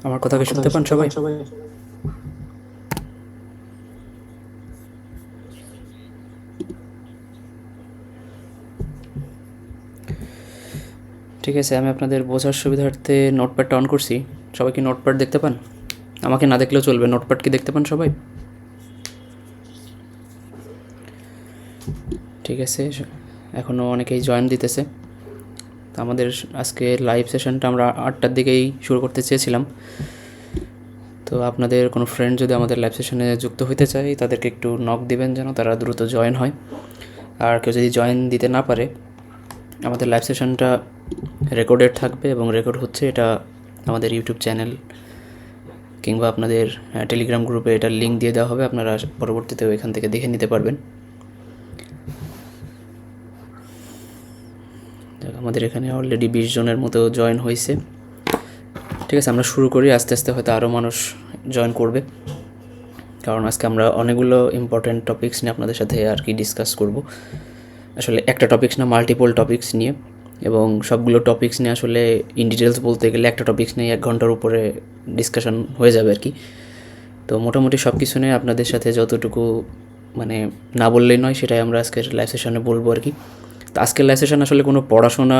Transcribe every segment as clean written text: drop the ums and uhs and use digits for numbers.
আমার কথা কি শুনতে পান সবাই? ঠিক আছে, আমি আপনাদের বোঝার সুবিধার্থে নোটপ্যাডটা অন করছি। সবাই কি নোটপ্যাড দেখতে পান? আমাকে না দেখলেও চলবে, নোটপ্যাড কি দেখতে পান সবাই? ঠিক আছে, এখনও অনেকেই জয়েন দিতেছে। তো আমাদের আজকে লাইভ সেশনটা আমরা 8টার দিকেই শুরু করতে চেয়েছিলাম। তো আপনাদের কোনো ফ্রেন্ড যদি আমাদের লাইভ সেশনে যুক্ত হইতে চায় তাদেরকে একটু নক দিবেন যেন তারা দ্রুত জয়েন হয়। আর কেউ যদি জয়েন দিতে না পারে, আমাদের লাইভ সেশনটা রেকর্ডেড থাকবে এবং রেকর্ড হচ্ছে এটা আমাদের ইউটিউব চ্যানেল কিংবা আপনাদের টেলিগ্রাম গ্রুপে এটার লিঙ্ক দিয়ে দেওয়া হবে, আপনারা পরবর্তীতেও এখান থেকে দেখে নিতে পারবেন। আমাদের এখানে অলরেডি 20 জনের মতো জয়েন হয়েছে। ঠিক আছে, আমরা শুরু করি। আস্তে আস্তে হয়তো আরও মানুষ জয়েন করবে, কারণ আজকে আমরা অনেকগুলো ইম্পর্ট্যান্ট টপিকস নিয়ে আপনাদের সাথে আর কি ডিসকাস করব। আসলে একটা টপিকস না, মাল্টিপল টপিকস নিয়ে, এবং সবগুলো টপিকস নিয়ে আসলে ইন ডিটেলস বলতে গেলে একটা টপিকস নিয়ে 1 ঘন্টার উপরে ডিসকাশন হয়ে যাবে আর কি। তো মোটামুটি সব কিছু নিয়ে আপনাদের সাথে যতটুকু মানে না বললেই নয় সেটাই আমরা আজকের লাইভ সেশনে বলবো আর কি। তো আজকের লাইভ সেশন আসলে কোনো পড়াশোনা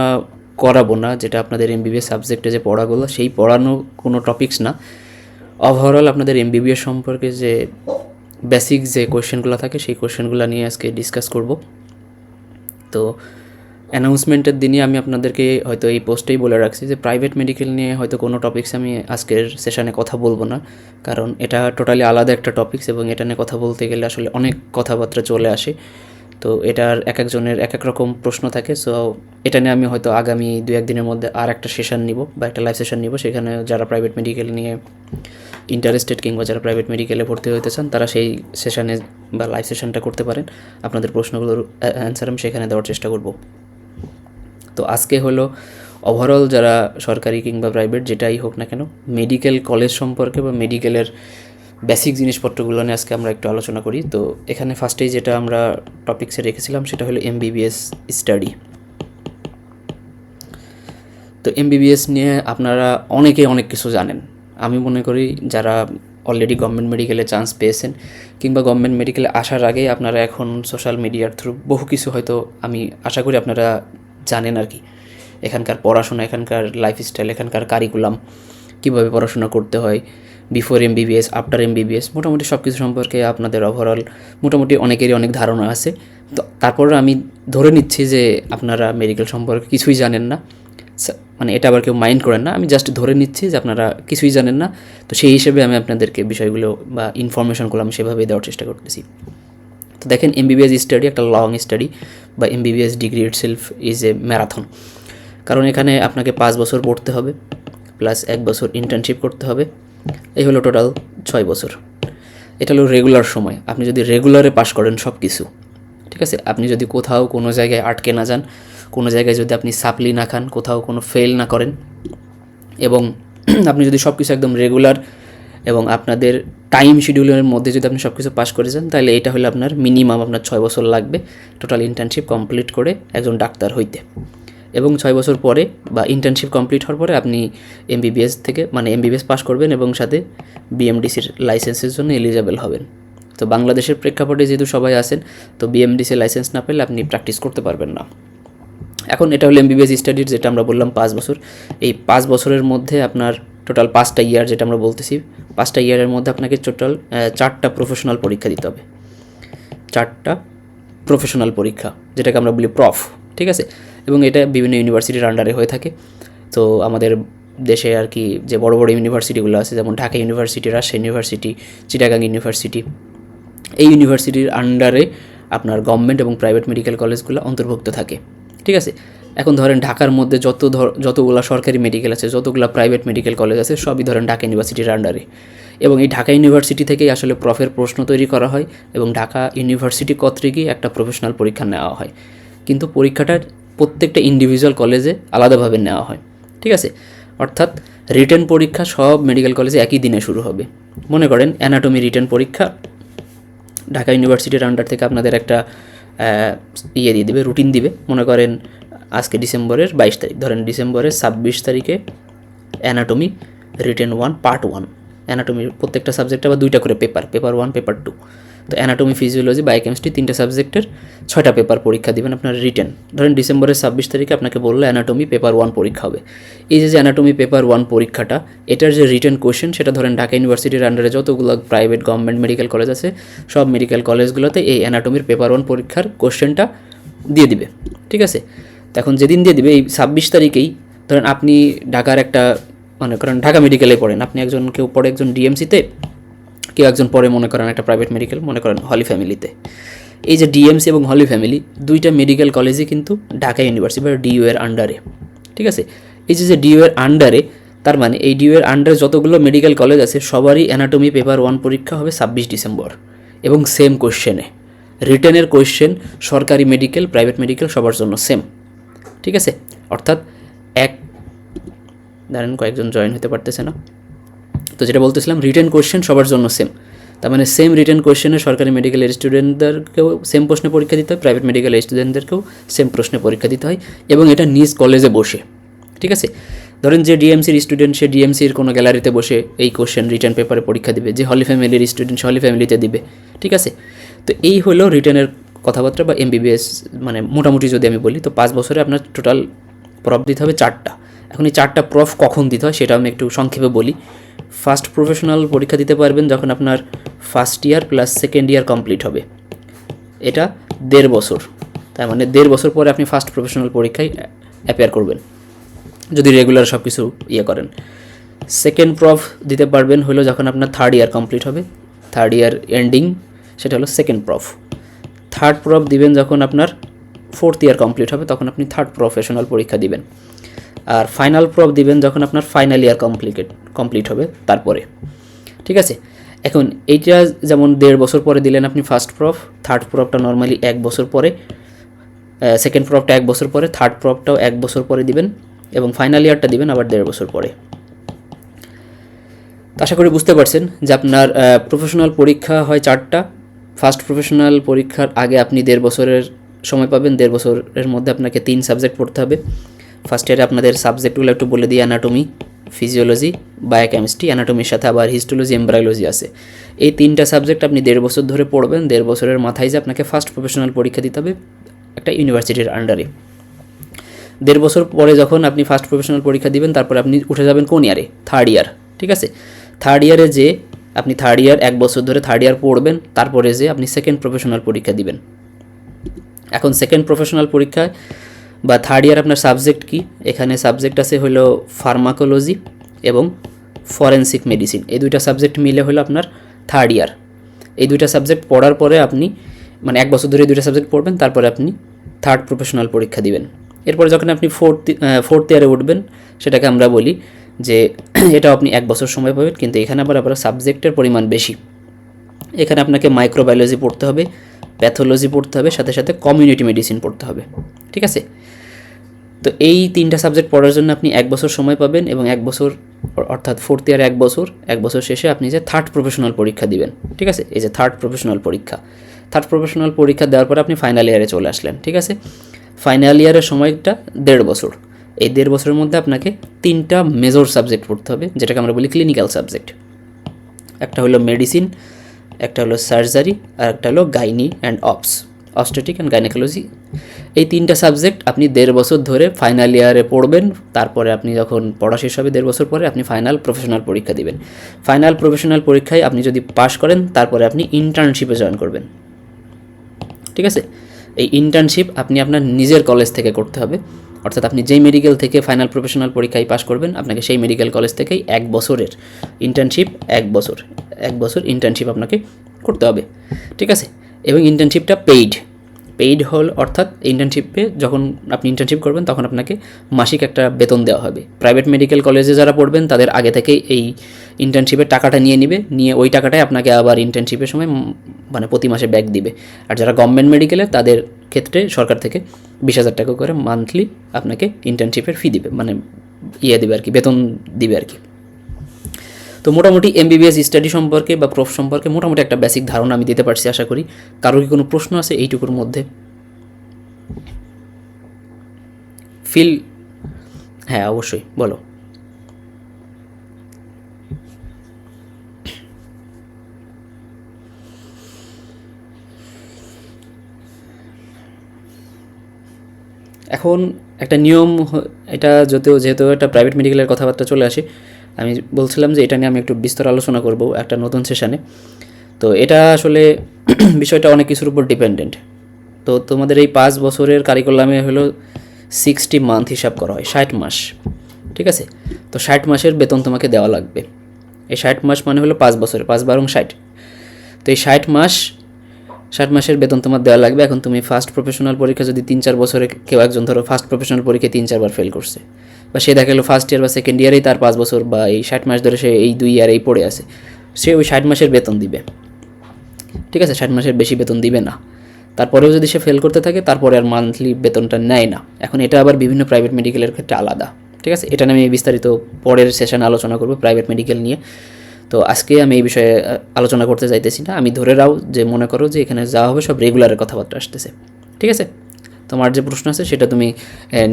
করাবো না, যেটা আপনাদের এমবিবিএস সাবজেক্টে যে পড়াগুলো সেই পড়ানো কোনো টপিকস না। ওভারঅল আপনাদের এমবিবিএস সম্পর্কে যে বেসিক যে কোয়েশ্চেনগুলো থাকে সেই কোয়েশ্চেনগুলো নিয়ে আজকে ডিসকাস করব। তো অ্যানাউন্সমেন্টের দিনই আমি আপনাদেরকে হয়তো এই পোস্টেই বলে রাখছি যে প্রাইভেট মেডিকেল নিয়ে হয়তো কোনো টপিকস আমি আজকের সেশনে কথা বলবো না, কারণ এটা টোটালি আলাদা একটা টপিকস এবং এটা নিয়ে কথা বলতে গেলে আসলে অনেক কথাবার্তা চলে আসে। তো এটার এক একজনের এক এক রকম প্রশ্ন থাকে। সো এটা নিয়ে আমি হয়তো আগামী 2-1 দিনের মধ্যে আর একটা সেশন নিব বা একটা লাইভ সেশন নিব, সেখানে যারা প্রাইভেট মেডিকেল নিয়ে ইন্টারেস্টেড কিংবা যারা প্রাইভেট মেডিকেলে ভর্তি হতে চান তারা সেই সেশনে বা লাইভ সেশনটা করতে পারেন। আপনাদের প্রশ্নগুলোর অ্যান্সার আমি সেখানে দেওয়ার চেষ্টা করব। তো আজকে হলো ওভারঅল যারা সরকারি কিংবা প্রাইভেট যেটাই হোক না কেন মেডিকেল কলেজ সম্পর্কে বা মেডিকেলের বেসিক জিনিসপত্রগুলো নিয়ে আজকে আমরা একটু আলোচনা করি। তো এখানে ফার্স্টেই যেটা আমরা টপিক্সে রেখেছিলাম সেটা হলো এমবিবিএস স্টাডি। তো এমবিবিএস নিয়ে আপনারা অনেকেই অনেক কিছু জানেন। আমি মনে করি যারা অলরেডি গভর্নমেন্ট মেডিকেলে চান্স পেয়েছেন কিংবা গভর্নমেন্ট মেডিকেলে আসার আগেই আপনারা এখন সোশ্যাল মিডিয়ার থ্রু বহু কিছু হয়তো আমি আশা করি আপনারা জানেন আর কি। এখানকার পড়াশোনা, এখানকার লাইফস্টাইল, এখানকার কারিকুলাম, কীভাবে পড়াশোনা করতে হয়, বিফোর এমবিবিএস, আফটার এমবিবিএস, মোটামুটি সব কিছু সম্পর্কে আপনাদের ওভারঅল মোটামুটি অনেকেরই অনেক ধারণা আছে। তো তারপর আমি ধরে নিচ্ছি যে আপনারা মেডিকেল সম্পর্কে কিছুই জানেন না, মানে এটা আবার কেউ মাইন্ড করেন না, আমি জাস্ট ধরে নিচ্ছি যে আপনারা কিছুই জানেন না। তো সেই হিসেবে আমি আপনাদেরকে বিষয়গুলো বা ইনফরমেশনগুলো আমি সেভাবেই দেওয়ার চেষ্টা করতেছি। তো দেখেন, এমবিবিএস স্টাডি একটা লং স্টাডি বা MBBS degree itself is a marathon, কারণ এখানে আপনাকে 5 বছর পড়তে হবে প্লাস 1 বছর ইন্টার্নশিপ করতে হবে। এই হলো টোটাল 6 বছর। এটা হলো রেগুলার সময়। আপনি যদি রেগুলারে পাশ করেন সব কিছু, ঠিক আছে, আপনি যদি কোথাও কোনো জায়গায় আটকে না যান, কোনো জায়গায় যদি আপনি সাপ্লি না খান, কোথাও কোনো ফেল না করেন, এবং আপনি যদি সব কিছু একদম রেগুলার এবং আপনাদের টাইম শিডিউলের মধ্যে যদি আপনি সব কিছু পাস করে যান, তাহলে এটা হলো আপনার মিনিমাম আপনার 6 বছর লাগবে টোটাল ইন্টার্নশিপ কমপ্লিট করে একজন ডাক্তার হইতে। এবং 6 বছর পরে বা ইন্টার্নশিপ কমপ্লিট হওয়ার পরে আপনি এমবিবিএস থেকে মানে এমবিবিএস পাস করবেন এবং সাথে বিএমডিসির লাইসেন্সের জন্য এলিজেবল হবেন। তো বাংলাদেশের প্রেক্ষাপটে যেহেতু সবাই আছেন, তো বিএমডিসি লাইসেন্স না পেলে আপনি প্র্যাকটিস করতে পারবেন না। এখন এটা হলো এমবিবিএস স্টাডির, যেটা আমরা বললাম 5 বছর। এই 5 বছরের মধ্যে আপনার টোটাল 5টা ইয়ার, যেটা আমরা বলতেছি 5টা ইয়ারের মধ্যে আপনাকে টোটাল 4টা প্রফেশনাল পরীক্ষা দিতে হবে। 4টা প্রফেশনাল পরীক্ষা, যেটাকে আমরা বলি প্রফ, ঠিক আছে। এবং এটা বিভিন্ন ইউনিভার্সিটির আন্ডারে হয়ে থাকে। তো আমাদের দেশে আর কি যে বড় বড় ইউনিভার্সিটিগুলো আছে, যেমন Dhaka university, Rajshahi university, Chittagong university, এই ইউনিভার্সিটির আন্ডারে আপনার গভর্নমেন্ট এবং প্রাইভেট মেডিকেল কলেজগুলো অন্তর্ভুক্ত থাকে, ঠিক আছে। এখন ধরেন ঢাকার মধ্যে যতগুলো সরকারি মেডিকেল আছে, যতগুলো প্রাইভেট মেডিকেল কলেজ আছে, সবই ধরেন ঢাকা ইউনিভার্সিটির আন্ডারে। এবং এই ঢাকা ইউনিভার্সিটি থেকেই আসলে প্রফের প্রশ্ন তৈরি করা হয় এবং ঢাকা ইউনিভার্সিটি কর্তৃকই একটা প্রফেশনাল পরীক্ষা নেওয়া হয়। কিন্তু পরীক্ষাটা প্রত্যেকটা ইন্ডিভিজুয়াল কলেজে আলাদাভাবে নেওয়া হয়, ঠিক আছে। অর্থাৎ রিটেন পরীক্ষা সব মেডিকেল কলেজে একই দিনে শুরু হবে। মনে করেন অ্যানাটমি রিটেন পরীক্ষা ঢাকা ইউনিভার্সিটির আন্ডার থেকে আপনাদের একটা দিয়ে দিবে, রুটিন দিবে। মনে করেন আজকে ডিসেম্বরের 22 তারিখ, ধরেন ডিসেম্বরের 26 তারিখে অ্যানাটমি রিটেন 1 পার্ট 1, অ্যানাটমির প্রত্যেকটা সাবজেক্টে আবার 2টা করে পেপার 1 পেপার 2। তো অ্যানাটমি, ফিজিওলজি, বায়োকেমিস্ট্রি 3টা সাবজেক্টের 6টা পেপার পরীক্ষা দিবেন আপনার রিটেন। ধরেন ডিসেম্বরের 26 তারিখে আপনাকে বললো অ্যানাটমি পেপার 1 পরীক্ষা হবে। এই যে অ্যানাটমি পেপার 1 পরীক্ষাটা, এটার যে রিটেন কোয়েশ্চেন সেটা ধরেন ঢাকা ইউনিভার্সিটির আন্ডারে যতগুলো প্রাইভেট গভর্নমেন্ট মেডিকেল কলেজ আছে সব মেডিকেল কলেজগুলোতে এই অ্যানাটমির পেপার 1 পরীক্ষার কোয়েশ্চেনটা দিয়ে দিবে, ঠিক আছে। তো এখন যেদিন দিয়ে দিবে এই 26 তারিখেই, ধরেন আপনি ঢাকার একটা মনে করেন ঢাকা মেডিকেলে পড়েন, আপনি কেউ পড়ে একজন ডিএমসিতে, কেউ একজন পরে মনে করেন একটা প্রাইভেট মেডিকেল মনে করেন হলি ফ্যামিলিতে। এই যে ডিএমসি এবং হলি ফ্যামিলি 2টা মেডিকেল কলেজই কিন্তু ঢাকা ইউনিভার্সিটি বা ডিইউ এর আন্ডারে, ঠিক আছে। এই যে ডিইউ এর আন্ডারে, তার মানে এই ডিইউ এর আন্ডারে যতগুলো মেডিকেল কলেজ আছে সবারই অ্যানাটমি পেপার 1 পরীক্ষা হবে 26 ডিসেম্বর, এবং সেম কোয়েশ্চেনে রিটেনের কোয়েশ্চেন সরকারি মেডিকেল, প্রাইভেট মেডিকেল সবার জন্য সেম, ঠিক আছে। অর্থাৎ ধরেন কয়েকজন জয়েন হতে পারতেছে না, তো যেটা বলতেছিলাম রিটেন কোয়েশ্চেন সবার জন্য সেম, তার মানে সেম রিটেন কোয়েশ্চেনে সরকারি মেডিকেলের স্টুডেন্টদেরকেও সেম প্রশ্নে পরীক্ষা দিতে হয়, প্রাইভেট মেডিকেলের স্টুডেন্টদেরকেও সেম প্রশ্নে পরীক্ষা দিতে হয়, এবং এটা নিজ কলেজে বসে, ঠিক আছে। ধরেন যে ডিএমসির স্টুডেন্ট সে ডিএমসির কোনো গ্যালারিতে বসে এই কোয়েশ্চেন রিটেন পেপারে পরীক্ষা দিবে, যে হলি ফ্যামিলির স্টুডেন্ট সে হলি ফ্যামিলিতে দিবে, ঠিক আছে। তো এই হলো রিটেনের কথাবার্তা বা এমবিবিএস, মানে মোটামুটি যদি আমি বলি তো 5 বছরে আপনার টোটাল প্রফ দিতে হবে 4টা। এখন এই 4টা প্রফ কখন দিতে হয় সেটা আমি একটু সংক্ষেপে বলি। ফার্স্ট প্রফেশনাল পরীক্ষা দিতে পারবেন যখন আপনার first year plus second year complete হবে, এটা 1.5 বছর, তার মানে 1.5 বছর পরে আপনি ফার্স্ট প্রফেশনাল পরীক্ষায় অ্যাপিয়ার করবেন যদি রেগুলার সব কিছু করেন। সেকেন্ড প্রফ দিতে পারবেন হলো যখন আপনার থার্ড ইয়ার কমপ্লিট হবে, থার্ড ইয়ার এন্ডিং, সেটা হলো সেকেন্ড প্রফ। থার্ড প্রফ দিবেন যখন আপনার 4th ইয়ার কমপ্লিট হবে, তখন আপনি থার্ড প্রফেশনাল পরীক্ষা দিবেন। আর ফাইনাল প্রফ দিবেন যখন আপনার ফাইনাল ইয়ার কমপ্লিট হবে তারপরে, ঠিক আছে। এখন এইটা যেমন 1.5 বছর পরে দিলেন আপনি ফার্স্ট প্রফ, থার্ড প্রফটা নর্মালি 1 বছর পরে, সেকেন্ড প্রফটা 1 বছর পরে, থার্ড প্রফটাও 1 বছর পরে দিবেন, এবং ফাইনাল ইয়ারটা দিবেন আবার 1.5 বছর পরে। আশা করি বুঝতে পারছেন যে আপনার প্রফেশনাল পরীক্ষা হয় 4টা। ফার্স্ট প্রফেশনাল পরীক্ষার আগে আপনি 1.5 বছরের সময় পাবেন, 1.5 বছরের মধ্যে আপনাকে 3 সাবজেক্ট পড়তে হবে। ফার্স্ট ইয়ারে আপনাদের সাবজেক্টগুলো একটু বলে দিই, অ্যানাটমি, ফিজিওলজি, বায়োকেমিস্ট্রি, অ্যানাটমির সাথে আবার হিস্টোলজি, এমব্রায়োলজি আছে। এই 3টা সাবজেক্ট আপনি 1.5 বছর ধরে পড়বেন। 1.5 বছরের মাথায় যে আপনাকে ফার্স্ট প্রফেশনাল পরীক্ষা দিতে হবে একটা ইউনিভার্সিটির আন্ডারে। 1.5 বছর পরে যখন আপনি ফার্স্ট প্রফেশনাল পরীক্ষা দিবেন তারপরে আপনি উঠে যাবেন কোন ইয়ারে, থার্ড ইয়ার, ঠিক আছে। থার্ড ইয়ারে যে আপনি থার্ড ইয়ার 1 বছর ধরে থার্ড ইয়ার পড়বেন, তারপরে যে আপনি সেকেন্ড প্রফেশনাল পরীক্ষা দিবেন। এখন সেকেন্ড প্রফেশনাল পরীক্ষায় বা থার্ড ইয়ার আপনার সাবজেক্ট কি, এখানে সাবজেক্ট আছে হলো ফার্মাকোলজি এবং ফরেনসিক মেডিসিন, এই 2টা সাবজেক্ট মিলে হলো আপনার থার্ড ইয়ার। এই 2টা সাবজেক্ট পড়ার পরে আপনি মানে 1 বছর ধরে 2টা সাবজেক্ট পড়বেন, তারপরে আপনি থার্ড প্রফেশনাল পরীক্ষা দিবেন। এরপরে যখন আপনি ফোর্থ ইয়ারে উঠবেন, সেটাকে আমরা বলি যে এটাও আপনি 1 বছর সময় পাবেন, কিন্তু এখানে আবার সাবজেক্টের পরিমাণ বেশি। এখানে আপনাকে মাইক্রোবায়োলজি পড়তে হবে, প্যাথোলজি পড়তে হবে, সাথে সাথে কমিউনিটি মেডিসিন পড়তে হবে, ঠিক আছে। তো এই 3টা সাবজেক্ট পড়ার জন্য আপনি 1 বছর সময় পাবেন, এবং 1 বছর অর্থাৎ ফোর্থ ইয়ার 1 বছর শেষে আপনি যে থার্ড প্রফেশনাল পরীক্ষা দিবেন, ঠিক আছে। এই যে থার্ড প্রফেশনাল পরীক্ষা দেওয়ার পরে আপনি ফাইনাল ইয়ারে চলে আসলেন, ঠিক আছে। ফাইনাল ইয়ারের সময়টা 1.5 বছর। এই 1.5 বছরের মধ্যে আপনাকে 3টা মেজর সাবজেক্ট পড়তে হবে, যেটাকে আমরা বলি ক্লিনিক্যাল সাবজেক্ট। একটা হলো মেডিসিন, একটা হলো সার্জারি, আর একটা হলো gynae and obstetric and gynaecology. এই 3টা সাবজেক্ট আপনি 1.5 বছর ধরে ফাইনাল ইয়ারে পড়বেন। তারপরে আপনি যখন পড়া শেষ হবে 1.5 বছর পরে আপনি ফাইনাল প্রফেশনাল পরীক্ষা দিবেন। ফাইনাল প্রফেশনাল পরীক্ষায় আপনি যদি পাস করেন তারপরে আপনি ইন্টার্নশিপে জয়েন করবেন, ঠিক আছে। এই ইন্টার্নশিপ আপনি আপনার নিজের কলেজ থেকে করতে হবে, অর্থাৎ আপনি যেই মেডিকেল থেকে ফাইনাল প্রফেশনাল পরীক্ষায় পাস করবেন আপনাকে সেই মেডিকেল কলেজ থেকেই 1 বছরের ইন্টার্নশিপ, 1 বছর ইন্টার্নশিপ আপনাকে করতে হবে, ঠিক আছে। এবং ইন্টার্নশিপটা পেইড হল, অর্থাৎ ইন্টার্নশিপে যখন আপনি ইন্টার্নশিপ করবেন তখন আপনাকে মাসিক একটা বেতন দেওয়া হবে। প্রাইভেট মেডিকেল কলেজে যারা পড়বেন তাদের আগে থেকেই এই ইন্টার্নশিপের টাকাটা নিয়ে ওই টাকাটাই আপনাকে আবার ইন্টার্নশিপের সময় মানে প্রতি মাসে ব্যাক দিবে। আর যারা গভর্নমেন্ট মেডিকেলে তাদের ক্ষেত্রে সরকার থেকে 20,000 টাকা করে মান্থলি আপনাকে ইন্টার্নশিপের ফি দিবে, মানে দেবে আর কি, বেতন দিবে আর কি। তো মোটামুটি এমবিবিএস স্টাডি সম্পর্কে বা প্রফ সম্পর্কে মোটামুটি একটা বেসিক ধারণা আমি দিতে পারছি আশা করি। কারোর কি কোনো প্রশ্ন আছে এইটুকুর মধ্যে? ফিল, হ্যাঁ অবশ্যই বলো। এখন একটা নিয়ম এটা যেহেতু একটা প্রাইভেট মেডিকেলের কথাবার্তা চলে আসে, আমি বলছিলাম যে এটা নিয়ে আমি একটু বিস্তর আলোচনা করব একটা নতুন সেশনে। তো এটা আসলে বিষয়টা অনেক কিছুর উপর ডিপেন্ডেন্ট। তো তোমাদের এই 5 বছরের কারিকুলামে হলো 60 মান্থ হিসাব করা হয়, 60 মাস, ঠিক আছে। তো 60 মাসের বেতন তোমাকে দেওয়া লাগবে। এই 60 মাস মানে হলো 5 বছরে, 5 বারং 60। তো এই 60 মাসের বেতন তোমার দেওয়া লাগবে। এখন তুমি ফার্স্ট প্রফেশনাল পরীক্ষা যদি 3-4 বছরে কেউ একজন ধরো ফার্স্ট প্রফেশনাল পরীক্ষায় 3-4 বার ফেল করছে, বা সে দেখা গেলো ফার্স্ট ইয়ার বা সেকেন্ড ইয়ারেই তার 5 বছর বা এই 60 মাস ধরে সে এই 2 ইয়ারেই পড়ে আছে, সে ওই 60 মাসের বেতন দিবে, ঠিক আছে। 60 মাসের বেশি বেতন দিবে না। তারপরেও যদি সে ফেল করতে থাকে তারপরে আর মান্থলি বেতনটা নেয় না। এখন এটা আবার বিভিন্ন প্রাইভেট মেডিকেলের ক্ষেত্রে আলাদা, ঠিক আছে। এটা নিয়ে আমি বিস্তারিত পরের সেশনে আলোচনা করব প্রাইভেট মেডিকেল নিয়ে। তো আজকে আমি এই বিষয়ে আলোচনা করতে চাইতেছি না। আমি ধরে রাও যে মনে করো যে এখানে যা হবে সব রেগুলারের কথাবার্তা আসতেছে, ঠিক আছে। তোমার যে প্রশ্ন আছে সেটা তুমি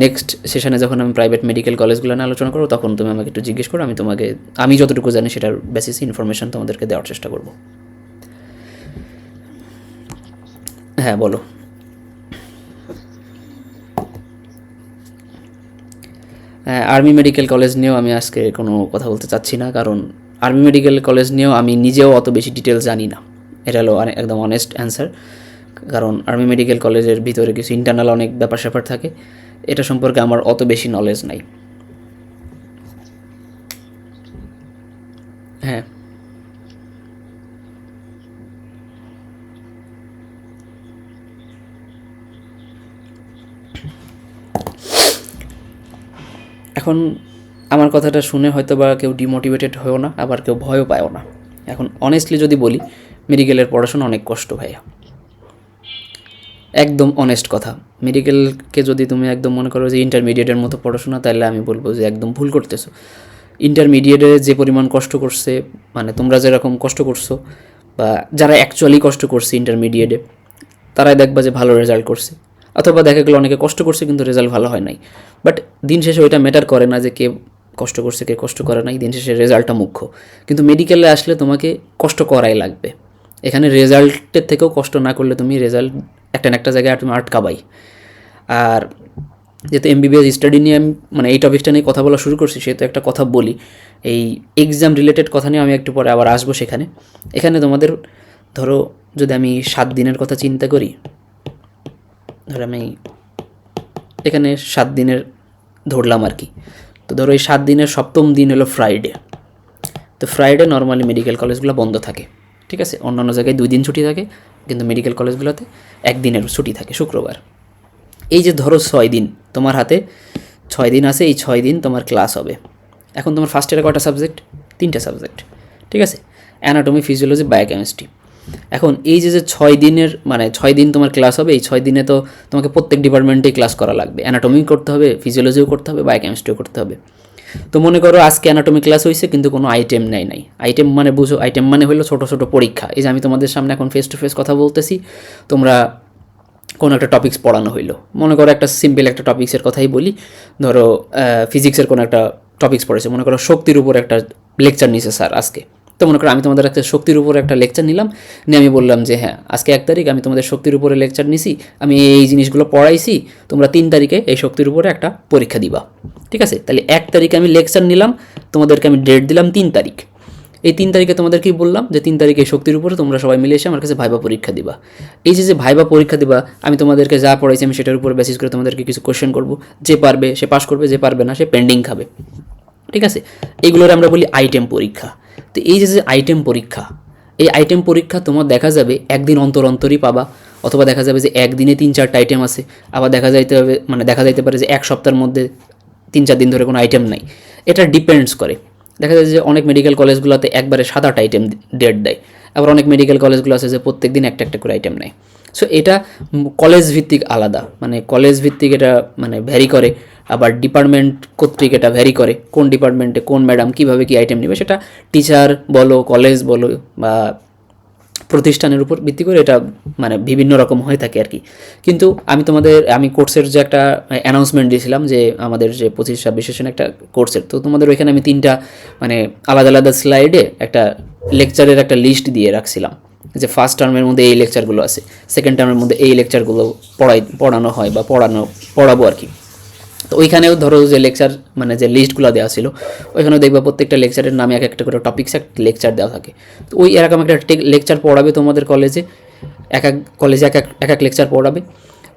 নেক্সট সেশনে যখন আমি প্রাইভেট মেডিকেল কলেজগুলো নিয়ে আলোচনা করবো তখন তুমি আমাকে একটু জিজ্ঞেস করো, আমি যতটুকু জানি সেটার বেসিসে ইনফরমেশন তোমাদেরকে দেওয়ার চেষ্টা করব। হ্যাঁ বলো। আর্মি মেডিকেল কলেজ নিয়েও আমি আজকে কোনো কথা বলতে চাচ্ছি না, কারণ আর্মি মেডিকেল কলেজ নিয়েও আমি নিজেও অত বেশি ডিটেলস জানি না। এটা হলো একদম অনেস্ট অ্যান্সার। কারণ আর্মি মেডিকেল কলেজের ভিতরে কিছু ইন্টারনাল অনেক ব্যাপার স্যাপার থাকে, এটা সম্পর্কে আমার অত বেশি নলেজ নাই। হ্যাঁ এখন আমার কথাটা শুনে হয়তো বা কেউ ডিমোটিভেটেড হয়েও না, আবার কেউ ভয়ও পায়ও না। এখন অনেস্টলি যদি বলি, মেডিকেলের পড়াশোনা অনেক কষ্ট ভাইয়া, একদম অনেস্ট কথা। মেডিকেলকে যদি তুমি একদম মনে করো যে ইন্টারমিডিয়েটের মতো পড়াশোনা, তাহলে আমি বলবো যে একদম ভুল করতেছো। ইন্টারমিডিয়েটে যে পরিমাণ কষ্ট করছে, মানে তোমরা যেরকম কষ্ট করছো বা যারা অ্যাকচুয়ালি কষ্ট করছে ইন্টারমিডিয়েটে, তারাই দেখবা যে ভালো রেজাল্ট করছে। অথবা দেখা গেলো অনেকে কষ্ট করছে কিন্তু রেজাল্ট ভালো হয় নাই। বাট দিন শেষে ওইটা ম্যাটার করে না যে কে কষ্ট করছে কে কষ্ট করে নাই, দিন শেষে রেজাল্টটা মুখ্য। কিন্তু মেডিকেলে আসলে তোমাকে কষ্ট করাই লাগবে। এখানে রেজাল্টের থেকেও কষ্ট না করলে তুমি রেজাল্ট একটা না একটা জায়গায় তুমি আটকাবাই। আর যেহেতু এমবিবিএস স্টাডি নিয়ে আমি মানে এই টপিকটা নিয়ে কথা বলা শুরু করছি, সেহেতু একটা কথা বলি। এই এক্সাম রিলেটেড কথা নিয়ে আমি একটু পরে আবার আসবো সেখানে। এখানে তোমাদের ধরো যদি আমি 7 দিনের কথা চিন্তা করি, ধরো আমি এখানে 7 দিনের ধরলাম আর কি। তো ধরো এই 7 দিনের 7ম দিন হলো ফ্রাইডে। তো ফ্রাইডে নর্মালি মেডিকেল কলেজগুলো বন্ধ থাকে, ঠিক আছে। অন্যান্য জায়গায় 2 দিন ছুটি থাকে, কিন্তু মেডিকেল কলেজগুলোতে 1 দিনের ছুটি থাকে, শুক্রবার। এই যে ধরো 6 দিন তোমার হাতে, 6 দিন আছে, এই 6 দিন তোমার ক্লাস হবে। এখন তোমার ফার্স্ট ইয়ারে কয়টা সাবজেক্ট? 3টা সাবজেক্ট, ঠিক আছে। Anatomy, physiology, biochemistry. এখন এই যে 6 দিনের মানে 6 দিন তোমার ক্লাস হবে, এই 6 দিনে তো তোমাকে প্রত্যেক ডিপার্টমেন্টেই ক্লাস করা লাগবে। অ্যানাটমিও করতে হবে, ফিজিওলজিও করতে হবে, বায়োকেমিস্ট্রিও করতে হবে। তো মনে করো আজকে অ্যানাটমি ক্লাস হয়েছে কিন্তু কোনো আইটেম নাই। আইটেম মানে বুঝো, আইটেম মানে হলো ছোটো ছোটো পরীক্ষা। এই যে আমি তোমাদের সামনে এখন ফেস টু ফেস কথা বলতেছি, তোমরা কোনো একটা টপিক্স পড়ানো হইলো, মনে করো একটা সিম্পল একটা টপিক্সের কথাই বলি। ধরো ফিজিক্সের কোনো একটা টপিক্স পড়েছে, মনে করো শক্তির উপর একটা লেকচার নিয়েছে স্যার আজকে। তো মনে করো আমি তোমাদের একটা শক্তির উপরে একটা লেকচার নিলাম, নিয়ে আমি বললাম যে হ্যাঁ আজকে 1 তারিখ আমি তোমাদের শক্তির উপরে লেকচার নিছি, আমি এই জিনিসগুলো পড়াইছি, তোমরা 3 তারিখে এই শক্তির উপরে একটা পরীক্ষা দিবা, ঠিক আছে। তাহলে 1 তারিখে আমি লেকচার নিলাম, তোমাদেরকে আমি ডেট দিলাম 3 তারিখ। এই 3 তারিখে তোমাদের কি বললাম যে 3 তারিখে এই শক্তির উপরে তোমরা সবাই মিলে এসে আমার কাছে ভাইবা পরীক্ষা দিবা। এই যে ভাইবা পরীক্ষা দিবা, আমি তোমাদেরকে যা পড়াইছি আমি সেটার উপরে বেসিস করে তোমাদেরকে কিছু কোয়েশ্চেন করবো, যে পারবে সে পাস করবে, যে পারবে না সে পেন্ডিং খাবে, ঠিক আছে। এইগুলোর আমরা বলি আইটেম পরীক্ষা। তো এই যে আইটেম পরীক্ষা, এই আইটেম পরীক্ষা তোমার দেখা যাবে একদিন অন্তর অন্তরই পাবা, অথবা দেখা যাবে যে একদিনে 3-4টা আইটেম আছে, আবার দেখা যাইতে পারে যে 1 সপ্তাহের মধ্যে 3-4 দিন ধরে কোনো আইটেম নাই। এটা ডিপেন্ডস করে। দেখা যায় যে অনেক মেডিকেল কলেজগুলোতে একবারে 7-8 আইটেম ডেট দেয়, আবার অনেক মেডিকেল কলেজগুলো আছে যে প্রত্যেক দিন একটা একটা করে আইটেম নেয়। সো এটা কলেজ ভিত্তিক আলাদা, মানে কলেজ ভিত্তিক এটা মানে ভ্যারি করে। আবার ডিপার্টমেন্ট কর্তৃক এটা ভ্যারি করে, কোন ডিপার্টমেন্টে কোন ম্যাডাম কীভাবে কী আইটেম নেবে, সেটা টিচার বলো, কলেজ বলো বা প্রতিষ্ঠানের উপর ভিত্তি করে এটা মানে বিভিন্ন রকম হয়ে থাকে আর কি। কিন্তু আমি কোর্সের যে একটা অ্যানাউন্সমেন্ট দিয়েছিলাম যে আমাদের যে 25-26 সেশন একটা কোর্সের, তো তোমাদের ওইখানে আমি 3টা মানে আলাদা আলাদা স্লাইডে একটা লেকচারের একটা লিস্ট দিয়ে রাখছিলাম যে ফার্স্ট টার্মের মধ্যে এই লেকচারগুলো আছে, সেকেন্ড টার্মের মধ্যে এই লেকচারগুলো পড়ানো হয় বা পড়াবো আর কি। তো ওইখানেও ধরো যে লেকচার মানে যে লিস্টগুলো দেওয়া ছিল, ওইখানেও দেখবা প্রত্যেকটা লেকচারের নামে এক একটা করে টপিক্স একটা লেকচার দেওয়া থাকে। তো ওই এরকম একটা লেকচার পড়াবে তোমাদের কলেজে, কলেজে এক এক লেকচার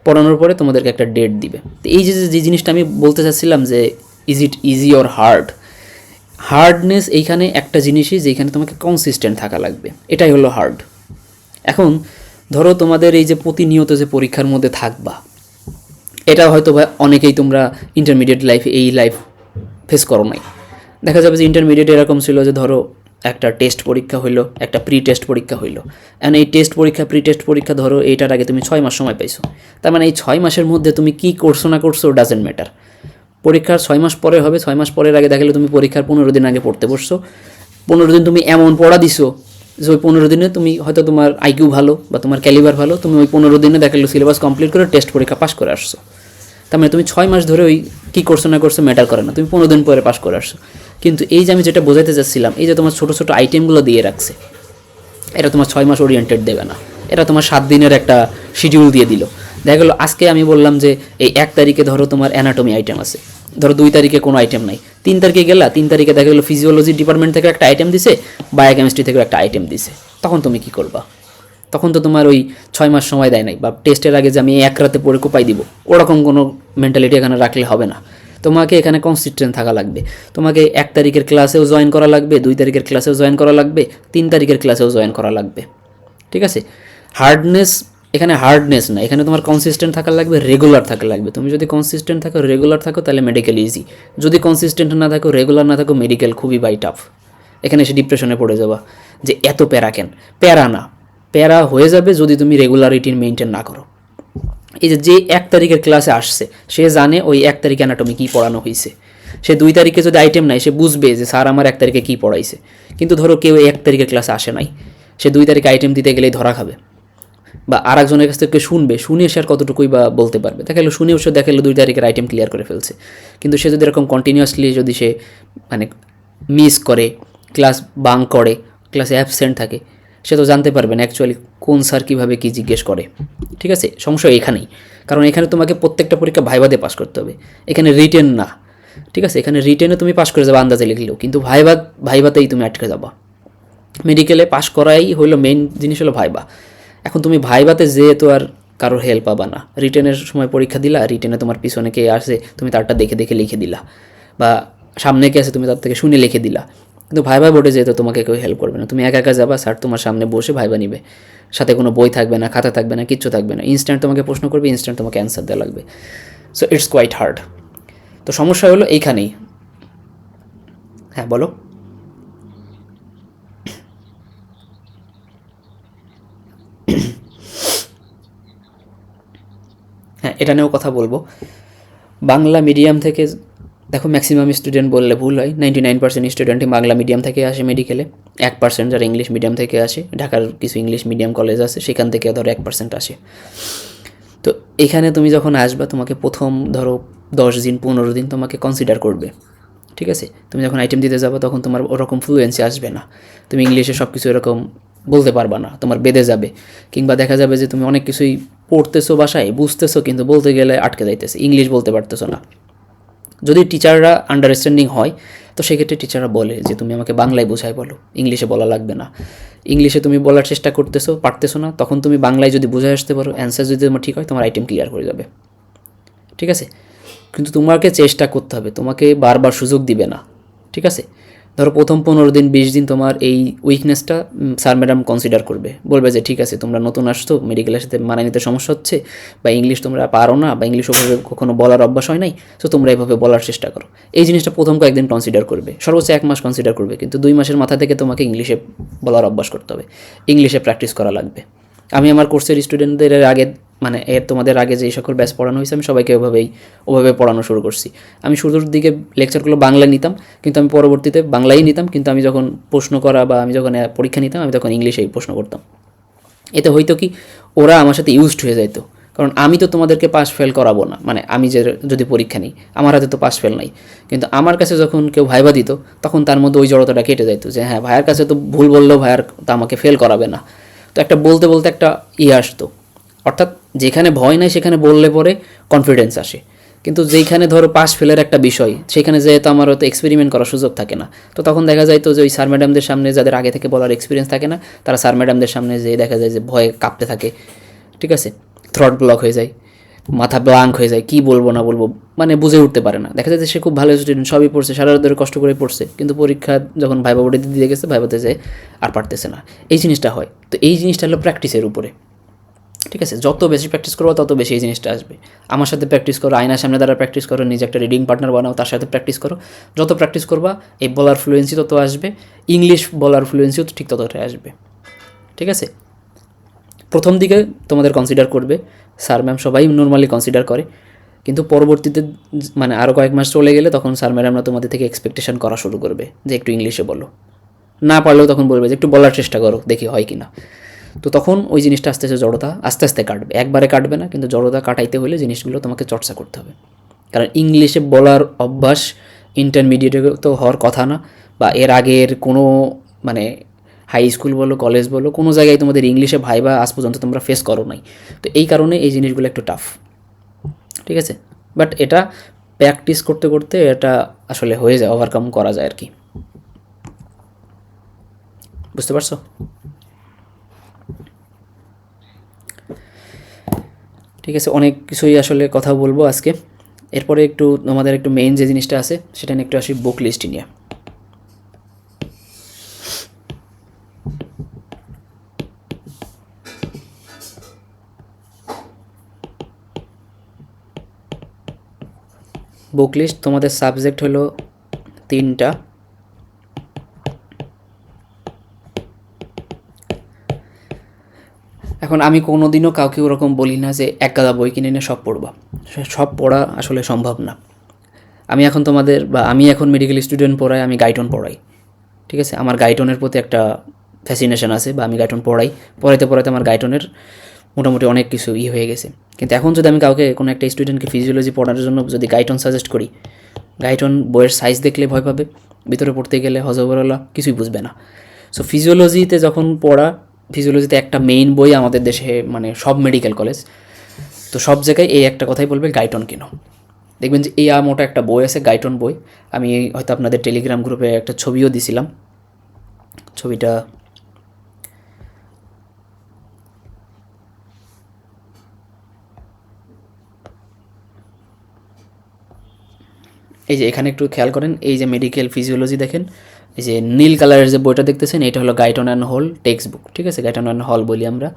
পড়ানোর পরে তোমাদেরকে একটা ডেট দিবে। তো এই যে জিনিসটা আমি বলতে চাচ্ছিলাম যে is it easy or hardness এইখানে একটা জিনিসই যেখানে তোমাকে কনসিস্টেন্ট থাকা লাগবে, এটাই হলো হার্ড। এখন ধরো তোমাদের এই যে প্রতিনিয়ত যে পরীক্ষার মধ্যে থাকবা, এটা হয়তো বা অনেকেই তোমরা ইন্টারমিডিয়েট লাইফে এই লাইফ ফেস করো নাই। দেখা যাবে যে ইন্টারমিডিয়েট এরকম ছিল যে ধরো একটা টেস্ট পরীক্ষা হইলো, একটা প্রি টেস্ট পরীক্ষা হইলো, এখন এই টেস্ট পরীক্ষা প্রি টেস্ট পরীক্ষা ধরো এইটার আগে তুমি 6 মাস সময় পাইছো। তার মানে এই 6 মাসের মধ্যে তুমি কী করছো না করছো ডাজেন্ট ম্যাটার। পরীক্ষার 6 মাস পরে হবে, 6 মাস পরের আগে দেখালে তুমি পরীক্ষার 15 দিন আগে পড়তে বসছো, 15 দিন তুমি এমন পড়া দিছো যে ওই 15 দিনে তুমি হয়তো তোমার আইকিউ ভালো বা তোমার ক্যালিবার ভালো, তুমি ওই 15 দিনে দেখালো সিলেবাস কমপ্লিট করে টেস্ট পরীক্ষা পাস করে আসছো। তার মানে তুমি 6 মাস ধরে ওই কী করছো না করছো ম্যাটার করে না, তুমি 15 দিন পরে পাস করে আসছো। কিন্তু এই যে আমি যেটা বোঝাতে চাচ্ছিলাম, এই যে তোমার ছোটো ছোটো আইটেমগুলো দিয়ে রাখছে, এটা তোমার 6 মাস ওরিয়েন্টেড দেবে না, এটা তোমার 7 দিনের একটা শিডিউল দিয়ে দিল। দেখা গেলো আজকে আমি বললাম যে এই 1 তারিখে ধরো তোমার অ্যানাটমি আইটেম আছে, ধরো 2 তারিখে কোনো আইটেম নাই, 3 তারিখে গেলা, 3 তারিখে দেখা গেলো ফিজিওলজি ডিপার্টমেন্ট থেকে একটা আইটেম দিছে, বায়োকেমিস্ট্রি থেকে একটা আইটেম দিছে, তখন তুমি কী করবা? তখন তো তোমার ওই 6 মাস সময় দেয় নাই, বা টেস্টের আগে যে আমি এক রাতে পড়ে কোপাই দিব, ওরকম কোনো মেন্টালিটি এখানে রাখলে হবে না। তোমাকে এখানে কনসিস্টেন্ট থাকা লাগবে। তোমাকে 1 তারিখের ক্লাসেও জয়েন করা লাগবে, 2 তারিখের ক্লাসেও জয়েন করা লাগবে, 3 তারিখের ক্লাসেও জয়েন করা লাগবে। ঠিক আছে? এখানে হার্ডনেস না, এখানে তোমার কনসিস্টেন্ট থাকা লাগবে, রেগুলার থাকা লাগবে। তুমি যদি কনসিস্টেন্ট থাকো, রেগুলার থাকো, তাহলে মেডিকেল ইজি। যদি কনসিস্টেন্ট না থাকো, রেগুলার না থাকো, মেডিকেল খুবই টাফ। এখানে এসে ডিপ্রেশনে পড়ে যাবা যে এত প্যারা কেন। প্যারা না, প্যারা হয়ে যাবে যদি তুমি রেগুলারিটি মেনটেন না করো। এই যে 1 তারিখের ক্লাসে আসছে, সে জানে ওই 1 তারিখে অ্যানাটমি কী পড়ানো হয়েছে। সে 2 তারিখে যদি আইটেম নাই, সে বুঝবে যে স্যার আমার 1 তারিখে কী পড়াইছে। কিন্তু ধরো কেউ 1 তারিখের ক্লাসে আসে নাই, সে 2 তারিখে আইটেম দিতে গেলেই ধরা খাবে, বা আর একজনের কাছ থেকে শুনে সে আর কতটুকুই বা বলতে পারবে। দেখালো শুনেও সে দেখালো 2 তারিখের আইটেম ক্লিয়ার করে ফেলছে। কিন্তু সে যদি এরকম কন্টিনিউয়াসলি যদি সে মানে মিস করে, ক্লাস বাঙ্ক করে, ক্লাসে অ্যাবসেন্ট থাকে, সে তো জানতে পারবে না অ্যাকচুয়ালি কোন স্যার কীভাবে কী জিজ্ঞেস করে। ঠিক আছে? সমস্যা এখানেই, কারণ এখানে তোমাকে প্রত্যেকটা পরীক্ষা ভাইভাতে পাস করতে হবে, এখানে রিটেন না। ঠিক আছে? এখানে রিটেনে তুমি পাস করে যাবে আন্দাজে লিখলেও, কিন্তু ভাইভাতেই তুমি আটকে যাবা। মেডিকেলে পাস করাই হলো মেইন জিনিস, হলো ভাইবা। এখন তুমি ভাইভাতে যেয়ে তো আর কারোর হেল্প পাবা না। রিটেনের সময় পরীক্ষা দিলা, রিটেনে তোমার পিছনে কে আসে তুমি তারটা দেখে দেখে লিখে দিলা, বা সামনে কে আছে তুমি তার থেকে শুনে লিখে দিলা। কিন্তু ভাইবা বোর্ডে যেহেতু তোমাকে কেউ হেল্প করবে না, তুমি একা একা যাবা, স্যার তোমার সামনে বসে ভাইবা নিবে, সাথে কোনো বই থাকবে না, খাতা থাকবে না, কিচ্ছু থাকবে না, ইনস্ট্যান্ট তোমাকে প্রশ্ন করবে, ইনস্ট্যান্ট তোমাকে অ্যান্সার দেওয়া লাগবে। So it's quite hard. তো সমস্যা হলো এইখানেই। হ্যাঁ বলো। হ্যাঁ, এটা নিয়েও কথা বলবো। বাংলা মিডিয়াম থেকে দেখো ম্যাক্সিমাম স্টুডেন্ট বললে ভুল হয়, 99% স্টুডেন্টই বাংলা মিডিয়াম থেকে আসে মেডিকেলে, 1% যারা ইংলিশ মিডিয়াম থেকে আসে, ঢাকার কিছু ইংলিশ মিডিয়াম কলেজ আছে সেখান থেকে ধরো 1% আসে। তো এখানে তুমি যখন আসবা, তোমাকে প্রথম ধরো 10 দিন 15 দিন তোমাকে কনসিডার করবে। ঠিক আছে? তুমি যখন আইটেম দিতে যাবো তখন তোমার ওরকম ফ্লুয়েন্সি আসবে না, তুমি ইংলিশে সব কিছু এরকম বলতে পারবা না, তোমার বেঁধে যাবে। কিংবা দেখা যাবে যে তুমি অনেক কিছুই পড়তেছো বাসায়, বুঝতেছো, কিন্তু বলতে গেলে আটকে যাইতেছে, ইংলিশ বলতে পারতেছো না। যদি টিচাররা আন্ডারস্ট্যান্ডিং হয়, তো সেক্ষেত্রে টিচাররা বলে যে তুমি আমাকে বাংলায় বোঝাই বলো, ইংলিশে বলা লাগবে না। ইংলিশে তুমি বলার চেষ্টা পারতেছো না, তখন তুমি বাংলায় যদি বুঝে আসতে পারো, অ্যান্সার যদি তোমার ঠিক হয়, তোমার আইটেম ক্লিয়ার করে যাবে। ঠিক আছে? কিন্তু তোমাকে চেষ্টা করতে হবে, তোমাকে বারবার সুযোগ দিবে না। ঠিক আছে? ধরো প্রথম 15 দিন 20 দিন তোমার এই উইকনেসটা স্যার ম্যাডাম কনসিডার করবে, বলবে যে ঠিক আছে তোমরা নতুন আসছো, মেডিকেলের সাথে মানিয়ে নিতে সমস্যা হচ্ছে, বা ইংলিশ তোমরা পারো না, বা ইংলিশ ওভাবে কখনো বলার অভ্যাস হয় নাই, সো তোমরা এইভাবে বলার চেষ্টা করো। এই জিনিসটা প্রথম কয়েকদিন কনসিডার করবে, সর্বোচ্চ 1 মাস কনসিডার করবে, কিন্তু 2 মাসের মাথা থেকে তোমাকে ইংলিশে বলার অভ্যাস করতে হবে, ইংলিশে প্র্যাকটিস করা লাগবে। আমি আমার কোর্সের স্টুডেন্টদের আগে তোমাদের আগে যে সকল ব্যাচ পড়ানো হয়েছে, আমি সবাইকে ওভাবে পড়ানো শুরু করছি। আমি শুরুর দিকে লেকচারগুলো বাংলা নিতাম, কিন্তু আমি পরবর্তীতে বাংলাই নিতাম, কিন্তু আমি যখন প্রশ্ন করা বা আমি যখন পরীক্ষা নিতাম, আমি তখন ইংলিশেই প্রশ্ন করতাম। এতে হয়তো কি ওরা আমার সাথে ইউজড হয়ে যাইতো, কারণ আমি তো তোমাদেরকে পাস ফেল করাবো না, মানে আমি যে যদি পরীক্ষা নিই আমার হাতে তো পাস ফেল নাই, কিন্তু আমার কাছে যখন কেউ ভাইবা দিত তখন তার মধ্যে ওই জড়তাটা কেটে যাইতো যে হ্যাঁ ভাইয়ের কাছে তো ভুল বললেও ভাইয়ার তো আমাকে ফেল করাবে না। তো একটা বলতে বলতে একটা আসতো, অর্থাৎ যেখানে ভয় নাই সেখানে বললে পরে কনফিডেন্স আসে, কিন্তু যেইখানে ধরো পাস ফেলের একটা বিষয় সেখানে যেহেতু আমার হয়তো এক্সপেরিমেন্ট করার সুযোগ থাকে না, তো তখন দেখা যায় তো যে ওই স্যার ম্যাডামদের সামনে যাদের আগে থেকে বলার এক্সপিরিয়েন্স থাকে না তারা স্যার ম্যাডামদের সামনে যেয়ে দেখা যায় যে ভয়ে কাঁপতে থাকে, ঠিক আছে, থ্রট ব্লক হয়ে যায়, মাথা ব্লাঙ্ক হয়ে যায়, কী বলবো না বলবো মানে বুঝে উঠতে পারে না। দেখা যায় যে সে খুব ভালো স্টুডেন্ট, সবই পড়ছে, সারা রাত ধরে কষ্ট করে পড়ছে, কিন্তু পরীক্ষা যখন ভাইবা বোর্ডে দিয়ে গেছে ভাইবাতে যায় আর পারতেছে না, এই জিনিসটা হয়। তো এই জিনিসটা হলো প্র্যাকটিসের উপরে, ঠিক আছে, যত বেশি প্র্যাকটিস করবো তত বেশি এই জিনিসটা আসবে। আমার সাথে প্র্যাকটিস করো, আয়নার সামনে দ্বারা প্র্যাকটিস করো, নিজে একটা রিডিং পার্টনার বানাও, তার সাথে প্র্যাকটিস করো, যত প্র্যাকটিস করবা এই বলার ফ্লুয়েন্সি তত আসবে, ইংলিশ বলার ফ্লুয়েন্সিও ঠিক ততটাই আসবে, ঠিক আছে। প্রথম দিকে তোমাদের কনসিডার করবে, স্যার ম্যাম সবাই নর্মালি কনসিডার করে, কিন্তু পরবর্তীতে মানে আরও কয়েক মাস চলে গেলে তখন স্যার ম্যাডামরা তোমাদের থেকে এক্সপেকটেশন করা শুরু করবে যে একটু ইংলিশে বলো, না পারলেও তখন বলবে যে একটু বলার চেষ্টা করো দেখি হয় কি না। তো তখন ওই জিনিসটা আস্তে আস্তে জড়তা আস্তে আস্তে কাটবে, একবারে কাটবে না, কিন্তু জড়তা কাটাইতে হলে জিনিসগুলো তোমাকে চর্চা করতে হবে, কারণ ইংলিশে বলার অভ্যাস ইন্টারমিডিয়েটে তো হওয়ার কথা না, বা এর আগের কোনো মানে হাই স্কুল বলো কলেজ বলো কোনো জায়গায় তোমাদের ইংলিশে ভাইবা আজ পর্যন্ত তোমরা ফেস করো নাই। তো এই কারণে এই জিনিসগুলো একটু টাফ, ঠিক আছে, বাট এটা প্র্যাকটিস করতে করতে এটা আসলে হয়ে যায়, ওভারকাম করা যায় আর কি, বুঝতে পারছো? ঠিক আছে, অনেক কিছুই আসলে কথা বলবো আজকে, এরপরে একটু আমাদের একটু মেইন যে জিনিসটা আছে সেটা নিয়ে একটু আসি, বুক লিস্ট নিয়ে। বুক লিস্ট তোমাদের সাবজেক্ট হলো 3টা। এখন আমি কোনো দিনও কাউকে ওরকম বলি না যে এক গাদা বই কিনে নিয়ে সব পড়বা, সব পড়া আসলে সম্ভব না। আমি এখন তোমাদের বা আমি এখন মেডিকেল স্টুডেন্ট পড়াই, আমি গাইটন পড়াই, ঠিক আছে, আমার গাইটনের প্রতি একটা ফ্যাসিনেশন আছে, বা আমি গাইটন পড়াই, পড়াইতে পড়াইতে আমার গাইটনের মোটামুটি অনেক কিছু হয়ে গেছে। কিন্তু এখন যদি আমি কাউকে কোনো একটা স্টুডেন্টকে ফিজিওলজি পড়ানোর জন্য যদি গাইটন সাজেস্ট করি, গাইটন বইয়ের সাইজ দেখলে ভয় পাবে, ভিতরে পড়তে গেলে হজবরলা কিছুই বুঝবে না। সো ফিজিওলজিতে যখন পড়া, ফিজিওলজিতে একটা মেইন বই আমাদের দেশে মানে সব মেডিকেল কলেজ, তো সব জায়গায় এই একটা কথাই বলবে গাইটন কেনো। দেখবেন যে এই মোটা একটা বই আছে গাইটন বই, আমি হয়তো আপনাদের টেলিগ্রাম গ্রুপে একটা ছবিও দিছিলাম, ছবিটা এই যে এখানে একটু খেয়াল করেন, এই যে মেডিকেল ফিজিওলজি দেখেন, এই যে নীল কালারের যে বইটা দেখতেছেন এটা হলো গাইটন অ্যান্ড হল টেক্সট বুক, ঠিক আছে, গাইটন অ্যান্ড হল বলি আমরা,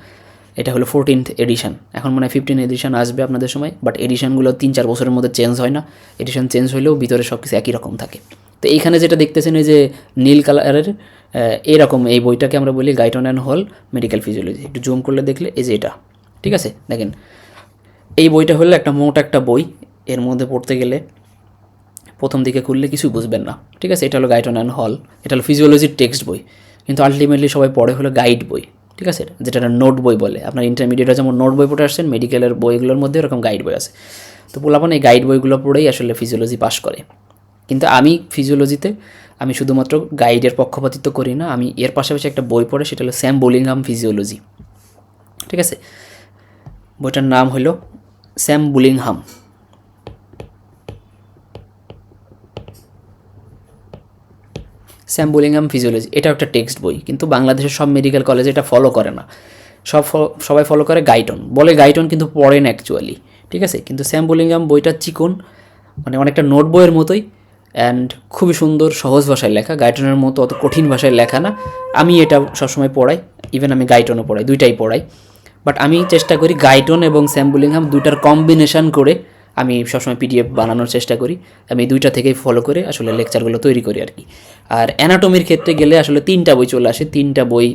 এটা হলো 14th এডিশন, এখন মানে 15 এডিশন আসবে আপনাদের সময়, বাট এডিশনগুলো 3-4 বছরের মধ্যে চেঞ্জ হয় না, এডিশন চেঞ্জ হলেও ভিতরে সব কিছু একই রকম থাকে। তো এইখানে যেটা দেখতেছেন এই যে নীল কালারের এরকম এই বইটাকে আমরা বলি গাইটন অ্যান্ড হল মেডিকেল ফিজিওলজি, একটু জুম করলে দেখলে এই যে এটা, ঠিক আছে, দেখেন এই বইটা হলো একটা মোটা একটা বই, এর মধ্যে পড়তে গেলে প্রথম দিকে খুললে কিছুই বুঝবেন না, ঠিক আছে, এটা হলো গাইটন অ্যান্ড হল, এটা হলো ফিজিওলজির টেক্সট বই, কিন্তু আলটিমেটলি সবাই পড়ে হলো গাইড বই, ঠিক আছে, যেটা নোট বই বলে। আপনার ইন্টারমিডিয়েটে যেমন নোট বই পড়ে আসছেন, মেডিকেলের বইগুলোর মধ্যে এরকম গাইড বই আছে, তো পোলাপান এই গাইড বইগুলো পড়েই আসলে ফিজিওলজি পাস করে। কিন্তু আমি ফিজিওলজিতে আমি শুধুমাত্র গাইডের পক্ষপাতিত্ব করি না, আমি এর পাশাপাশি একটা বই পড়ে, সেটা হলো স্যাম বুলিংহাম ফিজিওলজি, ঠিক আছে, বইটার নাম হলো স্যাম বুলিংহাম, স্যাম বুলিংহাম ফিজিওলজি, এটা একটা টেক্সট বই, কিন্তু বাংলাদেশের সব মেডিকেল কলেজে এটা ফলো করে না, সবাই ফলো করে গাইটন, বলে গাইটন কিন্তু পড়েন অ্যাকচুয়ালি, ঠিক আছে, কিন্তু স্যাম বুলিংহাম বইটা চিকন, মানে অনেকটা নোট বইয়ের মতোই, অ্যান্ড খুবই সুন্দর সহজ ভাষায় লেখা, গাইটনের মতো অত কঠিন ভাষায় লেখা না। আমি এটা সবসময় পড়াই, ইভেন আমি গাইটনও পড়াই, দুইটাই পড়াই, বাট আমি চেষ্টা করি গাইটন এবং স্যাম বুলিংহাম দুইটার কম্বিনেশন করে আমি সবসময় পিডিএফ বানানোর চেষ্টা করি, আমি দুইটা থেকেই ফলো করে আসলে লেকচারগুলো তৈরি করি আর কি। আর অ্যানাটমির ক্ষেত্রে গেলে আসলে 3টা বই চলে আসে, 3টা বই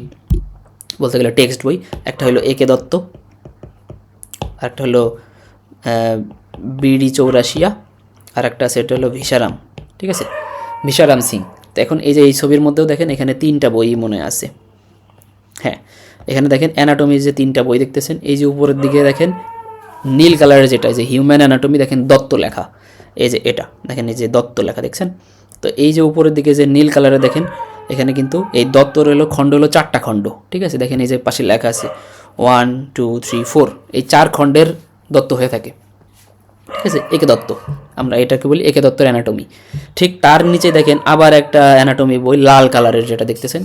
বলতে গেলে টেক্সট বই, একটা হলো এ কে দত্ত, আরেকটা হলো বিডি চৌরাশিয়া, আর একটা আছে এটা হলো ভিশারাম, ঠিক আছে, ভিশারাম সিং। তো এখন এই যে এই ছবির মধ্যেও দেখেন এখানে 3টা বই মনে আছে, হ্যাঁ, এখানে দেখেন অ্যানাটমির যে 3টা বই দেখতেছেন, এই যে উপরের দিকে দেখেন নীল কালারের যেটা, যে হিউম্যান অ্যানাটমি, দেখেন দত্ত লেখা, এই যে এটা দেখেন, এই যে দত্ত লেখা দেখছেন। তো এই যে উপরের দিকে যে নীল কালারে দেখেন, এখানে কিন্তু এই দত্তর খণ্ড হলো 4টা খণ্ড, ঠিক আছে। দেখেন এই যে পাশে লেখা আছে 1 2 3 4, এই 4 খণ্ডের দত্ত হয়ে থাকে, ঠিক আছে। একে দত্ত, আমরা এটাকে বলি একে দত্তর অ্যানাটমি। ঠিক তার নিচে দেখেন আবার একটা অ্যানাটমি বই লাল কালারের যেটা দেখতেছেন,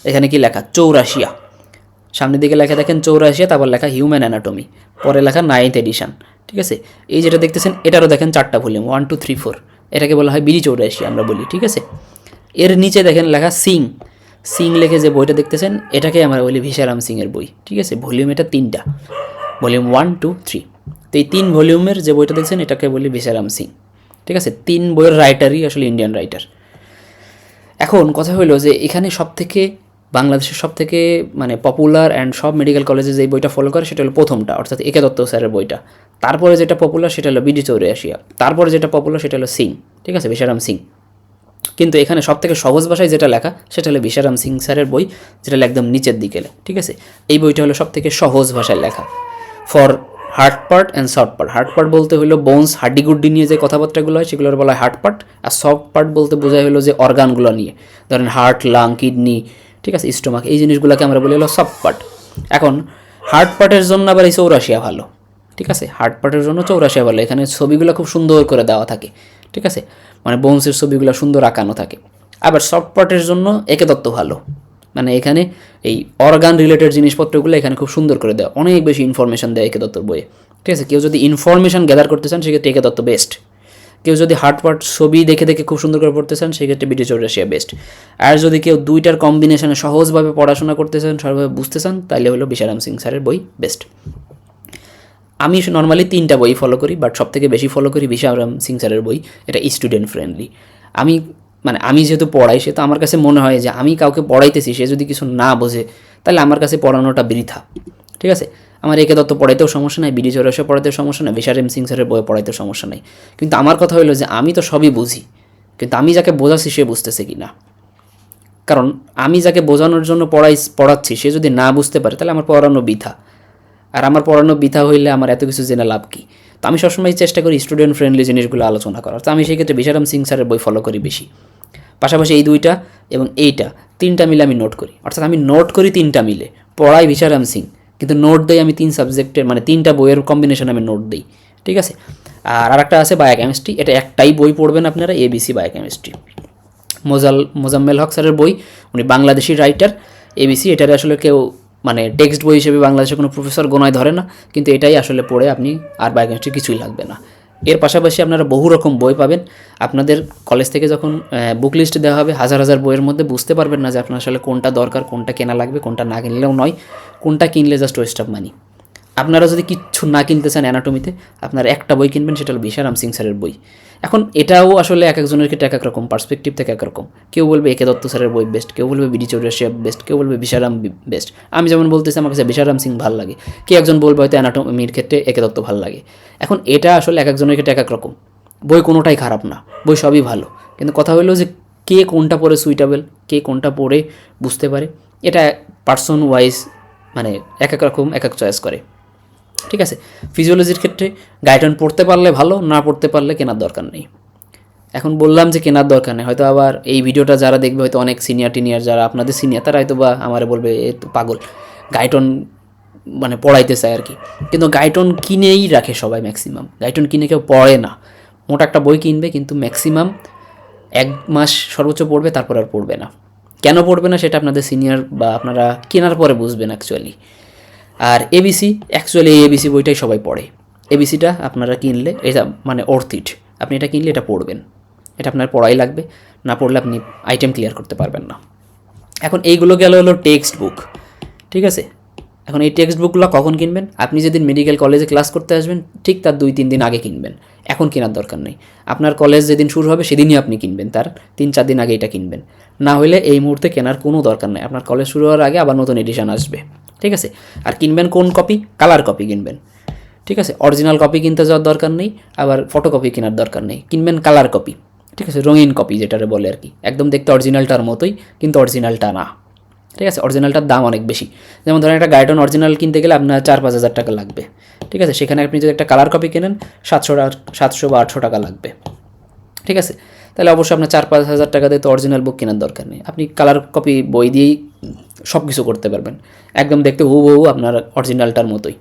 এখানে কি লেখা 84, সামনের দিকে লেখা দেখেন 84, তারপর লেখা হিউম্যান অ্যানাটমি, পরে লেখা 9th এডিশন, ঠিক আছে। এই যেটা দেখতেছেন এটারও দেখেন 4টা ভলিউম 1 2 3 4, এটাকে বলা হয় বিডি 84 আমরা বলি, ঠিক আছে। এর নিচে দেখেন লেখা সিং লেখে যে বইটা দেখতেছেন, এটাকে আমরা বলি ভিশারাম সিংয়ের বই, ঠিক আছে। ভলিউম এটা 3টা, ভলিউম 1 2 3। তো এই 3 ভলিউমের যে বইটা দেখছেন এটাকে বলি ভিশারাম সিং, ঠিক আছে। 3 বইয়ের রাইটারই আসলে ইন্ডিয়ান রাইটার। এখন কথা হলো যে এখানে সবথেকে বাংলাদেশের সবথেকে মানে পপুলার অ্যান্ড সব মেডিকেল কলেজে যে বইটা ফলো করে সেটা হলো প্রথমটা, অর্থাৎ একে দত্ত স্যারের বইটা। তারপরে যেটা পপুলার সেটা হলো বিডি 84, তারপরে যেটা পপুলার সেটা হলো সিং, ঠিক আছে, ভিশারাম সিং। কিন্তু এখানে সবথেকে সহজ ভাষায় যেটা লেখা সেটা হলো ভিশারাম সিং স্যারের বই, যেটা একদম নিচের দিকে, ঠিক আছে। এই বইটা হলো সবথেকে সহজ ভাষায় লেখা for heart part and soft part. Heart part বলতে হলো বোনস, হাড্ডিগুড্ডি নিয়ে যে কথাবার্তাগুলো হয় সেগুলোর বলা হয় হার্ট পার্ট, আর সফট পার্ট বলতে বোঝায় হলো যে অর্গানগুলো নিয়ে, ধরেন হার্ট, লাং, কিডনি, ঠিক আছে, স্টোমাক, এই জিনিসগুলোকে আমরা বলি হলো সফট পার্ট। এখন হার্ট পার্টের জন্য আবার এই 84 ভালো, ঠিক আছে। হার্ট পার্টের জন্য 84 ভালো, এখানে ছবিগুলো খুব সুন্দর করে দেওয়া থাকে, ঠিক আছে, মানে বোনসের ছবিগুলো সুন্দর আঁকানো থাকে। আবার সফট পার্টের জন্য একে দত্ত ভালো, মানে এখানে এই অর্গান রিলেটেড জিনিসপত্রগুলো এখানে খুব সুন্দর করে দেয়, অনেক বেশি ইনফরমেশন দেয় একে দত্তর বইয়ে, ঠিক আছে। কেউ যদি ইনফরমেশন গ্যাদার করতে চান সেক্ষেত্রে একে দত্ত বেস্ট। কেউ যদি হার্ট পার্ট ছবি দেখে দেখে খুব সুন্দর করে পড়তে চান সেক্ষেত্রে বিডি 84 বেস্ট। আর যদি কেউ দুইটার কম্বিনেশনে সহজভাবে পড়াশোনা করতে চান, সহজভাবে বুঝতে চান, তাহলে হলো ভিশারাম সিং স্যারের বই বেস্ট। আমি নর্মালি 3টা বই ফলো করি, বাট সবথেকে বেশি ফলো করি ভিশারাম সিং স্যারের বই, এটা স্টুডেন্ট ফ্রেন্ডলি। আমি যেহেতু পড়াই, সে তো আমার কাছে মনে হয় যে আমি কাউকে পড়াইতেছি, সে যদি কিছু না বোঝে তাহলে আমার কাছে পড়ানোটা বৃথা, ঠিক আছে। আমার একে দত্ত পড়াইতেও সমস্যা নাই, বিডি 84 পড়াইতেও সমস্যা নাই, ভিশারাম সিং স্যারের বই পড়াইতেও সমস্যা নাই। কিন্তু আমার কথা হলো যে আমি তো সবই বুঝি, কিন্তু আমি যাকে বোঝাচ্ছি সে বুঝতেছে কি না। কারণ আমি যাকে বোঝানোর জন্য পড়াচ্ছি সে যদি না বুঝতে পারে তাহলে আমার পড়ানো বৃথা, আর আমার পড়ানো বৃথা হইলে আমার এত কিছু জেনে লাভ কী। তো আমি সবসময় চেষ্টা করি স্টুডেন্ট ফ্রেন্ডলি জিনিসগুলো আলোচনা করার, তো আমি সেই ক্ষেত্রে ভিশারাম সিং স্যারের বই ফলো করি বেশি। পাশাপাশি এই 2টা এবং এইটা 3টা মিলে আমি নোট করি, অর্থাৎ আমি নোট করি 3টা মিলে, পড়াই ভিশারাম সিং, কিন্তু নোট দেই আমি 3 সাবজেক্টের, মানে 3টা বইয়ের কম্বিনেশন আমি নোট দিই, ঠিক আছে। আর আরেকটা আছে বায়োকেমিস্ট্রি, এটা একটাই বই পড়বেন আপনারা, এবিসি বায়োকেমিস্ট্রি, মোজাম্মেল হক স্যারের বই, উনি বাংলাদেশি রাইটার। এবিসি এটার আসলে কেউ মানে টেক্সট বই হিসেবে বাংলাদেশের কোনো প্রফেসর গোনায় ধরে না, কিন্তু এটাই আসলে পড়ে আপনি আর বায়োকেমিস্ট্রি কিছুই লাগবে না। এর পাশাপাশি আপনারা বহু রকম বই পাবেন, আপনাদের কলেজ থেকে যখন বুক লিস্ট দেওয়া হবে হাজার হাজার বইয়ের মধ্যে বুঝতে পারবেন না যে আপনার আসলে কোনটা দরকার, কোনটা কেনা লাগবে, কোনটা না কিনলেও নয়, কোনটা কিনলে জাস্ট ওয়েস্ট অফ মানি। আপনারা যদি কিচ্ছু না কিনতে চান অ্যানাটমিতে, আপনারা একটা বই কিনবেন, সেটা হলো ভিশারাম সিং স্যারের বই। এখন এটাও আসলে এক একজনের ক্ষেত্রে এক এক রকম পার্সপেক্টিভ থেকে এক রকম, কেউ বলবে একে দত্ত স্যারের বই বেস্ট, কেউ বলবে বিডি 84 বেস্ট, কেউ বলবে ভিশারাম বেস্ট। আমি যেমন বলতেছি আমার কাছে ভিশারাম সিং ভালো লাগে, কেউ একজন বলবে হয়তো অ্যানাটমির ক্ষেত্রে একে দত্ত ভালো লাগে। এখন এটা আসলে এক একজনের ক্ষেত্রে এক এক রকম, বই কোনোটাই খারাপ না, বই সবই ভালো, কিন্তু কথা হলো যে কে কোনটা পড়ে সুইটেবল, কে কোনটা পড়ে বুঝতে পারে, এটা পার্সন ওয়াইজ মানে এক এক রকম এক এক চয়েস করে, ঠিক আছে। ফিজিওলজির ক্ষেত্রে গাইডলাইন পড়তে পারলে ভালো, না পড়তে পারলে কেনার দরকার নেই। এখন বললাম যে কেনার দরকার নেই, হয়তো আবার এই ভিডিওটা যারা দেখবে হয়তো অনেক সিনিয়র টিনিয়র যারা আপনাদের সিনিয়র, তারা হয়তো বা আমারে বলবে এ তো পাগল, গাইটন মানে পড়াইতে চায় আর কি, কিন্তু গাইটন কিনেই রাখে সবাই, ম্যাক্সিমাম গাইটন কিনে কেউ পড়ে না। মোটা একটা বই কিনবে কিন্তু ম্যাক্সিমাম 1 মাস সর্বোচ্চ পড়বে, তারপর আর পড়বে না। কেন পড়বে না সেটা আপনাদের সিনিয়র বা আপনারা কেনার পরে বুঝবেন অ্যাকচুয়ালি। আর এবিসি, অ্যাকচুয়ালি এই এবিসি বইটাই সবাই পড়ে। এবিসিটা আপনারা কিনলে এটা মানে অর্থ ইট, আপনি এটা কিনলে এটা পড়বেন, এটা আপনার পড়াই লাগবে, না পড়লে আপনি আইটেম ক্লিয়ার করতে পারবেন না। এখন এইগুলো গেল হলো টেক্সট বুক, ঠিক আছে। এখন এই টেক্সট বুকগুলো কখন কিনবেন? আপনি যেদিন মেডিকেল কলেজে ক্লাস করতে আসবেন ঠিক তার 2-3 দিন আগে কিনবেন, এখন কেনার দরকার নেই। আপনার কলেজ যেদিন শুরু হবে সেদিনই আপনি কিনবেন, তার 3-4 দিন আগে এটা কিনবেন, না হলে এই মুহূর্তে কেনার কোনো দরকার নেই। আপনার কলেজ শুরু হওয়ার আগে আবার নতুন এডিশন আসবে, ঠিক আছে। আর কিনবেন কোন কপি? কালার কপি কিনবেন, ঠিক আছে। অরিজিনাল কপি কিনতে যাওয়ার দরকার নেই, আবার ফটোকপি কেনার দরকার নেই, কিনবেন কালার কপি, ঠিক আছে, রঙিন কপি যেটারে বলে আর কি, একদম দেখতে অরিজিনালটার মতোই কিন্তু অরিজিনালটা না, ঠিক আছে, অরিজিনালটার দাম অনেক বেশি। যেমন ধরেন একটা গাইডন অরিজিনাল কিনতে গেলে আপনার 4-5 হাজার টাকা লাগবে। ঠিক আছে, সেখানে আপনি যদি একটা কালার কপি কেনেন 700 বা 800 টাকা লাগবে। ঠিক আছে, তাহলে অবশ্যই আপনার 4-5 হাজার টাকা দিয়ে তো অরিজিনাল বুক কেনার দরকার নেই, আপনি কালার কপি বই দিয়েই সব কিছু করতে পারবেন, একদম দেখতে হুবহু আপনার অরিজিনালটার মতোই।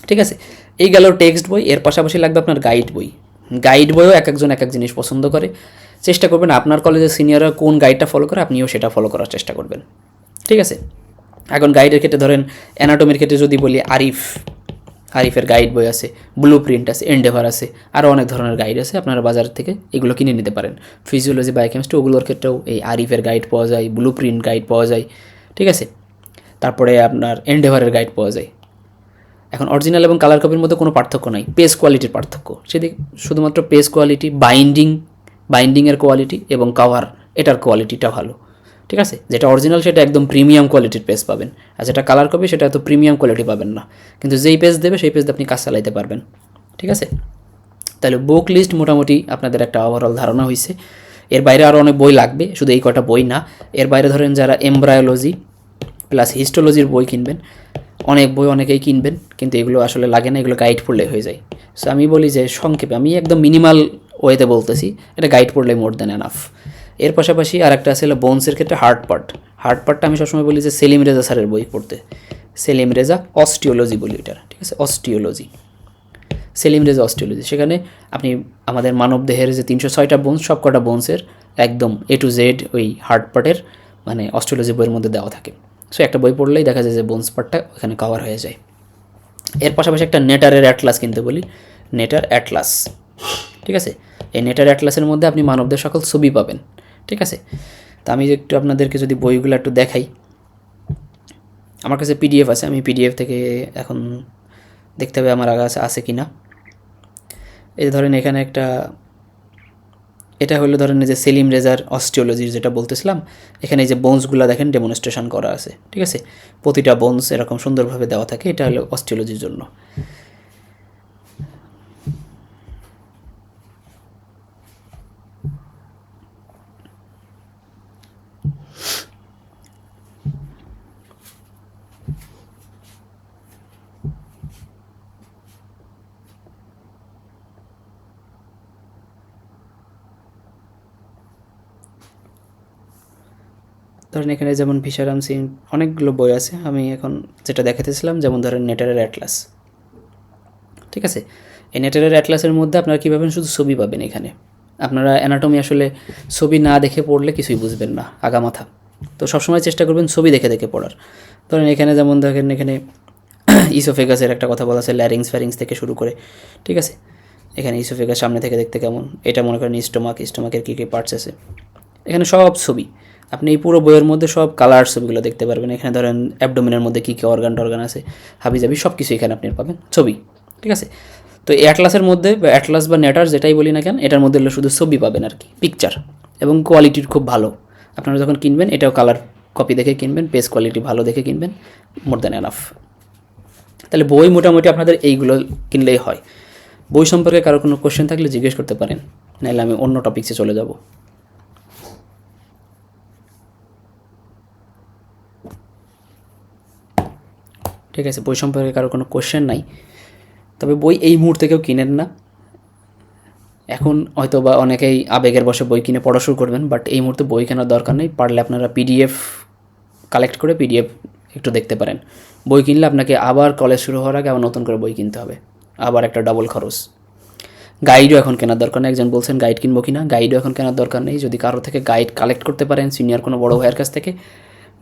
ঠিক আছে, এই গেল টেক্সট বই। এর পাশাপাশি লাগবে আপনার গাইড বই। গাইড বইও এক একজন এক এক জিনিস পছন্দ করে। চেষ্টা করবেন আপনার কলেজের সিনিয়ররা কোন গাইডটা ফলো করে আপনিও সেটা ফলো করার চেষ্টা করবেন। ঠিক আছে, এখন গাইডের ক্ষেত্রে ধরেন অ্যানাটমির ক্ষেত্রে যদি বলি আরিফের গাইড বই আছে, ব্লু প্রিন্ট আছে, এন্ডেভার আছে, আরও অনেক ধরনের গাইড আছে, আপনারা বাজার থেকে এগুলো কিনে নিতে পারেন। ফিজিওলজি, বায়োকেমিস্ট্রি ওগুলোর ক্ষেত্রেও এই আরিফের গাইড পাওয়া যায়, ব্লু প্রিন্ট গাইড পাওয়া যায়। ঠিক আছে, তারপরে আপনার এন্ডেভারের গাইড পাওয়া যায়। এখন অরিজিনাল এবং কালার কপির মধ্যে কোনো পার্থক্য নাই, পেজ কোয়ালিটির পার্থক্য, সেদিকে শুধুমাত্র পেজ কোয়ালিটি, বাইন্ডিংয়ের কোয়ালিটি এবং কাভার এটার কোয়ালিটিটা ভালো। ঠিক আছে, যেটা অরিজিনাল সেটা একদম প্রিমিয়াম কোয়ালিটির পেজ পাবেন, আর যেটা কালার কপি সেটা এত প্রিমিয়াম কোয়ালিটি পাবেন না, কিন্তু যেই পেজ দেবে সেই পেজ দিয়ে আপনি কাজ চালাইতে পারবেন। ঠিক আছে, তাহলে বুক লিস্ট মোটামুটি আপনাদের একটা ওভারঅল ধারণা হয়েছে। এর বাইরে আরও অনেক বই লাগবে, শুধু এই কটা বই না। এর বাইরে ধরেন যারা এমব্রায়োলজি প্লাস হিস্টোলজির বই কিনবেন, অনেক বই অনেকেই কিনবেন, কিন্তু এগুলো আসলে লাগে না, এগুলো গাইড পড়লে হয়ে যায়। সো আমি বলি যে সংক্ষেপে, আমি একদম মিনিমাল ওয়েতে বলতেছি, এটা গাইড পড়লে মোর দ্যান এনাফ। এর পাশাপাশি আর একটা আছে বোনসের ক্ষেত্রে হার্ড পার্টটা আমি সবসময় বলি যে সেলিম রেজা স্যারের বই পড়তে। সেলিম রেজা অস্টিওলজি বলি এটার। ঠিক আছে, সেলিম রেজা অস্টিওলজি, সেখানে আপনি আমাদের মানবদেহের যে 306টা বোনস, সব কটা বোনসের একদম A to Z ওই হার্ড পার্টের মানে অস্টিওলজি বইয়ের মধ্যে দেওয়া থাকে। সো একটা বই পড়লেই দেখা যায় যে বোনস পার্টটা ওখানে কভার হয়ে যায়। এর পাশাপাশি একটা নেটারের অ্যাটলাস কিনতে বলি, নেটার অ্যাটলাস। ঠিক আছে, এই নেটার অ্যাটলাসের মধ্যে আপনি মানবদের সকল ছবি পাবেন। ঠিক আছে, তা আমি একটু আপনাদেরকে যদি বইগুলো একটু দেখাই, আমার কাছে পিডিএফ আছে, আমি পিডিএফ থেকে এখন দেখতে হবে আমার কাছে আছে কি না। এই যে ধরেন এখানে একটা, এটা হলো ধরেন যে সেলিম রেজার অস্টিওলজির যেটা বলতেছিলাম, এখানে এই যে বোনসগুলো দেখেন ডেমনস্ট্রেশন করা আছে। ঠিক আছে, প্রতিটা বোনস এরকম সুন্দরভাবে দেওয়া থাকে, এটা হলো অস্টিওলজির জন্য। ধরেন এখানে যেমন ভিশারাম সিং অনেকগুলো বই আছে, আমি এখন যেটা দেখাতেছিলাম যেমন ধরেন নেটারের অ্যাটলাস। ঠিক আছে, এই নেটারের অ্যাটলাসের মধ্যে আপনারা কী পাবেন, শুধু ছবি পাবেন। এখানে আপনারা অ্যানাটমি আসলে ছবি না দেখে পড়লে কিছুই বুঝবেন না আগামাথা, তো সবসময় চেষ্টা করবেন ছবি দেখে দেখে পড়ার। ধরেন এখানে যেমন দেখেন এখানে ইসোফেগাসের একটা কথা বলা আছে, ল্যারিংস থেকে শুরু করে। ঠিক আছে, এখানে ইসোফেগাস সামনে থেকে দেখতে কেমন, এটা মনে করেন স্টোমাকের কী কী পার্টস আছে, এখানে সব ছবি। আপনি এই পুরো বইয়ের মধ্যে সব কালার ছবিগুলো দেখতে পারবেন। এখানে ধরেন অ্যাবডোমিনের মধ্যে কী কী অর্গান আছে, হাবিজাবি সব কিছু এখানে আপনি পাবেন ছবি। ঠিক আছে, তো এই অ্যাটলাসের মধ্যে অ্যাটলাস বা নেটার যেটাই বলি না কেন, এটার মধ্যে শুধু ছবি পাবেন আর কি, পিকচার, এবং কোয়ালিটির খুব ভালো। আপনারা যখন কিনবেন এটাও কালার কপি দেখে কিনবেন, পেজ কোয়ালিটি ভালো দেখে কিনবেন, মোর দ্যান এনাফ। তাহলে বই মোটামুটি আপনাদের এইগুলো কিনলেই হয়। বই সম্পর্কে কারো কোনো কোশ্চেন থাকলে জিজ্ঞেস করতে পারেন, নাহলে আমি অন্য টপিক্সে চলে যাব। ঠিক আছে, বই সম্পর্কে কারো কোনো কোশ্চেন নাই, তবে বই এই মুহূর্তে কেউ কিনেন না। এখন হয়তো বা অনেকেই আবেগের বসে বই কিনে পড়া শুরু করবেন, বাট এই মুহূর্তে বই কেনার দরকার নেই। পারলে আপনারা পিডিএফ কালেক্ট করে পিডিএফ একটু দেখতে পারেন। বই কিনলে আপনাকে আবার কলেজ শুরু হওয়ার আগে আবার নতুন করে বই কিনতে হবে, আবার একটা ডাবল খরচ। গাইডও এখন কেনার দরকার নেই, একজন বলছেন গাইড কিনবো কিনা, গাইডও এখন কেনার দরকার নেই। যদি কারো থেকে গাইড কালেক্ট করতে পারেন, সিনিয়র কোনো বড়ো ভাইয়ের কাছ থেকে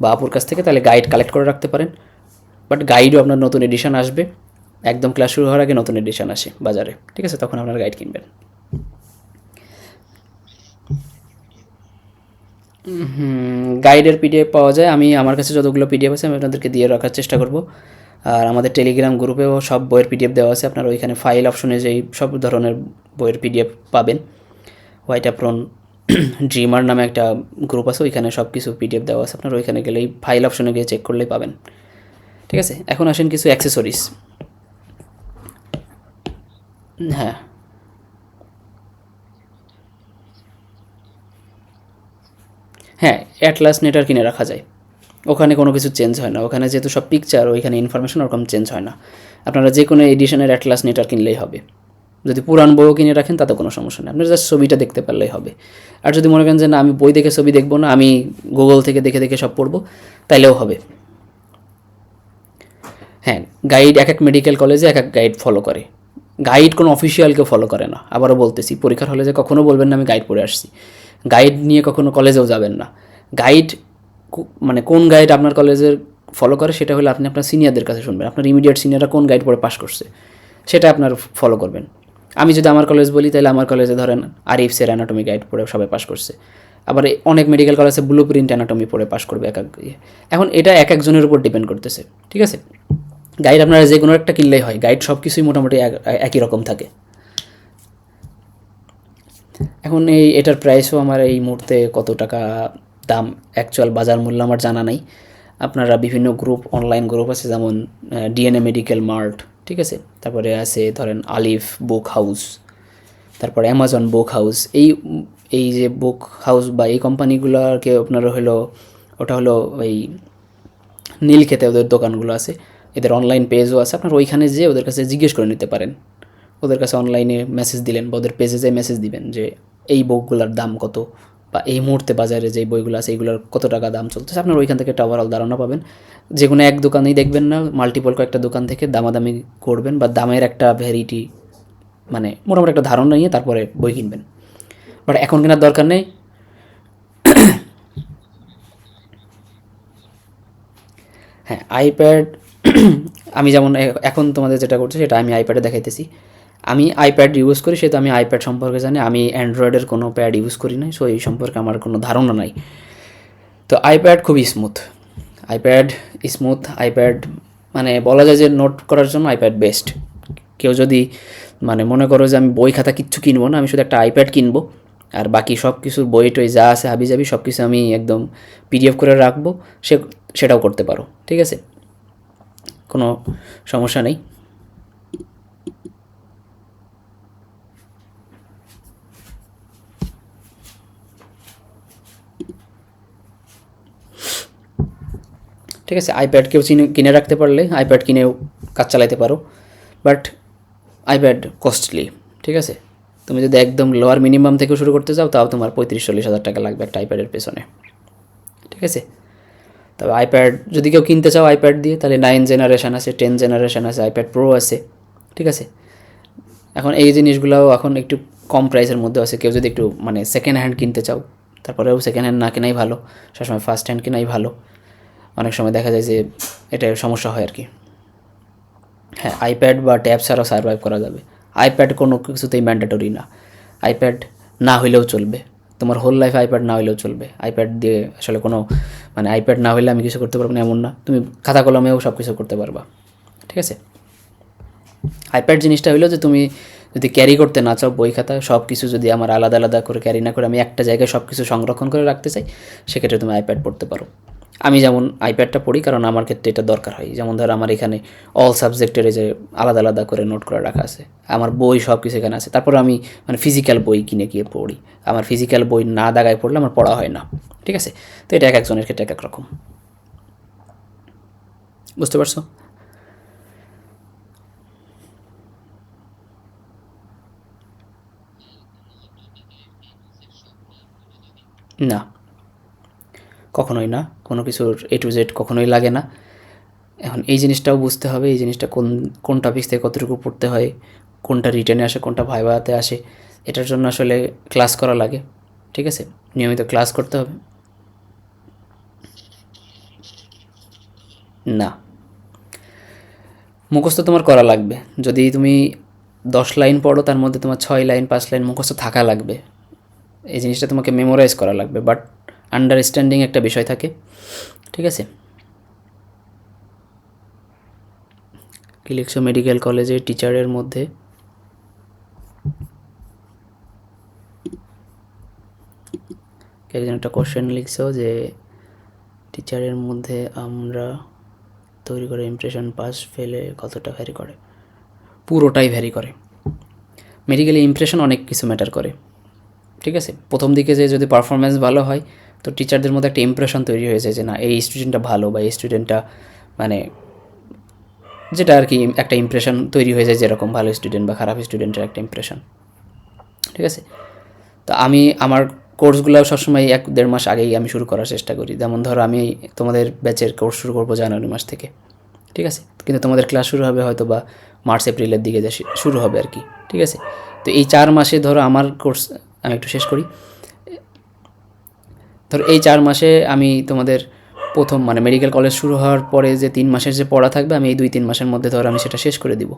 বা আপুর কাছ থেকে, তাহলে গাইড কালেক্ট করে রাখতে পারেন। বাট গাইডও আপনার নতুন এডিশন আসবে, একদম ক্লাস শুরু হওয়ার আগে নতুন এডিশন আসে বাজারে। ঠিক আছে, তখন আপনারা গাইড কিনবেন। গাইডের পিডিএফ পাওয়া যায়, আমি আমার কাছে যতগুলো পিডিএফ আছে আমি আপনাদেরকে দিয়ে রাখার চেষ্টা করব। আর আমাদের টেলিগ্রাম গ্রুপেও সব বইয়ের পিডিএফ দেওয়া আছে, আপনারা ওইখানে ফাইল অপশনে যেই সব ধরনের বইয়ের পিডিএফ পাবেন। হোয়াইট অ্যাপ্রন ড্রিমার নামে একটা গ্রুপ আছে, ওইখানে সব কিছু পিডিএফ দেওয়া আছে, আপনারা ওইখানে গেলেই ফাইল অপশনে গিয়ে চেক করলেই পাবেন। ঠিক আছে, এখন আসেন কিছু অ্যাক্সেসরিজ। হ্যাঁ, হ্যাঁ, অ্যাটলাস নেটার কিনে রাখা যায়। ওখানে কোনো কিছু চেঞ্জ হয় না, ওখানে যেহেতু সব পিকচার, ওইখানে ইনফরমেশন ওরকম চেঞ্জ হয় না। আপনারা যে কোনো এডিশনের অ্যাটলাস নেটার কিনলেই হবে। যদি পুরান বইও কিনে রাখেন তাতে কোনো সমস্যা নেই, আপনার জাস্ট ছবিটা দেখতে পারলেই হবে। আর যদি মনে করেন যে না আমি বই দেখে ছবি দেখবো না, আমি গুগল থেকে দেখে দেখে সব পড়বো, তাইলেও হবে। হ্যাঁ, গাইড এক এক মেডিকেল কলেজে এক এক গাইড ফলো করে। গাইড কোনো অফিসিয়াল কেউ ফলো করে না। আবারও বলতেছি, পরীক্ষার হলে যে কখনও বলবেন না আমি গাইড পড়ে আসছি। গাইড নিয়ে কখনো কলেজেও যাবেন না। গাইড মানে কোন গাইড আপনার কলেজের ফলো করে সেটা হলে আপনি আপনার সিনিয়রদের কাছে শুনবেন। আপনার ইমিডিয়েট সিনিয়ররা কোন গাইড পড়ে পাস করছে সেটা আপনার ফলো করবেন। আমি যদি আমার কলেজ বলি তাহলে আমার কলেজে ধরেন আরিফসের অ্যানাটমি গাইড পড়ে সবাই পাস করছে। আবার অনেক মেডিকেল কলেজে ব্লু প্রিন্ট অ্যানাটমি পড়ে পাস করবে এক এক ইয়ে। এখন এটা এক একজনের উপর ডিপেন্ড করতেছে, ঠিক আছে। গাইড আপনারা যে কোনো একটা কিনলেই হয়, গাইড সব কিছুই মোটামুটি একই রকম থাকে। এখন এটার প্রাইসও আমার এই মুহূর্তে কত টাকা দাম অ্যাকচুয়াল বাজার মূল্য আমার জানা নাই। আপনারা বিভিন্ন গ্রুপ, অনলাইন গ্রুপ আছে যেমন ডিএনএ মেডিকেল মার্ট, ঠিক আছে, তারপরে আছে ধরেন আলিফ বুক হাউস, তারপরে অ্যামাজন বুক হাউস। এই যে বুক হাউস বা এই কোম্পানিগুলোকে আপনারা হলো, ওটা হলো ওই নীলক্ষেতে ওদের দোকানগুলো আছে, এদের অনলাইন পেজও আছে। আপনার ওইখানে যেয়ে ওদের কাছে জিজ্ঞেস করে নিতে পারেন। ওদের কাছে অনলাইনে মেসেজ দিলেন বা ওদের পেজে যেয়ে মেসেজ দিবেন যে এই বুকগুলোর দাম কত, বা এই মুহূর্তে বাজারে যে বইগুলো আছে এইগুলোর কত টাকা দাম চলতেছে। আপনার ওইখান থেকে একটা ওভারঅল ধারণা পাবেন। যে কোনো এক দোকানেই দেখবেন না, মাল্টিপল কয়েকটা দোকান থেকে দামাদামি করবেন বা দামের একটা ভ্যারিটি, মানে মোটামুটি একটা ধারণা নিয়ে তারপরে বই কিনবেন। বাট এখন কেনার দরকার নেই। হ্যাঁ, আইপ্যাড আমি যেমন এখন তোমাদের যেটা করছি সেটা আমি আইপ্যাডে দেখাইতেছি। আমি আইপ্যাড ইউজ করি, সেহেতু আমি আইপ্যাড সম্পর্কে জানি। আমি অ্যান্ড্রয়েডের কোনো প্যাড ইউজ করি না, সো এই সম্পর্কে আমার কোনো ধারণা নাই। তো আইপ্যাড খুবই স্মুথ, আইপ্যাড স্মুথ। আইপ্যাড মানে বলা যায় যে নোট করার জন্য আইপ্যাড বেস্ট। কেউ যদি মানে মনে করো যে আমি বই খাতা কিচ্ছু কিনবো না, আমি শুধু একটা আইপ্যাড কিনবো আর বাকি সব কিছুর বই টই যা আছে হাবিজাবি সব কিছু আমি একদম পিডিএফ করে রাখবো, সেটাও করতে পারো, ঠিক আছে, কোনো সমস্যা নেই। ঠিক আছে, আইপ্যাড কেউ কিনে রাখতে পারলে আইপ্যাড কিনেও কাজ চালাতে পারো, বাট আইপ্যাড কস্টলি, ঠিক আছে। তুমি যদি একদম লোয়ার মিনিমাম থেকে শুরু করতে চাও তাও তোমার 35-40 হাজার টাকা লাগবে একটা আইপ্যাডের পেছনে, ঠিক আছে। তবে আইপ্যাড যদি কেউ কিনতে চাও আইপ্যাড দিয়ে, তাহলে 9 জেনারেশন আছে, 10 জেনারেশন আছে, আইপ্যাড প্রো আছে, ঠিক আছে। এখন এই জিনিসগুলোও এখন একটু কম প্রাইসের মধ্যে আছে। কেউ যদি একটু মানে সেকেন্ড হ্যান্ড কিনতে চাও, তারপরেও সেকেন্ড হ্যান্ড না কেনাই ভালো, সবসময় ফার্স্ট হ্যান্ড কেনাই ভালো। অনেক সময় দেখা যায় যে এটা সমস্যা হয় আর কি। হ্যাঁ, আইপ্যাড বা ট্যাব ছাড়াও সার্ভাইভ করা যাবে। আইপ্যাড কোনো কিছুতেই ম্যান্ডেটরি না, আইপ্যাড না হইলেও চলবে, তোমার হোল লাইফ আইপ্যাড না হইলেও চলবে। আইপ্যাড দিয়ে আসলে কোনো মানে আইপ্যাড না হইলে আমি কিছু করতে পারবো না এমন না, তুমি খাতা কলমেও সব কিছু করতে পারবা, ঠিক আছে। আইপ্যাড জিনিসটা হইলো যে তুমি যদি ক্যারি করতে না চাও বই খাতা সব কিছু, যদি আমার আলাদা আলাদা করে ক্যারি না করে আমি একটা জায়গায় সব কিছু সংরক্ষণ করে রাখতে চাই, সেক্ষেত্রে তুমি আইপ্যাড পড়তে পারো। আমি যেমন আইপ্যাডটা পড়ি কারণ আমার ক্ষেত্রে এটা দরকার হয়। যেমন ধর আমার এখানে অল সাবজেক্টের যে আলাদা আলাদা করে নোট করে রাখা আছে, আমার বই সব কিছু এখানে আছে। তারপর আমি মানে ফিজিক্যাল বই কিনে গিয়ে পড়ি, আমার ফিজিক্যাল বই না দাগায় পড়লে আমার পড়া হয় না, ঠিক আছে। তো এটা এক একজনের ক্ষেত্রে এক এক রকম, বুঝতে পারছো? না, কখনোই না, কোনো কিছুর A to Z কখনোই লাগে না। এখন এই জিনিসটাও বুঝতে হবে, এই জিনিসটা কোন টপিক থেকে কতটুকু পড়তে হয়, কোনটা রিটেনে আসে, কোনটা ভাইভাতে আসে, এটার জন্য আসলে ক্লাস করা লাগে, ঠিক আছে, নিয়মিত ক্লাস করতে হবে। না, মুখস্থ তোমার করা লাগবে। যদি তুমি 10 লাইন পড়ো তার মধ্যে তোমার 6 লাইন 5 লাইন মুখস্থ থাকা লাগবে, এই জিনিসটা তোমাকে মেমোরাইজ করা লাগবে, বাট আন্ডারস্ট্যান্ডিং একটা বিষয় থাকে, ঠিক আছে। কী লিখছো মেডিকেল কলেজে টিচারের মধ্যে? একজন একটা কোশ্চেন লিখছো যে টিচারের মধ্যে আমরা তৈরি করে ইমপ্রেশন পাস ফেলে কতটা ভ্যারি করে? পুরোটাই ভ্যারি করে। মেডিকেলে ইমপ্রেশন অনেক কিছু ম্যাটার করে, ঠিক আছে। প্রথম দিকে যে যদি পারফরমেন্স ভালো হয় তো টিচারদের মধ্যে একটা ইমপ্রেশন তৈরি হয়েছে যে না এই স্টুডেন্টটা ভালো বা এই স্টুডেন্টটা মানে যেটা আর কি একটা ইমপ্রেশন তৈরি হয়ে যায়, যেরকম ভালো স্টুডেন্ট বা খারাপ স্টুডেন্টের একটা ইমপ্রেশন, ঠিক আছে। তো আমি আমার কোর্সগুলো সবসময় 1-1.5 মাস আগেই আমি শুরু করার চেষ্টা করি। যেমন ধরো আমি তোমাদের ব্যাচের কোর্স শুরু করবো জানুয়ারি মাস থেকে, ঠিক আছে, কিন্তু তোমাদের ক্লাস শুরু হবে হয়তো বা মার্চ এপ্রিলের দিকে যে শুরু হবে আর কি, ঠিক আছে। তো এই 4 মাসে ধরো আমার কোর্স আমি একটু শেষ করি। ধরো এই 4 মাসে আমি তোমাদের প্রথম মানে মেডিকেল কলেজ শুরু হওয়ার পরে যে 3 মাসের যে পড়া থাকবে, আমি এই 2-3 মাসের মধ্যে ধরো আমি সেটা শেষ করে দিব।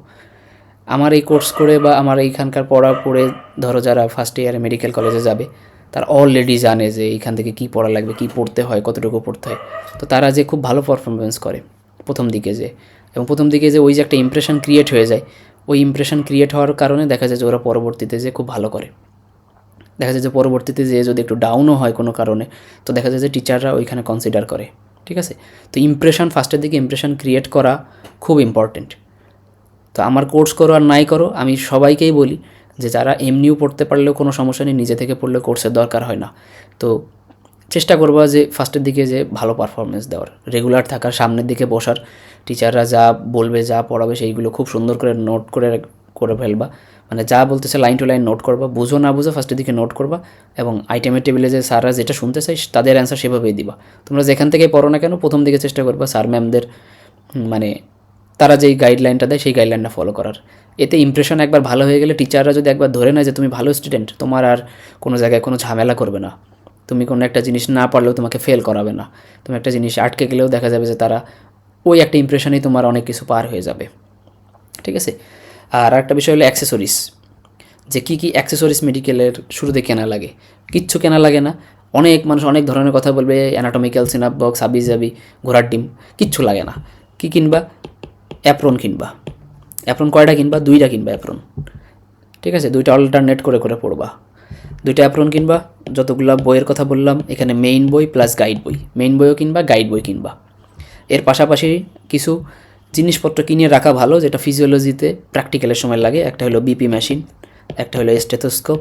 আমার এই কোর্স করে বা আমার এইখানকার পড়া পড়ে ধরো যারা ফার্স্ট ইয়ারে মেডিকেল কলেজে যাবে, তারা অলরেডি জানে যে এইখান থেকে কী পড়া লাগবে, কী পড়তে হয়, কতটুকু পড়তে হয়। তো তারা যে খুব ভালো পারফরমেন্স করে প্রথম দিকে যে, এবং প্রথম দিকে যে ওই যে একটা ইমপ্রেশন ক্রিয়েট হয়ে যায়, ওই ইমপ্রেশন ক্রিয়েট হওয়ার কারণে দেখা যায় যে ওরা পরবর্তীতে যে খুব ভালো করে। দেখা যায় যে পরবর্তীতে যে যদি একটু ডাউনও হয় কোনো কারণে, তো দেখা যায় যে টিচাররা ওইখানে কনসিডার করে, ঠিক আছে। তো ইমপ্রেশন ফার্স্টের দিকে ইমপ্রেশন ক্রিয়েট করা খুব ইম্পর্টেন্ট। তো আমার কোর্স করো আর নাই করো, আমি সবাইকেই বলি যে যারা এমনিও পড়তে পারলেও কোনো সমস্যা নেই, নিজে থেকে পড়লে কোর্সের দরকার হয় না। তো চেষ্টা করবা যে ফার্স্টের দিকে যে ভালো পারফরমেন্স দেওয়ার, রেগুলার থাকার, সামনের দিকে বসার, টিচাররা যা বলবে যা পড়াবে সেইগুলো খুব সুন্দর করে নোট করে করে ফেলবা। মানে যা বলতেছে লাইন টু লাইন নোট করবা, বুঝো না বুঝো ফার্স্টের দিকে নোট করবা, এবং আইটেমের টেবিলে যে স্যাররা যেটা শুনতে চাই তাদের অ্যান্সার সেভাবেই দিবা। তোমরা যেখান থেকে পড়ো না কেন প্রথম দিকে চেষ্টা করবা স্যার ম্যামদের মানে তারা যেই গাইডলাইনটা দেয় সেই গাইডলাইনটা ফলো করার। এতে ইমপ্রেশন একবার ভালো হয়ে গেলে টিচাররা যদি একবার ধরে নেয় যে তুমি ভালো স্টুডেন্ট, তোমার আর কোনো জায়গায় কোনো ঝামেলা করবে না। তুমি কোনো একটা জিনিস না পারলেও তোমাকে ফেল করাবে না। তুমি একটা জিনিস আটকে গেলেও দেখা যাবে যে তারা ওই একটা ইমপ্রেশনেই তোমার অনেক কিছু পার হয়ে যাবে, ঠিক আছে। আর একটা বিষয় হলো অ্যাক্সেসরিজ, যে কী কী অ্যাক্সেসরিজ মেডিকেলের শুরুতে কেনা লাগে। কিচ্ছু কেনা লাগে না। অনেক মানুষ অনেক ধরনের কথা বলবে, অ্যানাটমিক্যাল সিনাপ বক্স, হাবি জাবি, ঘোড়ার ডিম, কিচ্ছু লাগে না। কী কিনবা? অ্যাপ্রন কিনবা। অ্যাপ্রন কয়টা কিনবা? 2টা কিনবা অ্যাপ্রন, ঠিক আছে। 2টা অল্টারনেট করে করে পড়বা। 2টা অ্যাপ্রন কিনবা। যতগুলো বইয়ের কথা বললাম এখানে মেইন বই প্লাস গাইড বই, মেইন বইও কিনবা, গাইড বই কিনবা। এর পাশাপাশি কিছু জিনিসপত্র কিনে রাখা ভালো যেটা ফিজিওলজিতে প্র্যাকটিক্যালের সময় লাগে। একটা হলো বিপি মেশিন, একটা হলো স্টেথোস্কোপ,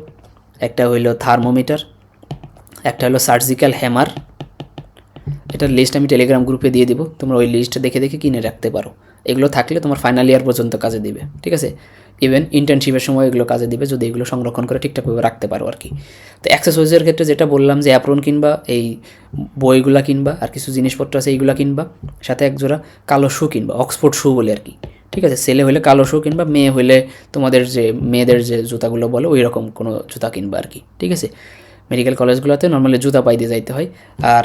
একটা হলো থার্মোমিটার, একটা হলো সার্জিক্যাল হ্যামার। এটার লিস্ট আমি টেলিগ্রাম গ্রুপে দিয়ে দিব, তোমরা ওই লিস্টটা দেখে দেখে কিনে রাখতে পারো। এগুলো থাকলে তোমার ফাইনাল ইয়ার পর্যন্ত কাজে দিবে, ঠিক আছে। ইভেন ইন্টার্নশিপের সময় এগুলো কাজে দিবে যদি এগুলো সংরক্ষণ করে ঠিকঠাকভাবে রাখতে পারো আর কি। তো অ্যাক্সেসরিজের ক্ষেত্রে যেটা বললাম যে অ্যাপ্রন কিনবা, এই বইগুলা কিনবা, আর কিছু জিনিসপত্র আছে এইগুলো কিনবা, সাথে একজোড়া কালো শু কিনবা, অক্সফোর্ড শু বলে আর কি, ঠিক আছে। ছেলে হলে কালো শু কিনবা, মেয়ে হলে তোমাদের যে মেয়েদের যে জুতাগুলো বলে ওই রকম কোনো জুতা কিনবা আর কি, ঠিক আছে। মেডিকেল কলেজগুলোতে নর্মালি জুতা পাই দিয়ে যাইতে হয়। আর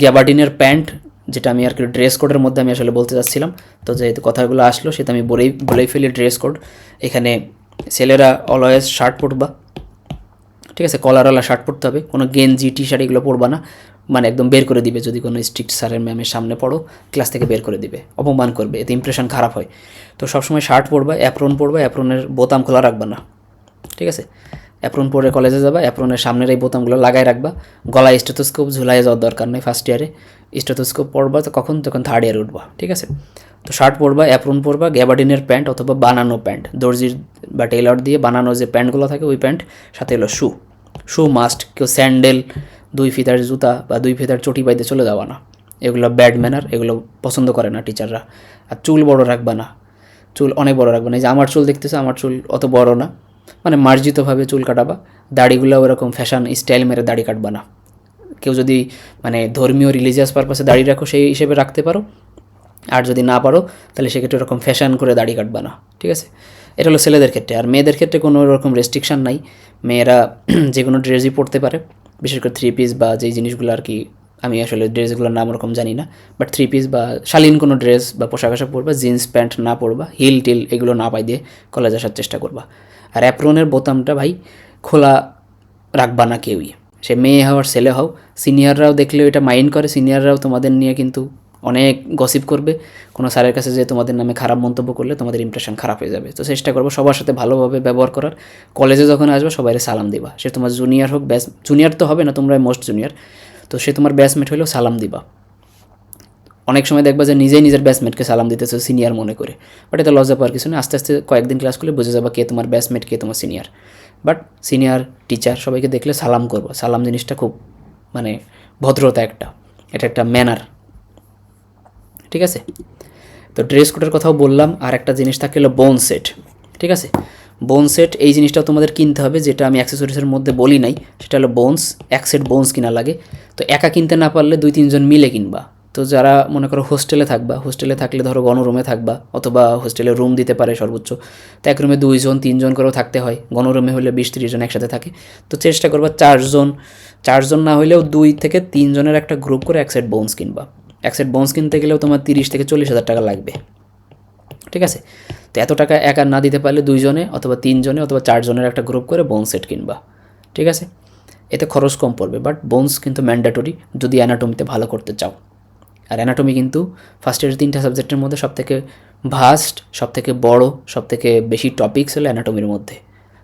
গ্যাবার্ডিনের প্যান্ট, যেটা আমি আর কি ড্রেস কোডের মধ্যে আমি আসলে বলতে চাচ্ছিলাম, তো যেহেতু কথাগুলো আসলো সেটা আমি বলেই ফেলি। ড্রেস কোড এখানে ছেলেরা অলওয়েজ শার্ট পরবা, ঠিক আছে, কলারওয়ালা শার্ট পরতে হবে, কোনো গেঞ্জি টি শার্ট এগুলো পরবা না, মানে একদম বের করে দিবে যদি কোনো স্ট্রিক্ট স্যারের ম্যামের সামনে পড়ো, ক্লাস থেকে বের করে দিবে, অপমান করবে, এতে ইমপ্রেশন খারাপ হয়। তো সবসময় শার্ট পরবা, অ্যাপ্রন পরবা, অ্যাপ্রনের বোতাম খোলা রাখবা না, ঠিক আছে। অ্যাপ্রন পরে কলেজে যাবা, অ্যাপ্রনের সামনের এই বোতামগুলো লাগাই রাখবা, গলায় স্টেথোস্কোপ ঝুলাই যাওয়ার দরকার নেই ফার্স্ট ইয়ারে। স্টেথোস্কোপ পরবা তো কখন? তখন থার্ড ইয়ারে উঠবা, ঠিক আছে। তো শার্ট পরবা, অ্যাপ্রন পরবা, গ্যাবার্ডিনের প্যান্ট অথবা বানানো প্যান্ট, দর্জির বা টেইলর দিয়ে বানানো যে প্যান্টগুলো থাকে ওই প্যান্ট, সাথে হলো শু মাস্ট। কেউ স্যান্ডেল, 2 ফিতার জুতা বা 2 ফিতার চটি পাইতে চলে যাওয়া না, এগুলো ব্যাড ম্যানার, এগুলো পছন্দ করে না টিচাররা। আর চুল বড় রাখবা না, চুল অনেক বড় রাখবা না। এই যে আমার চুল দেখতেছে, আমার চুল অত বড় না, মানে মার্জিতভাবে চুল কাটাবা। দাড়িগুলো ওরকম ফ্যাশন স্টাইল মেরে দাড়ি কাটবা না। কেউ যদি মানে ধর্মীয় রিলিজিয়াস পারপাসে দাড়ি রাখো সেই হিসেবে রাখতে পারো, আর যদি না পারো তাহলে সেক্ষেত্রে ওরকম ফ্যাশন করে দাড়ি কাটবা না, ঠিক আছে। এটা হলো ছেলেদের ক্ষেত্রে। আর মেয়েদের ক্ষেত্রে কোনো রকম রেস্ট্রিকশান নাই, মেয়েরা যে কোনো ড্রেসই পরতে পারে, বিশেষ করে 3 পিস বা যেই জিনিসগুলো আর কি, আমি আসলে ড্রেসগুলোর নাম ওরকম জানি না, বাট 3 পিস বা শালীন কোনো ড্রেস বা পোশাক আশাক পরবা, জিন্স প্যান্ট না পরবা, হিল টিল এগুলো না পাই দিয়ে কলেজ আসার চেষ্টা করবা। আর অ্যাপ্রনের বোতামটা ভাই খোলা রাখবা না কেউই, সে মেয়ে হও আর ছেলে হও। সিনিয়ররাও দেখলেও এটা মাইন্ড করে, সিনিয়ররাও তোমাদের নিয়ে কিন্তু অনেক গসিপ করবে। কোনো স্যারের কাছে যে তোমাদের নামে খারাপ মন্তব্য করলে তোমাদের ইমপ্রেশন খারাপ হয়ে যাবে। তো চেষ্টা করবো সবার সাথে ভালোভাবে ব্যবহার করার। কলেজে যখন আসবে সবাইকে সালাম দিবা, সে তোমার জুনিয়র হোক, জুনিয়র তো হবে না, তোমরা মোস্ট জুনিয়র, তো সে তোমার ব্যাচমেট হলেও সালাম দিবা। অনেক সময় দেখবা যে নিজেই নিজের ব্যাচমেটকে সালাম দিতেছে সিনিয়র মনে করে, বাট এটা লজ্জা পাওয়ার কিছু নেই। আস্তে আস্তে কয়েকদিন ক্লাস করলে বুঝে যাবা কে তোমার ব্যাচমেট, কে তোমার সিনিয়র। বাট সিনিয়র টিচার সবাইকে দেখলে সালাম করবো, সালাম জিনিসটা খুব মানে ভদ্রতা একটা, এটা একটা ম্যানার, ঠিক আছে। তো ড্রেস কোডের কথাও বললাম। আর একটা জিনিস থাকে হলো বোন সেট, ঠিক আছে। বোন সেট এই জিনিসটাও তোমাদের কিনতে হবে, যেটা আমি অ্যাক্সেসরিজের মধ্যে বলি নাই, সেটা হলো বোনস, এক সেট বোনস কিনা লাগে। তো একা কিনতে না পারলে 2-3 জন মিলে কিনবা। তো যারা মনে করো হোস্টেলে থাকবা, হোস্টেলে থাকলে ধরো গণরুমে থাকবা, অথবা হোস্টেলে রুম দিতে পারে সর্বোচ্চ, তো এক রুমে 2-3 জন করেও থাকতে হয়, গণরুমে হলে 20-30 জন একসাথে থাকে। তো চেষ্টা করবা 4 জন না হলেও 2-3 জনের একটা গ্রুপ করে এক সেট বোনস কিনবা। এক সেট বোনস কিনতে গেলেও তোমার 30-40 হাজার টাকা লাগবে, ঠিক আছে। তো এত টাকা একা না দিতে পারলে 2 জনে অথবা 3 জনে অথবা 4 জনের একটা গ্রুপ করে বোন সেট কিনবা, ঠিক আছে। এতে খরচ কম পড়বে, বাট বোনস কিন্তু ম্যান্ডেটরি যদি অ্যানাটমিতে ভালো করতে চাও। আর অ্যানাটমি কিন্তু ফার্স্ট ইয়ারের 3টা সাবজেক্টের মধ্যে সবথেকে ভাস্ট, সবথেকে বড়, সবথেকে বেশি টপিকস হলো অ্যানাটমির মধ্যে,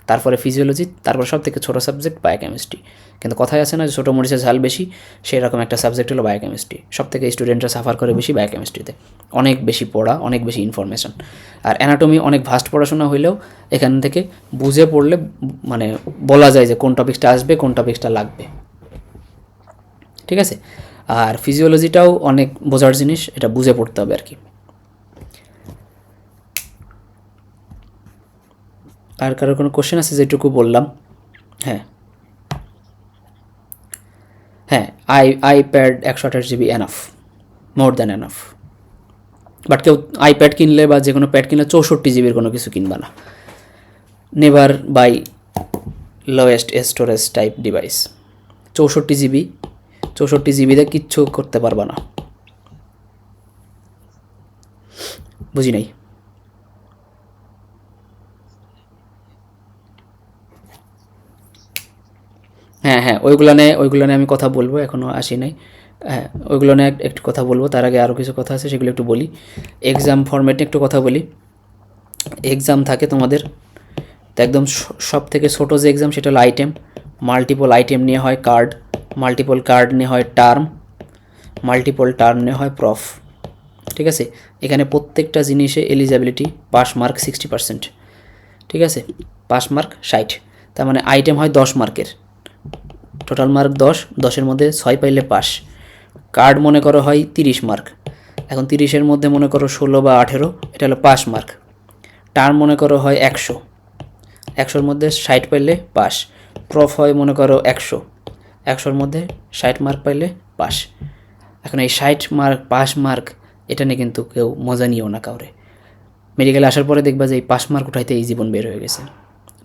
তারপরে ফিজিওলজি, তারপর সবথেকে ছোটো সাবজেক্ট বায়োকেমিস্ট্রি। কিন্তু কথায় আছে না যে ছোটো মরিচের ঝাল বেশি, সেরকম একটা সাবজেক্ট হলো বায়োকেমিস্ট্রি। সবথেকে স্টুডেন্টরা সাফার করে বেশি বায়োকেমিস্ট্রিতে, অনেক বেশি পড়া, অনেক বেশি ইনফরমেশন। আর অ্যানাটমি অনেক ভাস্ট পড়াশোনা হইলেও এখান থেকে বুঝে পড়লে মানে বলা যায় যে কোন টপিকসটা আসবে, কোন টপিকসটা লাগবে, ঠিক আছে। আর ফিজিওলজিটাও অনেক বোঝার জিনিস, এটা বুঝে পড়তে হবে আর কি। আর কারোর কোনো কোশ্চেন আছে? যেটুকু বললাম। হ্যাঁ হ্যাঁ, iPad 128 GB enough, more than enough. But কেউ আইপ্যাড কিনলে বা যে কোনো প্যাড কিনলে 64 GB কোনো কিছু কিনবা না। Never buy lowest storage type device. 64 GB কিচ্ছু করতে পারবা না। বুঝি নাই। হ্যাঁ হ্যাঁ, ওইগুলো নিয়ে আমি কথা বলবো, এখনও আসি নাই। হ্যাঁ, ওইগুলো নিয়ে একটু কথা বলবো, তার আগে আরও কিছু কথা আছে, সেগুলো একটু বলি। এক্সাম ফরম্যাট নিয়ে একটু কথা বলি। এক্সাম থাকে তোমাদের, তো একদম সব থেকে ছোটো যে এক্সাম সেটা হলো আইটেম। মাল্টিপল আইটেম নিয়ে হয় কার্ড, মাল্টিপল কার্ড নিয়ে হয় টার্ম, মাল্টিপল টার্ম নিয়ে হয় প্রফ, ঠিক আছে। এখানে প্রত্যেকটা জিনিসে এলিজিবিলিটি পাস মার্ক 60%, ঠিক আছে। পাস মার্ক 60, তার মানে আইটেম হয় 10 মার্কের, টোটাল মার্ক 10, 10-এর মধ্যে 6 পাইলে পাস। কার্ড মনে করো হয় 30 মার্ক, এখন 30-এর মধ্যে মনে করো 16 বা 18, এটা হলো পাস মার্ক। টার্ম মনে করো হয় 100, 100-এর মধ্যে 60 পাইলে পাস। প্রফ হয় মনে করো 100, 100-এর মধ্যে 60 মার্ক পাইলে পাস। এখন এই 60 মার্ক পাস মার্ক, এটা নিয়ে কিন্তু কেউ মজা নিও না কাউরে। মেডিকেলে আসার পরে দেখবা যে এই পাস মার্ক উঠাইতে এই জীবন বের হয়ে গেছে,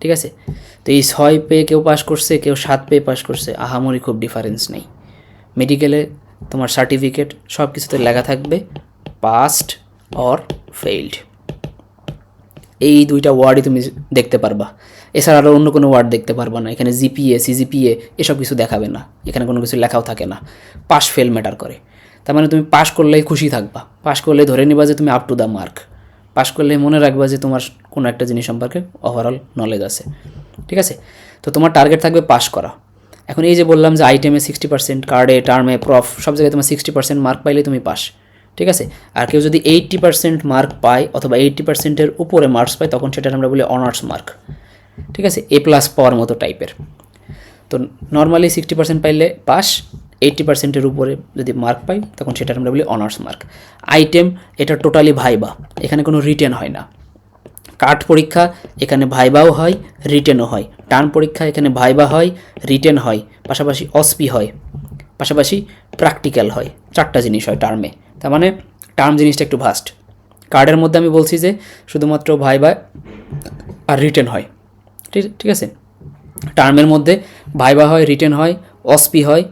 ঠিক আছে। তো এই 6 পেয়ে কেউ পাস করছে, কেউ 7 পেয়ে পাস করছে, আহামরি খুব ডিফারেন্স নেই। মেডিকেলে তোমার সার্টিফিকেট সব কিছুতে লেখা থাকবে পাস্ট অর ফেইল্ড, এই দুইটা ওয়ার্ডই তুমি দেখতে পারবা, এছাড়া আরও অন্য কোনো ওয়ার্ড দেখতে পারবা না। এখানে জিপিএ, সিজিপিএ এসব কিছু দেখাবে না, এখানে কোনো কিছু লেখাও থাকে না। পাস ফেল ম্যাটার করে, তার মানে তুমি পাস করলেই খুশি থাকবা, পাস করলে ধরে নিবা যে তুমি up to the mark, pass করলে মনে রাখবা যে তোমার কোনো একটা জিনিস সম্পর্কে ওভারঅল নলেজ আছে, ঠিক আছে। তো তোমার টার্গেট থাকবে পাস করা। এখন এই যে বললাম যে আইটেমে 60%, কার্ডে, টার্মে, প্রফ সব জায়গায় তোমার 60% মার্ক পাইলে তুমি পাস, ঠিক আছে। আর কেউ যদি 80% মার্ক পায় অথবা 80%-এর উপরে মার্কস পায়, তখন সেটা আমরা বলি অনার্স মার্ক, ঠিক আছে, A+ পাওয়ার মতো টাইপের। তো নর্মালি 60% পাইলে পাস, 80%-এর উপরে যদি মার্ক পাই তখন সেটা আমরা বলি অনার্স মার্ক। আইটেম এটা টোটালি ভাইবা, এখানে কোনো রিটেন হয় না। কার্ড পরীক্ষা এখানে ভাইবাও হয়, রিটেনও হয়। টার্ম পরীক্ষা এখানে ভাইবা হয়, রিটেন হয়, পাশাপাশি অসপি হয়, পাশাপাশি প্র্যাকটিক্যাল হয়। 4টা জিনিস হয় টার্মে, তার মানে টার্ম জিনিসটা একটু ভাস্ট। কার্ডের মধ্যে আমি বলছি যে শুধুমাত্র ভাইবা আর রিটেন হয়, ঠিক আছে। টার্মের মধ্যে ভাইবা হয়, রিটেন হয়, অসপি হয়,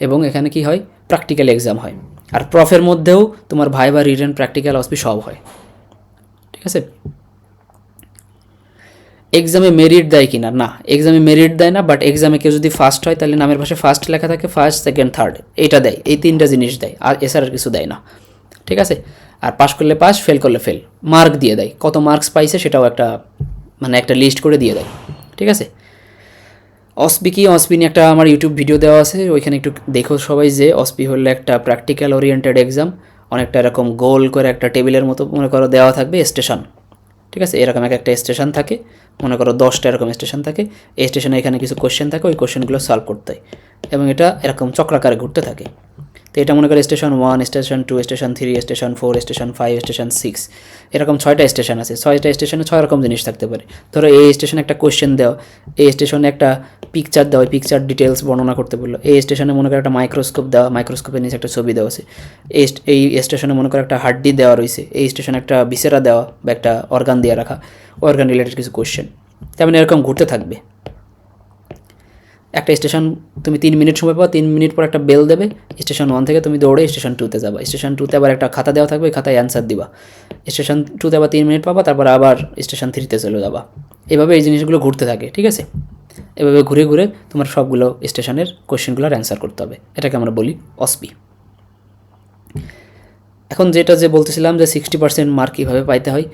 এবং এখানে কি হয়, প্র্যাকটিক্যাল এক্সাম হয়। আর প্রফের মধ্যেও তোমার ভাইবা, রিটেন, প্র্যাকটিক্যাল, অসপি সব হয়, ঠিক আছে। এক্সামে মেরিট দেয় কি না, না এক্সামে মেরিট দেয় না, বাট এক্সামে কেউ যদি ফার্স্ট হয় তাহলে নামের পাশে ফার্স্ট লেখা থাকে, ফার্স্ট, সেকেন্ড, থার্ড, এইটা দেয়। এই 3টা জিনিস দেয়, আর এছাড়া কিছু দেয় না, ঠিক আছে। আর পাস করলে পাস, ফেল করলে ফেল, মার্ক দিয়ে দেয়, কত মার্কস পাইছে সেটাও একটা মানে একটা লিস্ট করে দিয়ে দেয়, ঠিক আছে। অসপি কি, অসপি নিয়ে একটা আমার ইউটিউব ভিডিও দেওয়া আছে, ওইখানে একটু দেখো সবাই যে অসপি হলো একটা প্র্যাকটিক্যাল ওরিয়েন্টেড এক্সাম। অনেকটা এরকম গোল করে একটা টেবিলের মতো মনে করো দেওয়া থাকবে স্টেশন, ঠিক আছে। এরকম একটা স্টেশন থাকে, মনে করো 10টা এরকম স্টেশন থাকে। এই স্টেশনে এখানে কিছু কোশ্চেন থাকে, ওই কোশ্চেনগুলো সলভ করতে হয়। এবং এটা এরকম চক্রাকারে ঘুরতে থাকে। তো এটা মনে করে station 1, station 2, station 3, station 4, station 5, station 6, এরকম 6টা স্টেশন আছে। 6টা স্টেশনে 6 রকম জিনিস থাকতে পারে। ধরো এই স্টেশনে একটা কোয়েশ্চেন দেওয়া, এই স্টেশনে একটা পিকচার দেওয়া, পিকচার ডিটেলস বর্ণনা করতে বললো। এই স্টেশনে মনে করে একটা মাইক্রোস্কোপ দেওয়া, মাইক্রোস্কোপের নিচে একটা ছবি দেওয়া আছে। এই স্টেশনে মনে করে একটা হাড্ডি দেওয়া রয়েছে, এই স্টেশনে একটা ভিসেরা দেওয়া বা একটা অর্গান দিয়ে রাখা, অর্গান রিলেটেড কিছু কোয়েশ্চেন। তেমন এরকম ঘুরতে থাকবে। একটা স্টেশন তুমি 3 মিনিট সময় পাও, 3 মিনিট পর একটা বেল দেবে, স্টেশন 1 থেকে তুমি দৌড়ে স্টেশন 2তে যাবা। স্টেশন 2তে আবার একটা খাতা দেওয়া থাকবে, খাতায় অ্যান্সার দিবা। স্টেশন 2তে আবার 3 মিনিট পাবা, তারপর আবার স্টেশন 3তে চলে যাবা। এভাবে এই জিনিসগুলো ঘুরতে থাকে, ঠিক আছে? এভাবে ঘুরে ঘুরে তোমার সবগুলো স্টেশনের কোয়েশ্চেনগুলোর অ্যান্সার করতে হবে। এটাকে আমরা বলি অসপি। এখন যেটা বলতেছিলাম যে 60% মার্ক কীভাবে পাইতে হয়,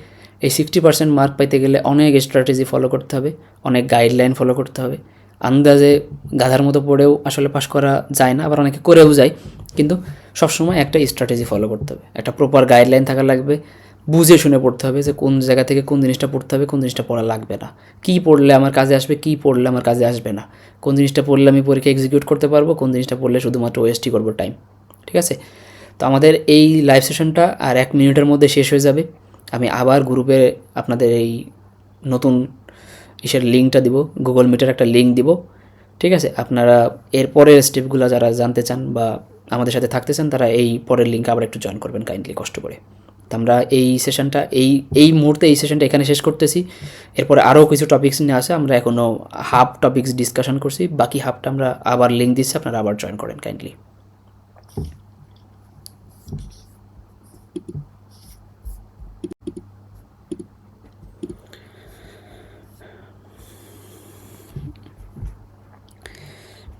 এই 60% মার্ক পাইতে গেলে অনেক স্ট্র্যাটেজি ফলো করতে হবে, অনেক গাইডলাইন ফলো করতে হবে। আন্দাজে গাধার মতো পড়েও আসলে পাস করা যায় না, আবার অনেকে করেও যায়, কিন্তু সবসময় একটা স্ট্র্যাটেজি ফলো করতে হবে, একটা প্রপার গাইডলাইন থাকা লাগবে। বুঝে শুনে পড়তে হবে যে কোন জায়গা থেকে কোন জিনিসটা পড়তে হবে, কোন জিনিসটা পড়া লাগবে না, কী পড়লে আমার কাজে আসবে, কী পড়লে আমার কাজে আসবে না, কোন জিনিসটা পড়লে আমি পরীক্ষা এক্সিকিউট করতে পারবো, কোন জিনিসটা পড়লে শুধুমাত্র ওয়েস্টই করবো টাইম, ঠিক আছে? তো আমাদের এই লাইভ সেশনটা আর 1 মিনিটের মধ্যে শেষ হয়ে যাবে। আমি আবার গ্রুপে আপনাদের এই নতুন লিঙ্কটা দিব, গুগল মিটের একটা লিঙ্ক দিব, ঠিক আছে? আপনারা এর পরের স্টেপগুলো যারা জানতে চান বা আমাদের সাথে থাকতে চান, তারা এই পরের লিঙ্কে আবার একটু জয়েন করবেন কাইন্ডলি, কষ্ট করে। তো আমরা এই সেশনটা এই মুহূর্তে এই সেশনটা এখানে শেষ করতেছি। এরপরে আরও কিছু টপিকস নিয়ে আসে, আমরা এখনও হাফ টপিকস ডিসকাশন করছি, বাকি হাফটা আমরা আবার লিঙ্ক দিচ্ছি, আপনারা আবার জয়েন করেন কাইন্ডলি।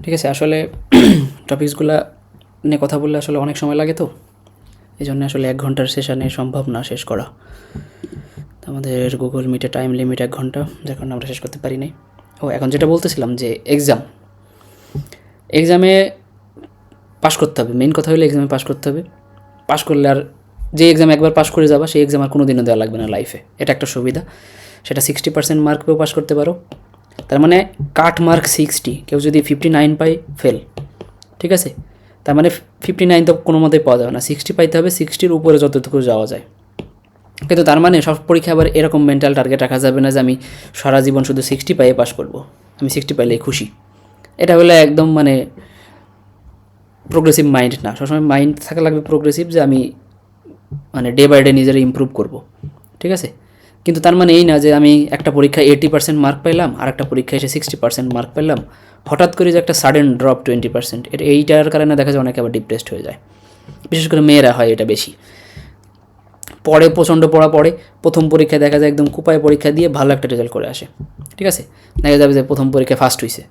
ঠিক আছে, আসলে টপিকসগুলো নিয়ে কথা বললে আসলে অনেক সময় লাগে, তো এই জন্য আসলে 1 ঘন্টার সেশনে সম্ভব না শেষ করা। আমাদের গুগল মিটে টাইম লিমিট 1 ঘন্টা, যার কারণে আমরা শেষ করতে পারি নাই। এখন যেটা বলতেছিলাম যে এক্সামে পাস করতে হবে। মেইন কথা হলো এক্সামে পাস করতে হবে। পাস করলে আর যে এক্সাম একবার পাস করে যাবা, সেই এক্সাম আর কোনো দিনও দেওয়া লাগবে না লাইফে। এটা একটা সুবিধা। সেটা 60% মার্ক পেয়েও পাস করতে পারো। তার মানে কাট মার্ক 60, কেউ যদি 59 পায় ফেল, ঠিক আছে? তার মানে 59 তো কোনো মতেই পাওয়া যাবে না, 60 পাইতে হবে, 60-র উপরে যতটুকু যাওয়া যায়। কিন্তু তার মানে সব পরীক্ষা আবার এরকম মেন্টাল টার্গেট রাখা যাবে না যে আমি সারা জীবন শুধু 60 পাইয়ে পাস করব, আমি 60 পাইলেই খুশি। এটা হলে একদম মানে প্রোগ্রেসিভ মাইন্ড না। সবসময় মাইন্ড থাকা লাগবে প্রোগ্রেসিভ, যে আমি মানে ডে বাই ডে নিজের ইমপ্রুভ করব, ঠিক আছে? কিন্তু তার মানে এই না যে আমি একটা পরীক্ষায় 80% মার্ক পেলাম, আর একটা পরীক্ষায় এসে 60% মার্ক পেলাম, হঠাৎ করে যে একটা সাডেন ড্রপ 20%, এইটার কারণে দেখা যায় অনেকে আবার ডিপ্রেসড হয়ে যায়। বিশেষ করে মেয়েরা হয় এটা বেশি। পড়ে, প্রচণ্ড পড়া পড়ে, প্রথম পরীক্ষায় দেখা যায় একদম কুপায় পরীক্ষা দিয়ে ভালো একটা রেজাল্ট করে আসে, ঠিক আছে? দেখা যাবে যে প্রথম পরীক্ষায় ফার্স্ট হয়েছে,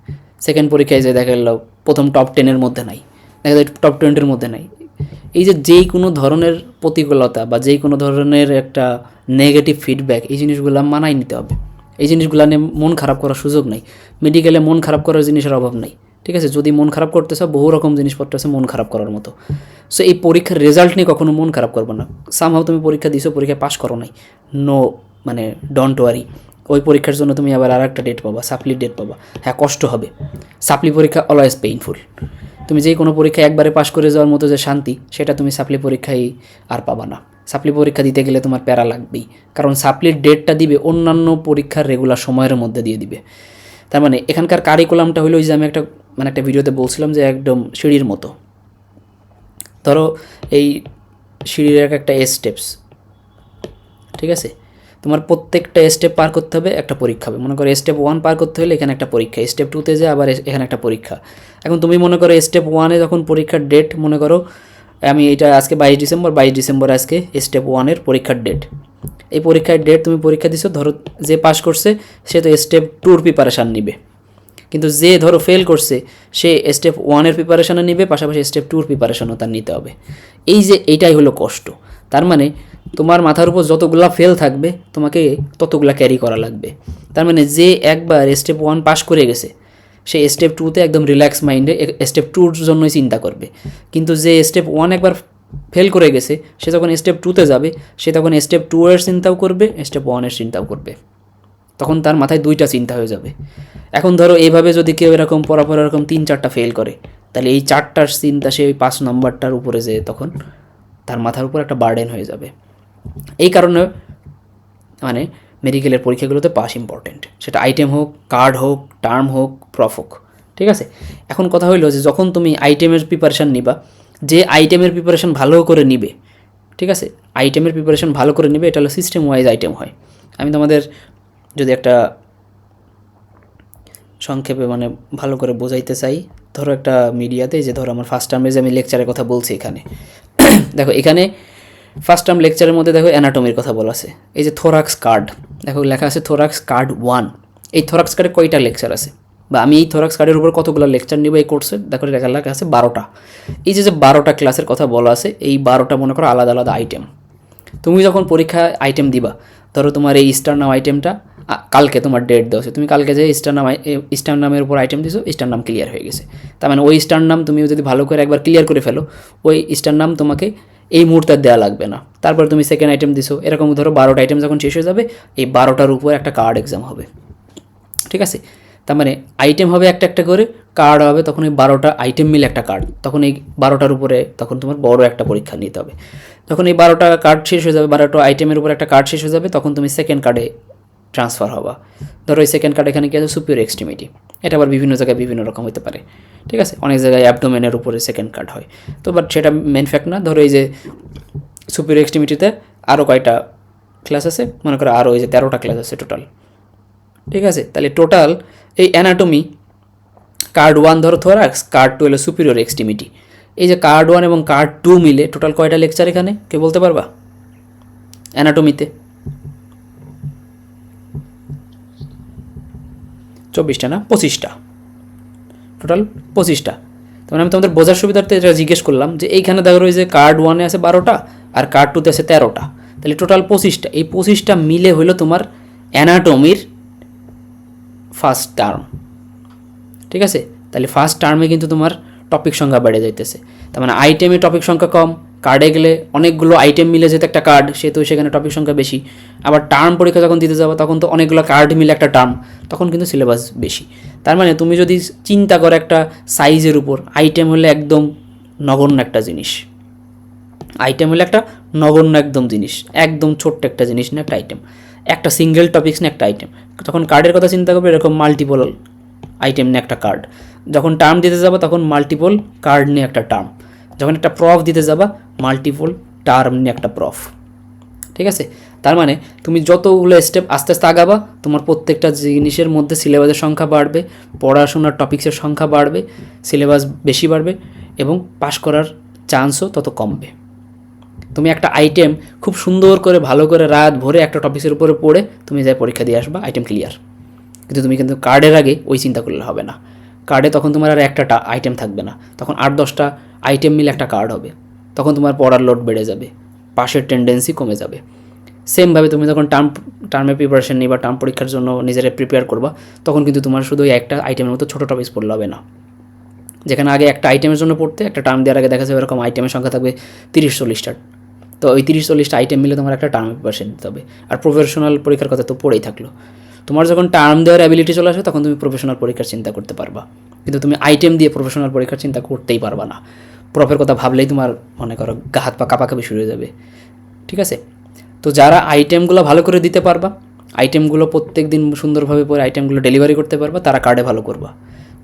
সেকেন্ড পরীক্ষায় যে দেখা গেল প্রথম টপ 10-এর মধ্যে নাই, দেখা যায় টপ 20-এর মধ্যে নাই। এই যে যেই কোনো ধরনের প্রতিকূলতা বা যেই কোনো ধরনের একটা নেগেটিভ ফিডব্যাক, এই জিনিসগুলো মানায় নিতে হবে। এই জিনিসগুলো নিয়ে মন খারাপ করার সুযোগ নেই। মেডিকেলে মন খারাপ করার জিনিসের অভাব নেই, ঠিক আছে? যদি মন খারাপ করতেছ, বহু রকম জিনিসপত্র আছে মন খারাপ করার মতো। সো এই পরীক্ষার রেজাল্ট নিয়ে কখনো মন খারাপ করবো না। সামহাও তুমি পরীক্ষা দিছো, পরীক্ষায় পাস করো নাই, নো মানে ডোন্ট ওয়ারি। ওই পরীক্ষার জন্য তুমি আবার আর একটা ডেট পাবা, সাপ্লি ডেট পাবা। হ্যাঁ, কষ্ট হবে, সাপ্লি পরীক্ষা অলওয়েজ পেইনফুল। তুমি যেই কোনো পরীক্ষায় একবারে পাস করে যাওয়ার মতো যে শান্তি, সেটা তুমি সাপ্লি পরীক্ষায় আর পাবা না। সাপ্লি পরীক্ষা দিতে গেলে তোমার প্যারা লাগবেই, কারণ সাপ্লির ডেটটা দিবে অন্যান্য পরীক্ষার রেগুলার সময়ের মধ্যে দিয়ে দিবে। তার মানে এখানকার কারিকুলামটা হলো, ওই যে আমি একটা ভিডিওতে বলছিলাম যে একদম সিঁড়ির মতো। ধরো এই সিঁড়ির একটা স্টেপস, ঠিক আছে? তোমার প্রত্যেকটা স্টেপ পার করতে হবে, একটা পরীক্ষা হবে। মনে করো স্টেপ 1 পার করতে হলে এখানে একটা পরীক্ষা, স্টেপ 2-তে যে আবার এখানে একটা পরীক্ষা। এখন তুমি মনে করো স্টেপ 1-এ যখন পরীক্ষার ডেট, মনে করো আমি এটা আজকে 22 ডিসেম্বর আজকে স্টেপ 1-এর পরীক্ষার ডেট। এই পরীক্ষার ডেট তুমি পরীক্ষা দিছো, ধরো যে পাস করছে সে তো স্টেপ 2-র প্রিপারেশান নিবে, কিন্তু যে ধরো ফেল করছে সে স্টেপ 1-এর প্রিপারেশানও নিবে, পাশাপাশি স্টেপ 2-র প্রিপারেশানও তার নিতে হবে। এইটাই হলো কষ্ট। তার মানে তোমার মাথার উপর যতগুলা ফেল থাকবে, তোমাকে ততগুলা ক্যারি করা লাগবে। তার মানে যে একবার স্টেপ 1 পাস করে গেছে, সে স্টেপ 2-তে একদম রিল্যাক্স মাইন্ডে স্টেপ 2-র জন্যই চিন্তা করবে। কিন্তু যে স্টেপ 1 একবার ফেল করে গেছে, সে যখন স্টেপ 2-তে যাবে, সে তখন স্টেপ 2-এর চিন্তাও করবে, স্টেপ 1-এর চিন্তাও করবে। তখন তার মাথায় 2টা চিন্তা হয়ে যাবে। এখন ধরো এইভাবে যদি কেউ এরকম পরপর এরকম 3-4টা ফেল করে, তাহলে এই 4টার চিন্তা সে ওই 5 নম্বরটার উপরে যেয়ে তখন তার মাথার উপর একটা বার্ডেন হয়ে যাবে। এই কারণে মানে মেডিকেলের পরীক্ষাগুলোতে পাস ইম্পর্টেন্ট, সেটা আইটেম হোক, কার্ড হোক, টার্ম হোক, প্রফ হোক, ঠিক আছে। এখন কথা হইলো যে যখন তুমি আইটেমের প্রিপারেশান নিবা, যে আইটেমের প্রিপারেশান ভালো করে নিবে, ঠিক আছে, আইটেমের প্রিপারেশান ভালো করে নিবে, এটা হলো সিস্টেম ওয়াইজ আইটেম হয়। আমি তোমাদের যদি একটা সংক্ষেপে মানে ভালো করে বোঝাইতে চাই, ধরো একটা মিডিয়াতে যে ধরো আমার ফার্স্ট টার্মে যে আমি লেকচারের কথা বলছি এখানে দেখো, এখানে ফার্স্ট টার্ম লেকচারের মধ্যে দেখো অ্যানাটমির কথা বলা আছে। এই যে থোরাক্স কার্ড, দেখো লেখা আছে থোরাক্স কার্ড 1। এই থোরাক্স কার্ডে কয়টা লেকচার আছে, বা আমি এই থোরাক্স কার্ডের উপর কতগুলো লেকচার নিব এই কোর্সে, দেখো লেখা আছে 12টা। এই যে 12টা ক্লাসের কথা বলা আছে, এই 12টা মনে করো আলাদা আলাদা আইটেম। তুমি যখন পরীক্ষায় আইটেম দিবা, ধরো তোমার এই স্টার নাম আইটেমটা কালকে তোমার ডেট দেওয়া আছে, তুমি কালকে যে স্টার নামের উপর আইটেম দিছো, স্টার নাম ক্লিয়ার হয়ে গেছে। তার মানে ওই স্টার নাম তুমি যদি ভালো করে একবার ক্লিয়ার করে ফেলো, ওই স্টার নাম তোমাকে এই মুহূর্তে দেওয়া লাগবে না। তারপর তুমি সেকেন্ড আইটেম দিছো, এরকম ধরো 12টা আইটেম যখন শেষ হয়ে যাবে, এই 12টার উপর একটা কার্ড এক্সাম হবে, ঠিক আছে। তার মানে আইটেম হবে একটা একটা করে, কার্ড হবে, তখন এই 12টা আইটেম মিলে একটা কার্ড, তখন এই 12টার উপরে তখন তোমার বড় একটা পরীক্ষা নিতে হবে। যখন এই 12টা কার্ড শেষ হয়ে যাবে, 12টা আইটেমের উপর একটা কার্ড শেষ হয়ে যাবে, তখন তুমি সেকেন্ড কার্ডে ট্রান্সফার হবা। ধরো এই সেকেন্ড কার্ড এখানে কি আছে, সুপিরিয়র এক্সট্রিমিটি। এটা আবার বিভিন্ন জায়গায় বিভিন্ন রকম হতে পারে, ঠিক আছে। অনেক জায়গায় অ্যাবডোমেনের উপরে সেকেন্ড কার্ড হয়, তো বাট সেটা মেন ফ্যাক্ট না। ধরো এই যে সুপিরিয়র এক্সট্রিমিটিতে আরও কয়টা ক্লাস আছে, মনে করো আরও এই যে 13টা ক্লাস আছে টোটাল, ঠিক আছে। তাহলে টোটাল এই অ্যানাটমি কার্ড 1 ধরো থোরাক্স, কার্ড 2 হলো সুপিরিয়র এক্সট্রিমিটি। এই যে কার্ড 1 এবং কার্ড 2 মিলে টোটাল কয়টা লেকচার এখানে, কে বলতে পারবা অ্যানাটমিতে? 24টা না 25টা, টোটাল 25টা। তখন আমি তোমাদের বোঝার সুবিধার্থে এটা জিজ্ঞেস করলাম যে এইখানে দেখো রয়েছে কার্ড 1-এ আছে 12টা আর কার্ড 2-তে আছে 13টা, তাহলে টোটাল 25টা। এই 25টা মিলে হলো তোমার অ্যানাটমির ফার্স্ট টার্ম, ঠিক আছে। তাহলে ফার্স্ট টার্মে কিন্তু তোমার টপিক সংখ্যা বেড়ে যাইতেছে। তার মানে আইটেমে টপিক সংখ্যা কম, কার্ডে গেলে অনেকগুলো আইটেম মিলে যেতে একটা কার্ড, সেহেতু সেখানে টপিক সংখ্যা বেশি। আবার টার্ম পরীক্ষা যখন দিতে যাবো, তখন তো অনেকগুলো কার্ড মিলে একটা টার্ম, তখন কিন্তু সিলেবাস বেশি। তার মানে তুমি যদি চিন্তা করো একটা সাইজের উপর, আইটেম হলে একদম নগণ্য একটা জিনিস, আইটেম হলে একটা নগণ্য একদম জিনিস, একদম ছোট্ট একটা জিনিস না একটা আইটেম, একটা সিঙ্গেল টপিক্স না একটা আইটেম। তখন কার্ডের কথা চিন্তা করবে এরকম মাল্টিপল আইটেম নিয়ে একটা কার্ড। যখন টার্ম দিতে যাবা তখন মাল্টিপল কার্ড নিয়ে একটা টার্ম। যখন একটা প্রফ দিতে যাবা মাল্টিপল টার্ম নিয়ে একটা প্রফ, ঠিক আছে। তার মানে তুমি যতগুলো স্টেপ আস্তে আস্তে আগাবা, তোমার প্রত্যেকটা জিনিসের মধ্যে সিলেবাসের সংখ্যা বাড়বে, পড়াশোনার টপিক্সের সংখ্যা বাড়বে, সিলেবাস বেশি বাড়বে এবং পাশ করার চান্সও তত কমবে। তুমি একটা আইটেম খুব সুন্দর করে ভালো করে রাত ভরে একটা টপিক্সের উপরে পড়ে তুমি যাই পরীক্ষা দিয়ে আসবা, আইটেম ক্লিয়ার। কিন্তু কার্ডের আগে ওই চিন্তা করলে হবে না। কার্ডে তখন তোমার আর একটা আইটেম থাকবে না, তখন 8-10টা আইটেম মিলে একটা কার্ড হবে, তখন তোমার পড়ার লোড বেড়ে যাবে, পাশের টেন্ডেন্সি কমে যাবে। সেমভাবে তুমি যখন টার্মের প্রিপারেশন নিবা, টার্ম পরীক্ষার জন্য নিজেরা প্রিপেয়ার করবা, তখন কিন্তু তোমার শুধু ওই একটা আইটেমের মতো ছোটো টপিক্স পড়লে হবে না। যেখানে আগে একটা আইটেমের জন্য পড়তে, একটা টার্ম দেওয়ার আগে দেখা যাবে এরকম আইটেমের সংখ্যা থাকবে 30-40টা, তো ওই 30-40টা আইটেম মিলে তোমার একটা টার্ম প্রিপারেশন দিতে হবে। আর প্রফেশনাল পরীক্ষার কথা তো পড়েই থাকলো। তোমার যখন টার্ম দেওয়ার অ্যাবিলিটি চলে আসবে, তখন তুমি প্রফেশনাল পরীক্ষার চিন্তা করতে পারবা, কিন্তু তুমি আইটেম দিয়ে প্রফেশনাল পরীক্ষার চিন্তা করতেই পারবা না। প্রফের কথা ভাবলেই তোমার মনে করো গা হাত পা কাঁপাকাঁপি শুরু হয়ে যাবে, ঠিক আছে। তো যারা আইটেমগুলো ভালো করে দিতে পারবা, আইটেমগুলো প্রত্যেক দিন সুন্দরভাবে পরে আইটেমগুলো ডেলিভারি করতে পারবা, তারা কার্ডে ভালো করবা।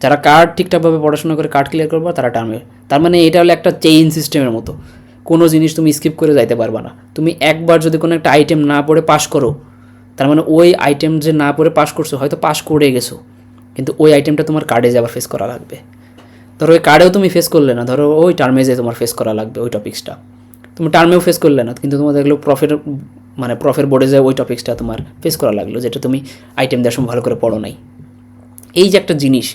যারা কার্ড ঠিকঠাকভাবে পড়াশোনা করে কার্ড ক্লিয়ার করবা, তারা টার্মে। তার মানে এটা হলো একটা চেইন সিস্টেমের মতো, কোনো জিনিস তুমি স্কিপ করে যাইতে পারবা না। তুমি একবার যদি কোনো একটা আইটেম না পড়ে পাস করো, তার মানে ওই আইটেম যে না পড়ে পাস করছো, হয়তো পাস করে গেছো, কিন্তু ওই আইটেমটা তোমার কার্ডে যে আবার ফেস করা লাগবে। ধরো ওই কার্ডেও তুমি ফেস করলে না, ধরো ওই টার্মে যে তোমার ফেস করা লাগবে ওই টপিক্সটা, তুমি টার্মেও ফেস করলে না, কিন্তু তোমার দেখলো প্রফের বোর্ডে যায় ওই টপিক্সটা তোমার ফেস করা লাগলো, যেটা তুমি আইটেম দেওয়ার সময় ভালো করে পড়ো নাই। এই যে একটা জিনিস,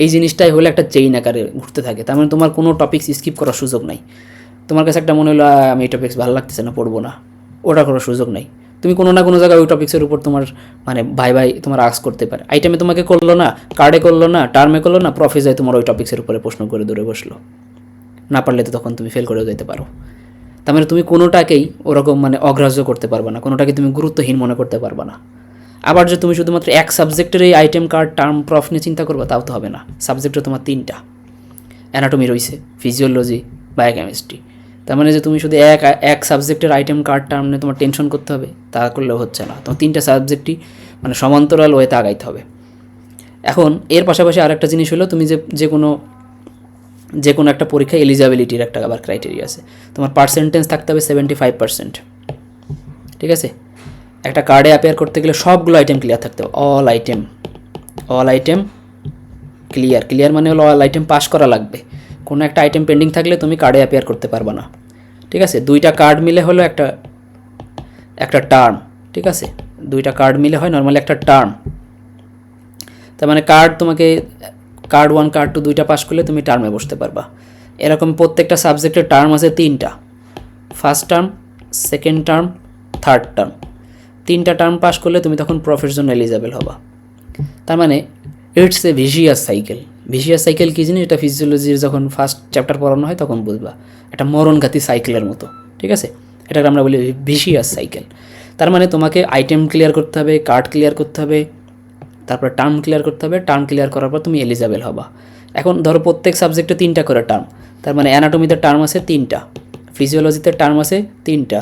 এই জিনিসটাই হলে একটা চেইন আকারে ঘুরতে থাকে। তার মানে তোমার কোনো টপিক্স স্কিপ করার সুযোগ নাই। তোমার কাছে একটা মনে হলো আমি এই টপিক্স ভালো লাগতেছে না, পড়বো না, ওটা করার সুযোগ নাই। তুমি কোনো না কোনো জায়গায় ওই টপিক্সের উপর তোমার মানে ভাই তোমার আক্স করতে পারে। আইটেমে তোমাকে করলো না, কার্ডে করলো না, টার্মে করলো না, প্রফে যায় তোমার ওই টপিক্সের উপরে প্রশ্ন করে দূরে বসলো, না পারলে তো তখন তুমি ফেল করেও যেতে পারো। তার মানে তুমি কোনোটাকেই ওরকম মানে অগ্রাহ্য করতে পারবে না, কোনোটাকে তুমি গুরুত্বহীন মনে করতে পারবে না। আবার যে তুমি শুধুমাত্র এক সাবজেক্টের এই আইটেম কার্ড টার্ম প্রফ নিয়ে চিন্তা করবে তাও তো হবে না, সাবজেক্টও তোমার 3টা, অ্যানাটমি রয়েছে, ফিজিওলজি, বায়োকেমিস্ট্রি। তার মানে যে তুমি শুধু এক সাবজেক্টের আইটেম কার্ড টার্ম নিয়ে তোমার টেনশন করতে হবে তা করলেও হচ্ছে না, তোমার 3টা সাবজেক্টই মানে সমান্তরাল ওয়েতে আগাইতে হবে। এখন এর পাশাপাশি আরেকটা জিনিস হলো তুমি যে কোনো একটা পরীক্ষায় এলিজিবিলিটির একটা আবার ক্রাইটেরিয়া আছে, তোমার পার্সেন্টেজ থাকতে হবে 75%, ঠিক আছে। একটা কার্ডে অ্যাপিয়ার করতে গেলে সবগুলো আইটেম ক্লিয়ার থাকতে হবে, অল আইটেম ক্লিয়ার মানে হলো অল আইটেম পাস করা লাগবে। কোনো একটা আইটেম পেন্ডিং থাকলে তুমি কার্ডে অ্যাপিয়ার করতে পারবে না, ঠিক আছে। 2টা কার্ড মিলে হলো একটা টার্ম, ঠিক আছে, 2টা কার্ড মিলে হয় নর্মালি একটা টার্ম। তার মানে কার্ড 1 কার্ড 2 2টা পাস করলে তুমি টার্মে বসতে পারবা। এরকম প্রত্যেকটা সাবজেক্টের টার্ম আছে 3টা, first term, second term, third term. 3টা টার্ম পাস করলে তুমি তখন প্রফের জন্য এলিজেবল হবা। তার মানে ইটস এ ভিশিয়াস সাইকেল কী জিনিস, এটা ফিজিওলজির যখন ফার্স্ট চ্যাপ্টার পড়ানো হয় তখন বুঝবা, একটা মরণঘাতী সাইকেলের মতো, ঠিক আছে। এটাকে আমরা বলি ভিশিয়াস সাইকেল। তার মানে তোমাকে আইটেম ক্লিয়ার করতে হবে, কার্ড ক্লিয়ার করতে হবে, তারপর টার্ম ক্লিয়ার করতে হবে, টার্ম ক্লিয়ার করার পর তুমি এলিজেবল হবা। এখন ধরো প্রত্যেক সাবজেক্টে 3টা করে টার্ম, তার মানে অ্যানাটমিতে টার্ম আছে 3টা, ফিজিওলজিতে টার্ম আছে 3টা,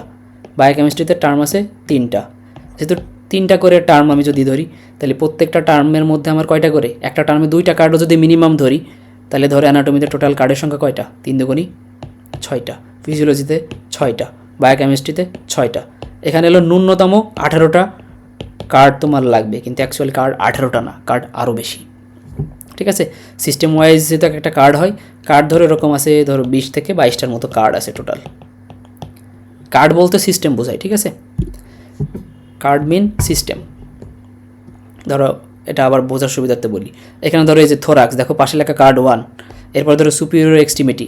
বায়োকেমিস্ট্রিতে টার্ম আছে 3টা। যেহেতু 3টা করে টার্ম আমি যদি ধরি, তাহলে প্রত্যেকটা টার্মের মধ্যে আমার কয়টা করে, একটা টার্মে 2টা কার্ডও যদি মিনিমাম ধরি, তাহলে ধরো অ্যানাটমিতে টোটাল কার্ডের সংখ্যা কয়টা, 3 দুগুণী 6টা, ফিজিওলজিতে 6টা, বায়োকেমিস্ট্রিতে 6টা। এখানে হলো ন্যূনতম 18টা কার্ড তোমার লাগবে, কিন্তু অ্যাকচুয়ালি কার্ড 18টা না, কার্ড আরও বেশি, ঠিক আছে। সিস্টেম ওয়াইজ যেহেতু একটা কার্ড হয়, কার্ড ধরো এরকম আছে, ধরো 20 থেকে 22টার মতো কার্ড আছে টোটাল। কার্ড বলতে সিস্টেম বোঝায়, ঠিক আছে, কার্ড মিন সিস্টেম। ধরো এটা আবার বোঝার সুবিধার্থে বলি, এখানে ধরো এই যে থোরাক্স, দেখো পাশে লেখা কার্ড 1। এরপর ধরো সুপিরিয়র এক্সট্রিমিটি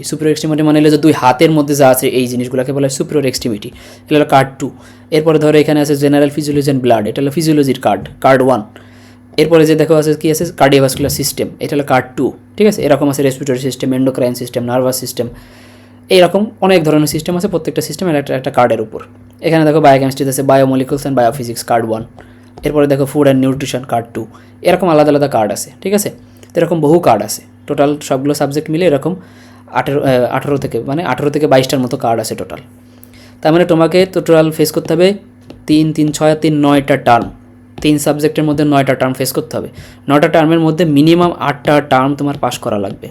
মানে হলো যে 2 হাতের মধ্যে যা আছে এই জিনিসগুলোকে বলা হয় সুপিরিয়র এক্সট্রিমিটি, এটা হলো কার্ড 2। এরপরে ধরো এখানে আছে জেনারেল ফিজিওলজি অ্যান্ড ব্লাড, এটা হলো ফিজিওলজির কার্ড 1। এরপরে যে দেখো আছে কি আছে কার্ডিওভাস্কুলার সিস্টেম, এটা হলো কার্ড 2, ঠিক আছে। এরকম আছে respiratory system, endocrine system, nervous system, এইরকম অনেক ধরনের সিস্টেম আছে, প্রত্যেকটা সিস্টেমের একটা কার্ডের উপর। এখানে দেখো বায়োকেমিস্ট্রিতে আছে বায়োমলিকুলস অ্যান্ড বায়োফিজিক্স কার্ড 1। এরপরে দেখো ফুড অ্যান্ড নিউট্রিশন কার্ড 2। এরকম আলাদা আলাদা কার্ড আছে, ঠিক আছে। তো এরকম বহু কার্ড আছে, টোটাল সবগুলো সাবজেক্ট মিলে এরকম 18 থেকে 22টার মতো কার্ড আছে টোটাল। তার মানে তোমাকে টোটাল ফেস করতে হবে 3 3 6 3 9টা টার্ম, 3 সাবজেক্টের মধ্যে 9টা টার্ম ফেস করতে হবে। 9টা টার্মের মধ্যে মিনিমাম 8টা টার্ম তোমার পাস করা লাগবে।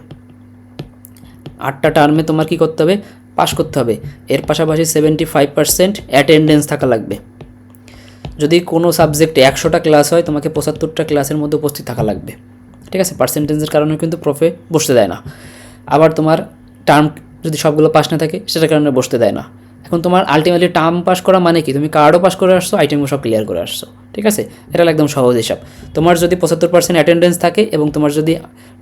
8টা টার্মে তোমার কী করতে হবে, পাস করতে হবে। এর পাশাপাশি 75% অ্যাটেন্ডেন্স থাকা লাগবে। যদি কোনো সাবজেক্টে 100টা ক্লাস হয়, তোমাকে 75টা ক্লাসের মধ্যে উপস্থিত থাকা লাগবে, ঠিক আছে। পার্সেন্টেজের কারণে কিন্তু প্রফে বসতে দেয় না। আবার তোমার টার্ম যদি সবগুলো পাস না থাকে সেটার কারণে বসতে দেয় না। এখন তোমার আলটিমেটলি টার্ম পাস করা মানে কি, তুমি কার্ডও পাস করে আসছো, আইটেমও সব ক্লিয়ার করে আসছো, ঠিক আছে। এটা একদম সহজ হিসাব। তোমার যদি 75% অ্যাটেন্ডেন্স থাকে এবং তোমার যদি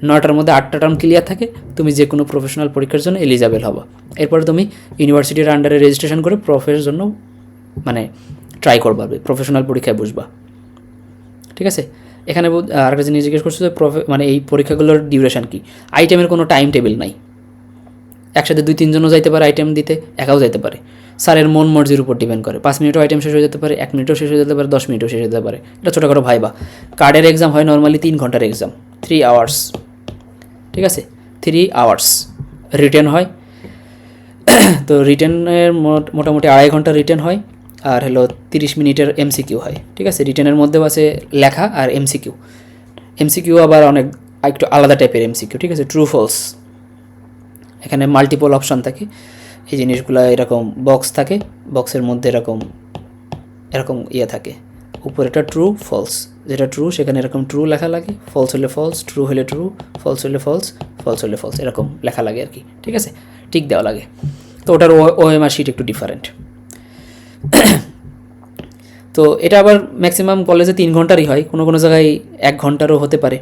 9টার মধ্যে 8টা টার্ম ক্লিয়ার থাকে, তুমি যে কোনো প্রফেশনাল পরীক্ষার জন্য এলিজেবল হবা। এরপরে তুমি ইউনিভার্সিটির আন্ডারে রেজিস্ট্রেশন করে প্রফের জন্য মানে ট্রাই করবা, প্রফেশনাল পরীক্ষায় বসবা, ঠিক আছে। এখানে আরেকটা জিনিস জিজ্ঞেস করছো যে মানে এই পরীক্ষাগুলোর ডিউরেশন কি। আইটেমের কোনো টাইম টেবিল নাই, একসাথে 2-3 জনও যাইতে পারে আইটেম দিতে, একাও যাইতে পারে। স্যারের মন মর্জির উপর ডিপেন্ড করে, 5 মিনিটও আইটেম শেষ হয়ে যেতে পারে, 1 মিনিটও শেষ হয়ে যেতে পারে, 10 মিনিটও শেষ হয়ে যেতে পারে। এটা ছোটোখাটো ভাইবা। কার্ডের এক্সাম হয় নর্মালি 3 ঘন্টার এক্সাম, 3 আওয়ার্স, ঠিক আছে, 3 আওয়ার্স। রিটেন হয়, তো রিটেনের মোটামুটি 2.5 ঘন্টা রিটেন হয়, আর হলো 30 মিনিটের এমসিকিউ হয়, ঠিক আছে। রিটেনের মধ্যেও আছে লেখা আর এমসিকিউ আবার অনেক একটু আলাদা টাইপের এমসিকিউ, ঠিক আছে। ট্রু ফলস, এখানে মাল্টিপল অপশান থাকে, এই জিনিসগুলো এরকম বক্স থাকে, বক্সের মধ্যে এরকম ইয়ে থাকে, উপরে একটা ট্রু ফলস, যেটা ট্রু সেখানে এরকম ট্রু লেখা লাগে, ফলস হলে ফলস, ট্রু হলে ট্রু, ফলস হলে ফলস, ফলস হলে ফলস, এরকম লেখা লাগে আর কি, ঠিক আছে, টিক দেওয়া লাগে। তো ওটার ওএমআর শিট একটু ডিফারেন্ট। তো এটা আবার ম্যাক্সিমাম কলেজে 3 ঘন্টারই হয়, কোনো কোনো জায়গায় 1 ঘন্টারও হতে পারে,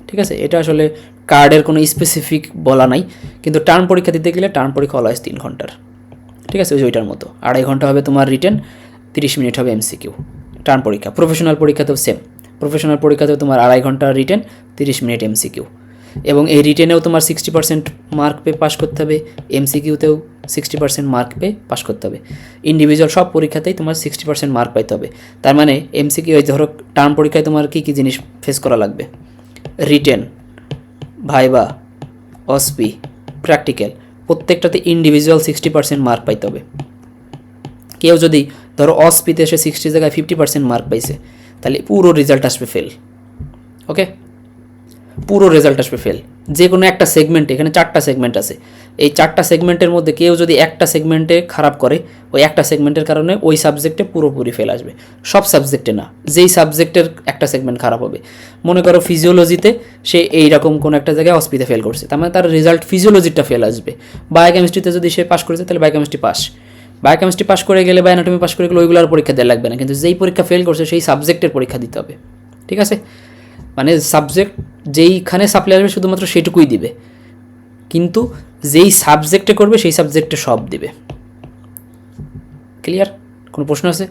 ঠিক আছে। এটা আসলে কার্ডের কোনো স্পেসিফিক বলা নাই, কিন্তু টার্ম পরীক্ষা দিতে গেলে টার্ম পরীক্ষা অলওয়েজ 3 ঘন্টার, ঠিক আছে। ওইটার মতো 2.5 ঘন্টা হবে তোমার রিটেন, 30 মিনিট হবে এমসিকিউ। টার্ম পরীক্ষা, প্রফেশনাল পরীক্ষাতেও সেম, প্রফেশনাল পরীক্ষাতেও তোমার 2.5 ঘন্টা রিটেন, 30 মিনিট এমসিকিউ। এবং এই রিটেনেও তোমার 60% মার্ক পেয়ে পাস করতে হবে, এমসিকিউতেও 60% মার্ক পেয়ে পাস করতে হবে। ইন্ডিভিজুয়াল সব পরীক্ষাতেই তোমার 60% মার্ক পাইতে হবে। তার মানে এমসিকিউ ধরো টার্ম পরীক্ষায় তোমার কী কী জিনিস ফেস করা লাগবে, রিটেন, ভাইবা, অসপি, প্র্যাকটিক্যাল, প্রত্যেকটাতে ইন্ডিভিজুয়াল 60% মার্ক পাইতে হবে। কেউ যদি ধরো অসপিতে এসে 60 জায়গায় 50% মার্ক পাইছে, তাহলে পুরো রেজাল্ট আসবে ফেল। ওকে, পুরো রেজাল্ট আসবে ফেল। যে কোনো একটা সেগমেন্টে, এখানে 4টা সেগমেন্ট আছে, এই 4টা সেগমেন্টের মধ্যে কেউ যদি একটা সেগমেন্টে খারাপ করে, ওই একটা সেগমেন্টের কারণে ওই সাবজেক্টে পুরোপুরি ফেল আসবে। সব সাবজেক্টে না, যেই সাবজেক্টের একটা সেগমেন্ট খারাপ হবে। মনে করো ফিজিওলজিতে সে এইরকম কোনো একটা জায়গায় অসপিতে ফেল করছে, তার মানে তার রেজাল্ট ফিজিওলজিটা ফেল আসবে। বায়োকেমিস্ট্রিতে যদি সে পাস করেছে তাহলে বায়োকেমিস্ট্রি পাস, বায়োকেমিস্ট্রি পাস করে গেলে বা অ্যানাটমি পাস করে গেলে ওইগুলোর পরীক্ষা দেওয়া লাগবে না, কিন্তু যেই পরীক্ষা ফেল করছে সেই সাবজেক্টের পরীক্ষা দিতে হবে। ঠিক আছে, মানে সাবজেক্ট যেইখানে সাপ্লাই আসবে শুধুমাত্র সেটুকুই দিবে, কিন্তু যেই সাবজেক্টে করবে সেই সাবজেক্টে সব দিবে। ক্লিয়ার? কোনো প্রশ্ন আছে?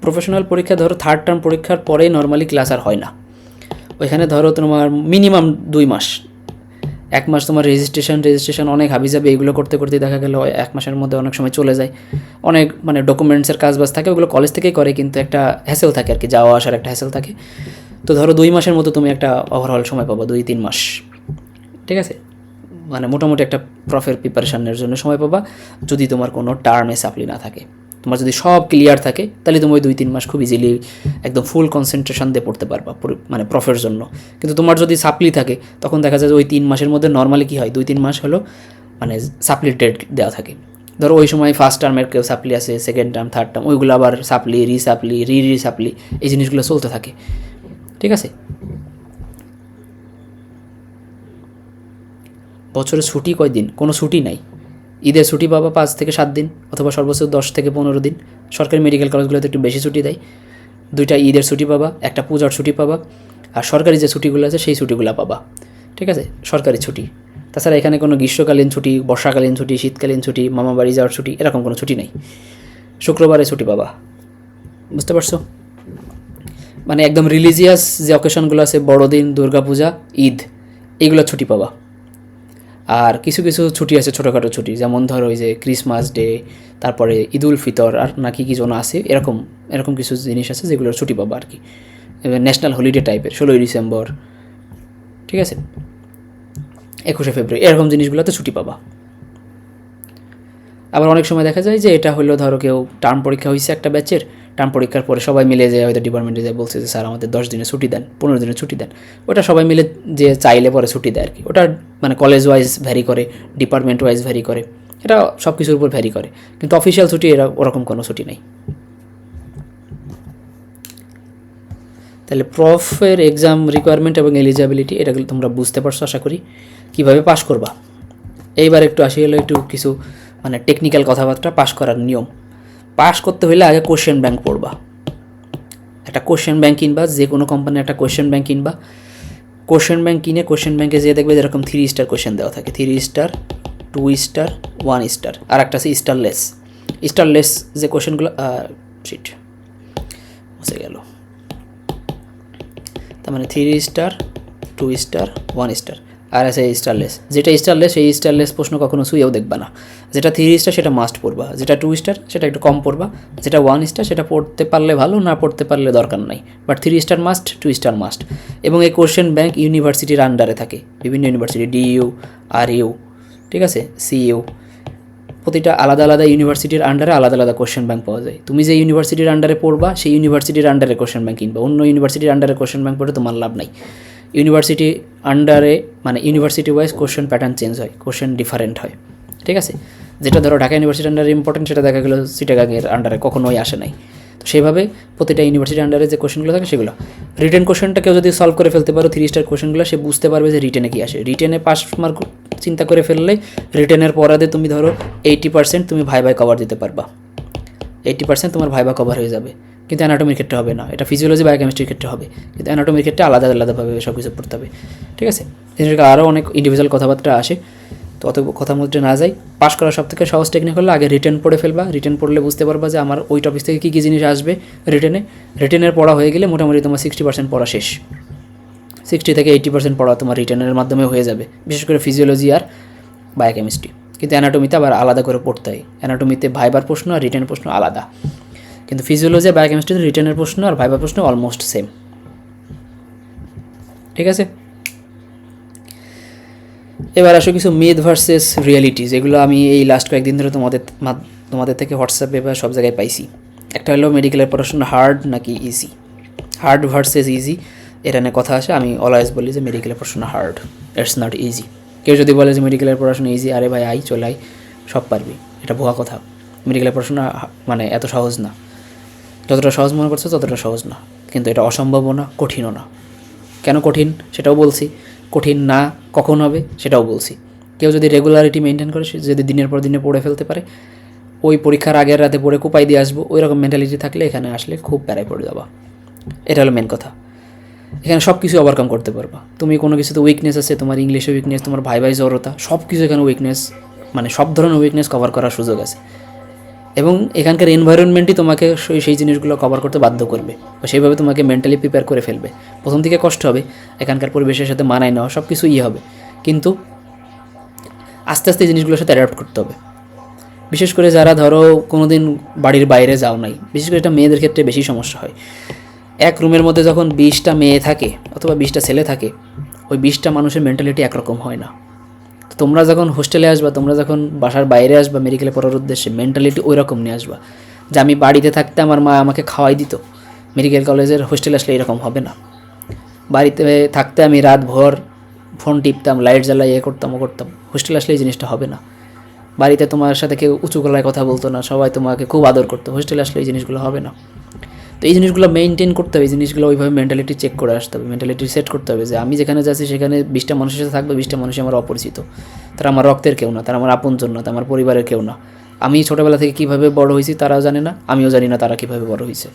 প্রফেশনাল পরীক্ষা ধরো 3rd টার্ম পরীক্ষার পরে নর্মালি ক্লাস আর হয় না। ওইখানে ধরো তোমার মিনিমাম 2 মাস, 1 মাস তোমার রেজিস্ট্রেশন অনেক হাবিজাবি, এগুলো করতে করতে দেখা গেল 1 মাসের মধ্যে অনেক সময় চলে যায়। অনেক মানে ডকুমেন্টসের কাজবাজ থাকে, ওগুলো কলেজ থেকেই করে, কিন্তু একটা হ্যাসেল থাকে আর কি, যাওয়া আসার একটা হ্যাসেল থাকে। তো ধরো 2 মাসের মতো তুমি একটা ওভারঅল সময় পাবো, 2-3 মাস। ঠিক আছে, মানে মোটামুটি একটা প্রফের প্রিপারেশনের জন্য সময় পাবা, যদি তোমার কোনো টার্মে সাপ্লি না থাকে। তোমার যদি সব ক্লিয়ার থাকে তাহলে তুমি ওই 2-3 মাস খুব ইজিলি একদম ফুল কনসেন্ট্রেশন দিয়ে পড়তে পারবা মানে প্রফের জন্য। কিন্তু তোমার যদি সাপ্লি থাকে তখন দেখা যায় যে ওই 3 মাসের মধ্যে নর্মালি কী হয়, 2-3 মাস হলো মানে সাপ্লির ডেট দেওয়া থাকে। ধরো ওই সময় ফার্স্ট টার্মের কেউ সাপ্লি আছে, সেকেন্ড টার্ম, থার্ড টার্ম, ওইগুলো আবার সাপ্লি, রিসাপ্লি এই জিনিসগুলো চলতে থাকে। ঠিক আছে, বছরে ছুটি কয়দিন? কোনো ছুটি নাই। ঈদের ছুটি পাবা 5 থেকে 7 দিন, অথবা সর্বোচ্চ 10 থেকে 15 দিন। সরকারি মেডিকেল কলেজগুলোতে একটু বেশি ছুটি দেয়। 2টা ঈদের ছুটি পাবা, একটা পূজার ছুটি পাবা, আর সরকারি যে ছুটিগুলো আছে সেই ছুটিগুলো পাবা। ঠিক আছে, সরকারি ছুটি। তাছাড়া এখানে কোনো গ্রীষ্মকালীন ছুটি, বর্ষাকালীন ছুটি, শীতকালীন ছুটি, মামা বাড়ি যাওয়ার ছুটি, এরকম কোনো ছুটি নেই। শুক্রবারে ছুটি পাবা। বুঝতে পারছো? মানে একদম রিলিজিয়াস যে অকেশনগুলো আছে, বড়দিন, দুর্গাপূজা, ঈদ, এইগুলো ছুটি পাবা। আর কিছু কিছু ছুটি আছে, ছোটোখাটো ছুটি, যেমন ধরো ওই যে ক্রিসমাস ডে, তারপরে ঈদুল ফিতর, আর নাকি কি যেন আছে, এরকম কিছু জিনিস আছে যেগুলোর ছুটি পাবা আর কি, ন্যাশনাল হলিডে টাইপের, 16ই ডিসেম্বর, ঠিক আছে, 21শে ফেব্রুয়ারি, এরকম জিনিসগুলোতে ছুটি পাবা। আবার অনেক সময় দেখা যায় যে এটা হলো ধরো কেউ টার্ম পরীক্ষা হয়েছে একটা ব্যাচের, টার্ম পরীক্ষার পরে সবাই মিলে যায় হয়তো ডিপার্টমেন্টে যায়, বলছে যে স্যার আমাদের 10 দিনের ছুটি দেন, 15 দিনের ছুটি দেন। ওটা সবাই মিলে যে চাইলে পরে ছুটি দেয় আর কি। ওটা মানে কলেজ ওয়াইজ ভ্যারি করে, ডিপার্টমেন্ট ওয়াইজ ভ্যারি করে, এটা সব কিছুর উপর ভ্যারি করে, কিন্তু অফিসিয়াল ছুটি ওরকম কোনো ছুটি নেই। তাহলে প্রফের এক্সাম রিকোয়ারমেন্ট এবং এলিজিবিলিটি এটাগুলো তোমরা বুঝতে পারছো আশা করি। কীভাবে পাস করবা, এইবার একটু আসি হলো একটু কিছু মানে টেকনিক্যাল কথাবার্তা। পাস করার নিয়ম, পাস করতে হলে আগে কোশ্চেন ব্যাংক পড়বা। একটা কোশ্চেন ব্যাংক কিনবা, যে কোনো কোম্পানির একটা কোশ্চেন ব্যাংক কিনবা। কোশ্চেন ব্যাংক কিনে কোশ্চেন ব্যাংকে যেয়ে দেখবে যেরকম 3 স্টার কোশ্চেন দেওয়া থাকে, 3 স্টার, 2 স্টার, 1 স্টার, আর একটা আছে স্টারলেস যে কোশ্চেনগুলো, শিট মুছে গেল। তার মানে 3 স্টার, 2 স্টার, 1 স্টার, আর আছে স্টারলেস। যেটা স্টারলেস সেই স্টারলেস প্রশ্ন কখনো ছুঁয়েও দেখবা না। যেটা 3 স্টার সেটা মাস্ট পড়বা, যেটা 2 স্টার সেটা একটু কম পড়বা, যেটা 1 স্টার সেটা পড়তে পারলে ভালো, না পড়তে পারলে দরকার নাই, but 3 star must, 2 star must. এবং এই কোশ্চেন ব্যাংক ইউনিভার্সিটির আন্ডারে থাকে, বিভিন্ন ইউনিভার্সিটি, ডিইউ, আরইউ, ঠিক আছে, সিইউ, প্রতিটা আলাদা আলাদা ইউনিভার্সিটির আন্ডারে আলাদা আলাদা কোশ্চেন ব্যাংক পাওয়া যায়। তুমি যে ইউনিভার্সিটির আন্ডারে পড়বা সেই ইউনিভার্সিটির আন্ডারে কোশ্চেন ব্যাংক কিনবা, অন্য ইউনিভার্সিটির আন্ডারে কোশ্চেন ব্যাংক পড়ে তোমার লাভ নাই। ইউনিভার্সিটি আন্ডারে মানে university wise question pattern change হয়, কোশ্চেন ডিফারেন্ট হয়, ঠিক আছে। যেটা ধরো ঢাকা ইউনিভার্সিটির আন্ডারে ইম্পর্টেন্ট, সেটা দেখা গেলো চিটাগাংয়ের আন্ডারে কখনোই আসে নাই। তো সেইভাবে প্রতিটা ইউনিভার্সিটির আন্ডারে যে কোশ্চেনগুলো থাকে সেগুলো রিটেন কোশ্চেনটা কেউ যদি সলভ করে ফেলতে পারো 3 স্টার কোশ্চেনগুলো, সে বুঝতে পারবে যে রিটেনে কী আসে। রিটেনে পাস মার্ক চিন্তা করে ফেললে রিটেনের পরাদে তুমি ধরো 80% তুমি ভাইভায় কভার দিতে পারবা, 80% তোমার ভাইভা কভার হয়ে যাবে। কিন্তু অ্যানাটমির ক্ষেত্রে হবে না, এটা ফিজিওলজি বায়োকেমিস্ট্রির ক্ষেত্রে হবে, কিন্তু অ্যানাটমির ক্ষেত্রে আলাদা আলাদাভাবে সব কিছু পড়তে হবে, ঠিক আছে। জিনিসটা আরও অনেক ইন্ডিভিজুয়াল কথাবার্তা আসে। তো অত কথা মধ্যে না যাই, পাস করার সব থেকে সহজ টেকনিক হলো আগে রিটেন পড়ে ফেলবা। রিটেন পড়লে বুঝতে পারবা যে আমার ওই টপিক থেকে কী কী জিনিস আসবে রিটেনের পড়া হয়ে গেলে মোটামুটি তোমার 60% পড়া শেষ। 60 থেকে 80% পড়া তোমার রিটেনের মাধ্যমে হয়ে যাবে, বিশেষ করে ফিজিওলজি আর বায়োকেমিস্ট্রি। কিন্তু অ্যানাটমিতে আবার আলাদা করে পড়তে হয়। অ্যানাটমিতে ভাইবার প্রশ্ন আর রিটেনের প্রশ্ন আলাদা, কিন্তু ফিজিওলজি আর বায়োকেমিস্ট্রিতে রিটেনের প্রশ্ন আর ভাইবার প্রশ্ন অলমোস্ট সেম। ঠিক আছে, এবার আসো কিছু মিথ ভার্সেস রিয়েলিটি, যেগুলো আমি এই লাস্ট কয়েকদিন ধরে তোমাদের থেকে হোয়াটসঅ্যাপে বা সব জায়গায় পাইছি। একটা হলো মেডিকেলের পড়াশোনা হার্ড নাকি ইজি, হার্ড ভার্সেস ইজি, এটা নিয়ে কথা আসে। আমি অলওয়েজ বলি যে মেডিকেলের পড়াশোনা হার্ড, ইটস নট ইজি। কেউ যদি বলে যে মেডিকেলের পড়াশোনা ইজি, আরে ভাই আই চলে আই, সব পারবি, এটা ভুয়া কথা। মেডিকেলের পড়াশোনা মানে এত সহজ না, যতটা সহজ মনে করছো ততটা সহজ না, কিন্তু এটা অসম্ভবও না, কঠিনও না। কেন কঠিন সেটাও বলছি, কঠিন না কখন হবে সেটাও বলছি। কেউ যদি রেগুলারিটি মেনটেন করে, সে যদি দিনের পর দিনে পড়ে ফেলতে পারে, ওই পরীক্ষার আগের রাতে পড়ে কোপাই দিয়ে আসবো, ওই রকম মেন্টালিটি থাকলে এখানে আসলে খুব প্যারায় পড়ে যাবা। এটা হলো মেন কথা। এখানে সব কিছু ওভারকাম করতে পারবা। তুমি কোনো কিছুতে উইকনেস আছে, তোমার ইংলিশে উইকনেস, তোমার ভাই জড়তা, সব কিছু এখানে উইকনেস, মানে সব ধরনের উইকনেস কভার করার সুযোগ আছে। এবং এখানকার এনভায়রনমেন্টই তোমাকে সেই জিনিসগুলো কভার করতে বাধ্য করবে, বা সেইভাবে তোমাকে মেন্টালি প্রিপেয়ার করে ফেলবে। প্রথম দিকে কষ্ট হবে, এখানকার পরিবেশের সাথে মানায় নেওয়া, সব কিছু হবে, কিন্তু আস্তে আস্তে জিনিসগুলোর সাথে অ্যাডাপ্ট করতে হবে। বিশেষ করে যারা ধরো কোনো দিন বাড়ির বাইরে যাও নাই, বিশেষ করে এটা মেয়েদের ক্ষেত্রে বেশি সমস্যা হয়। এক রুমের মধ্যে যখন 20টা মেয়ে থাকে অথবা 20টা ছেলে থাকে, ওই 20টা মানুষের মেন্টালিটি একরকম হয় না। তো তোমরা যখন হোস্টেলে আসবা, তোমরা যখন বাসার বাইরে আসবা মেডিকেলে পড়ার উদ্দেশ্যে, মেন্টালিটি ওই রকম নিয়ে আসবা যে আমি বাড়িতে থাকতে আমার মা আমাকে খাওয়াই দিত, মেডিকেল কলেজের হোস্টেলে আসলে এরকম হবে না। বাড়িতে থাকতে আমি রাত ভর ফোন টিপতাম, লাইট জ্বালাই, করতাম ও করতাম, হোস্টেলে আসলে এই জিনিসটা হবে না। বাড়িতে তোমার সাথে কেউ উঁচু গলায় কথা বলতো না, সবাই তোমাকে খুব আদর করতো, হোস্টেলে আসলে এই জিনিসগুলো হবে না। তো এই জিনিসগুলো মেনটেন করতে হবে, এই জিনিসগুলো ওইভাবে মেন্টালিটি চেক করে আসতে হবে, মেন্টালিটি সেট করতে হবে যে আমি যেখানে যাচ্ছি সেখানে 20টা মানুষের সাথে থাকবে, 20টা মানুষ আমার অপরিচিত, তারা আমার রক্তের কেউ না, তারা আমার আপনজন না, আমার পরিবারের কেউ না। আমি ছোটোবেলা থেকে কীভাবে বড় হয়েছি তারাও জানে না, আমিও জানি না তারা কীভাবে বড় হয়েছে।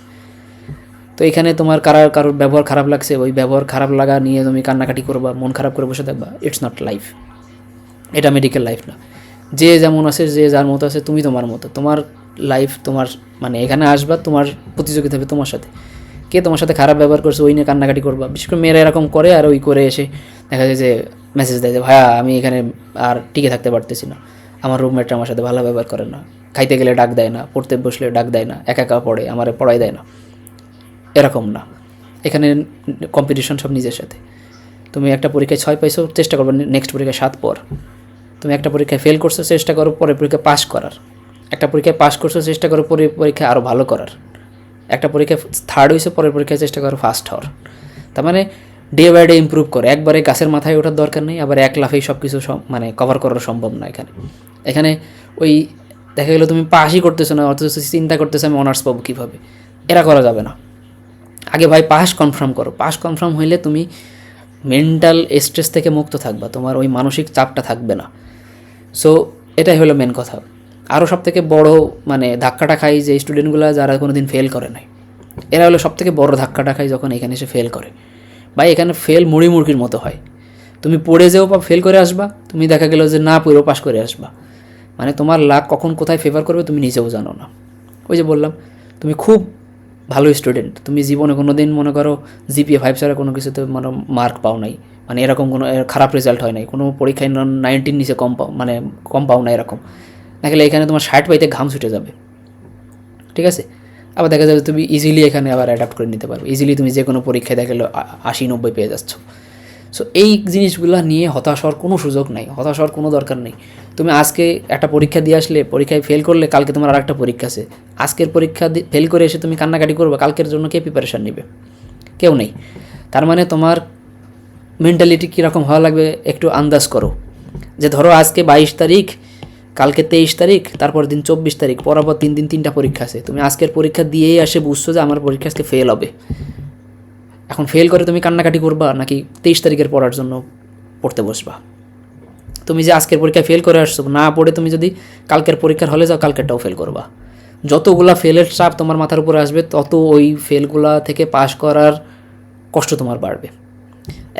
তো এখানে তোমার কারোর ব্যবহার খারাপ লাগছে, ওই ব্যবহার খারাপ লাগা নিয়ে তুমি কান্নাকাটি করবা, মন খারাপ করে বসে থাকবা, ইটস নট লাইফ, এটা মেডিকেল লাইফ না। যে যেমন আছে, যে যার মতো আছে, তুমি তোমার মতো, তোমার লাইফ তোমার, মানে এখানে আসবা, তোমার প্রতিযোগিতা হবে তোমার সাথে, কে তোমার সাথে খারাপ ব্যবহার করছে ওই নিয়ে কান্নাকাটি করবা। বিশেষ করে মেয়েরা এরকম করে, আর ওই করে এসে দেখা যায় যে মেসেজ দেয় যে ভাইয়া আমি এখানে আর টিকে থাকতে পারতেছি না, আমার রুমমেটটা আমার সাথে ভালো ব্যবহার করে না, খাইতে গেলে ডাক দেয় না, পড়তে বসলে ডাক দেয় না, একা একা পড়ে, আমার পড়াই দেয় না। এরকম না, এখানে কম্পিটিশন সব নিজের সাথে। তুমি একটা পরীক্ষায় 6 পাইছো, চেষ্টা করবে নেক্সট পরীক্ষায় 7 পর। তুমি একটা পরীক্ষায় ফেল করছো, চেষ্টা করো পরের পরীক্ষায় পাস করার। একটা পরীক্ষায় পাস করছো, চেষ্টা করো পরের পরীক্ষায় আরও ভালো করার। একটা পরীক্ষায় থার্ড হয়েছে, পরের পরীক্ষায় চেষ্টা করো ফার্স্ট হওয়ার। তার মানে ডে বাই ডে ইম্প্রুভ করো। একবারে গাছের মাথায় ওঠার দরকার নেই, আবার এক লাফেই সব কিছু মানে কভার করা সম্ভব না। এখানে ওই দেখা গেলো তুমি পাসই করতেছো না, অথচ চিন্তা করতেছো আমি অনার্স পাবো কীভাবে, এরা করা যাবে না। আগে ভাই পাস কনফার্ম করো। পাস কনফার্ম হইলে তুমি মেন্টাল স্ট্রেস থেকে মুক্ত থাকবা, তোমার ওই মানসিক চাপটা থাকবে না। সো এটাই হলো মেন কথা। আরও সবথেকে বড় মানে ধাক্কাটা খাই যে স্টুডেন্টগুলো যারা কোনো দিন ফেল করে নাই, এরা হলো সবথেকে বড় ধাক্কাটা খাই যখন এখানে এসে ফেল করে। ভাই এখানে ফেল মুড়ি মুরগির মতো হয়, তুমি পড়ে যেও বা ফেল করে আসবা, তুমি দেখা গেলো যে না পড়েও পাস করে আসবা। মানে তোমার লাক কখন কোথায় ফেভার করবে তুমি নিজেও জানো না। ওই যে বললাম তুমি খুব ভালো স্টুডেন্ট, তুমি জীবনে কোনো দিন মনে করো জিপিএ 5 ছাড়া কোনো কিছুতে মানে মার্ক পাও নাই, মানে এরকম কোনো খারাপ রেজাল্ট হয় নাই, কোনো পরীক্ষায় 90 নিচে কম পাও না, এরকম না গেলে এখানে তোমার 60 পাইতে ঘাম ছুটে যাবে। ঠিক আছে, আবার দেখা যাবে তুমি ইজিলি এখানে আবার অ্যাডাপ্ট করে নিতে পারবে, ইজিলি তুমি যে কোনো পরীক্ষায় দেখা গেলো 80-90 পেয়ে যাচ্ছ। সো এই জিনিসগুলো নিয়ে হতাশ হওয়ার কোনো সুযোগ নাই, হতাশ হওয়ার কোনো দরকার নেই। তুমি আজকে একটা পরীক্ষা দিয়ে আসলে, পরীক্ষায় ফেল করলে, কালকে তোমার আরেকটা পরীক্ষা আছে, আজকের পরীক্ষা ফেল করে এসে তুমি কান্নাকাটি করবে, কালকের জন্য কে প্রিপারেশান নেবে? কেউ নেই। তার মানে তোমার মেন্টালিটি কীরকম হওয়া লাগবে একটু আন্দাজ করো, যে ধরো আজকে 22 তারিখ, কালকে 23 তারিখ, তারপর দিন 24 তারিখ, পরপর 3 দিন 3টা পরীক্ষা আছে। তুমি আজকের পরীক্ষা দিয়েই আসে বুঝছো যে আমার পরীক্ষা আজকে ফেল হবে। এখন ফেল করে তুমি কান্নাকাটি করবা নাকি 23 তারিখের পড়ার জন্য পড়তে বসবা? তুমি যে আজকের পরীক্ষায় ফেল করে আসছো, না পড়ে তুমি যদি কালকের পরীক্ষার হলে যাও, কালকেরটাও ফেল করবা। যতগুলা ফেলের চাপ তোমার মাথার উপরে আসবে, তত ওই ফেলগুলা থেকে পাশ করার কষ্ট তোমার বাড়বে।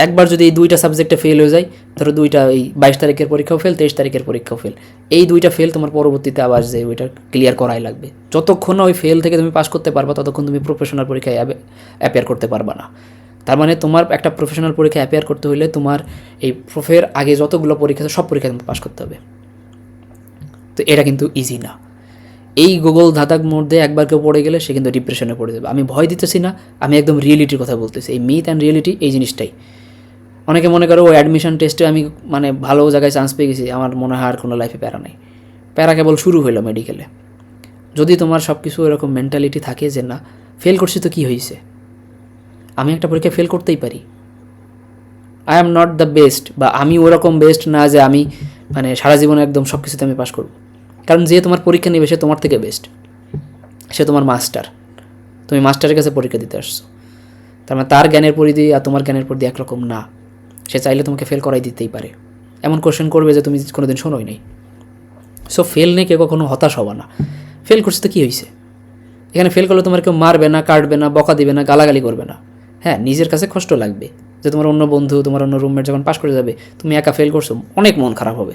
একবার যদি এই 2টা সাবজেক্টে ফেল হয়ে যায়, ধরো 2টা এই 22 তারিখের পরীক্ষাও ফেল, 23 তারিখের পরীক্ষাও ফেল, এই 2টা ফেল তোমার পরবর্তীতে আবার যে ওইটা ক্লিয়ার করাই লাগবে। যতক্ষণ না ওই ফেল থেকে তুমি পাস করতে পারবা ততক্ষণ তুমি প্রফেশনাল পরীক্ষায় অ্যাপিয়ার করতে পারবা না। তার মানে তোমার একটা প্রফেশনাল পরীক্ষায় অ্যাপিয়ার করতে হলে তোমার এই প্রফের আগে যতগুলো পরীক্ষা আছে সব পরীক্ষায় তুমি পাস করতে হবে। তো এটা কিন্তু ইজি না। এই গুগল ধাঁধার মধ্যে একবার কেউ পড়ে গেলে সে কিন্তু ডিপ্রেশনে পড়ে যাবে। আমি ভয় দিতেছি না, আমি একদম রিয়েলিটির কথা বলতেছি। এই মিথ অ্যান্ড রিয়েলিটি এই জিনিসটাই। অনেকে মনে করো ওই অ্যাডমিশন টেস্টে আমি মানে ভালো জায়গায় চান্স পেয়ে গেছি, আমার মনে হয় আর কোনো লাইফে প্যারা নেই। প্যারা কেবল শুরু হইলো মেডিকেলে। যদি তোমার সব কিছু এরকম মেন্টালিটি থাকে যে না ফেল করছি তো কী হয়েছে, আমি একটা পরীক্ষায় ফেল করতেই পারি, I am not the best, বা আমি ওরকম বেস্ট না যে আমি মানে সারা জীবনে একদম সব কিছুতে আমি পাস করব। কারণ যে তোমার পরীক্ষা নেবে সে তোমার থেকে বেস্ট, সে তোমার মাস্টার, তুমি মাস্টারের কাছে পরীক্ষা দিতে আসছো। তার মানে তার জ্ঞানের পরিধি আর তোমার জ্ঞানের পরিধি একরকম না। সে চাইলে তোমাকে ফেল করাই দিতেই পারে, এমন কোশ্চেন করবে যে তুমি কোনোদিন শোনোই নাই। সো ফেল নিয়ে কেউ কখনো হতাশ হবা না। ফেল করছে তো কী হয়েছে, এখানে ফেল করলে তোমার কেউ মারবে না, কাটবে না, বকা দিবে না, গালাগালি করবে না। হ্যাঁ, নিজের কাছে কষ্ট লাগবে যে তোমার অন্য বন্ধু, তোমার অন্য রুমমেট যখন পাস করে যাবে, তুমি একা ফেল করছো, অনেক মন খারাপ হবে।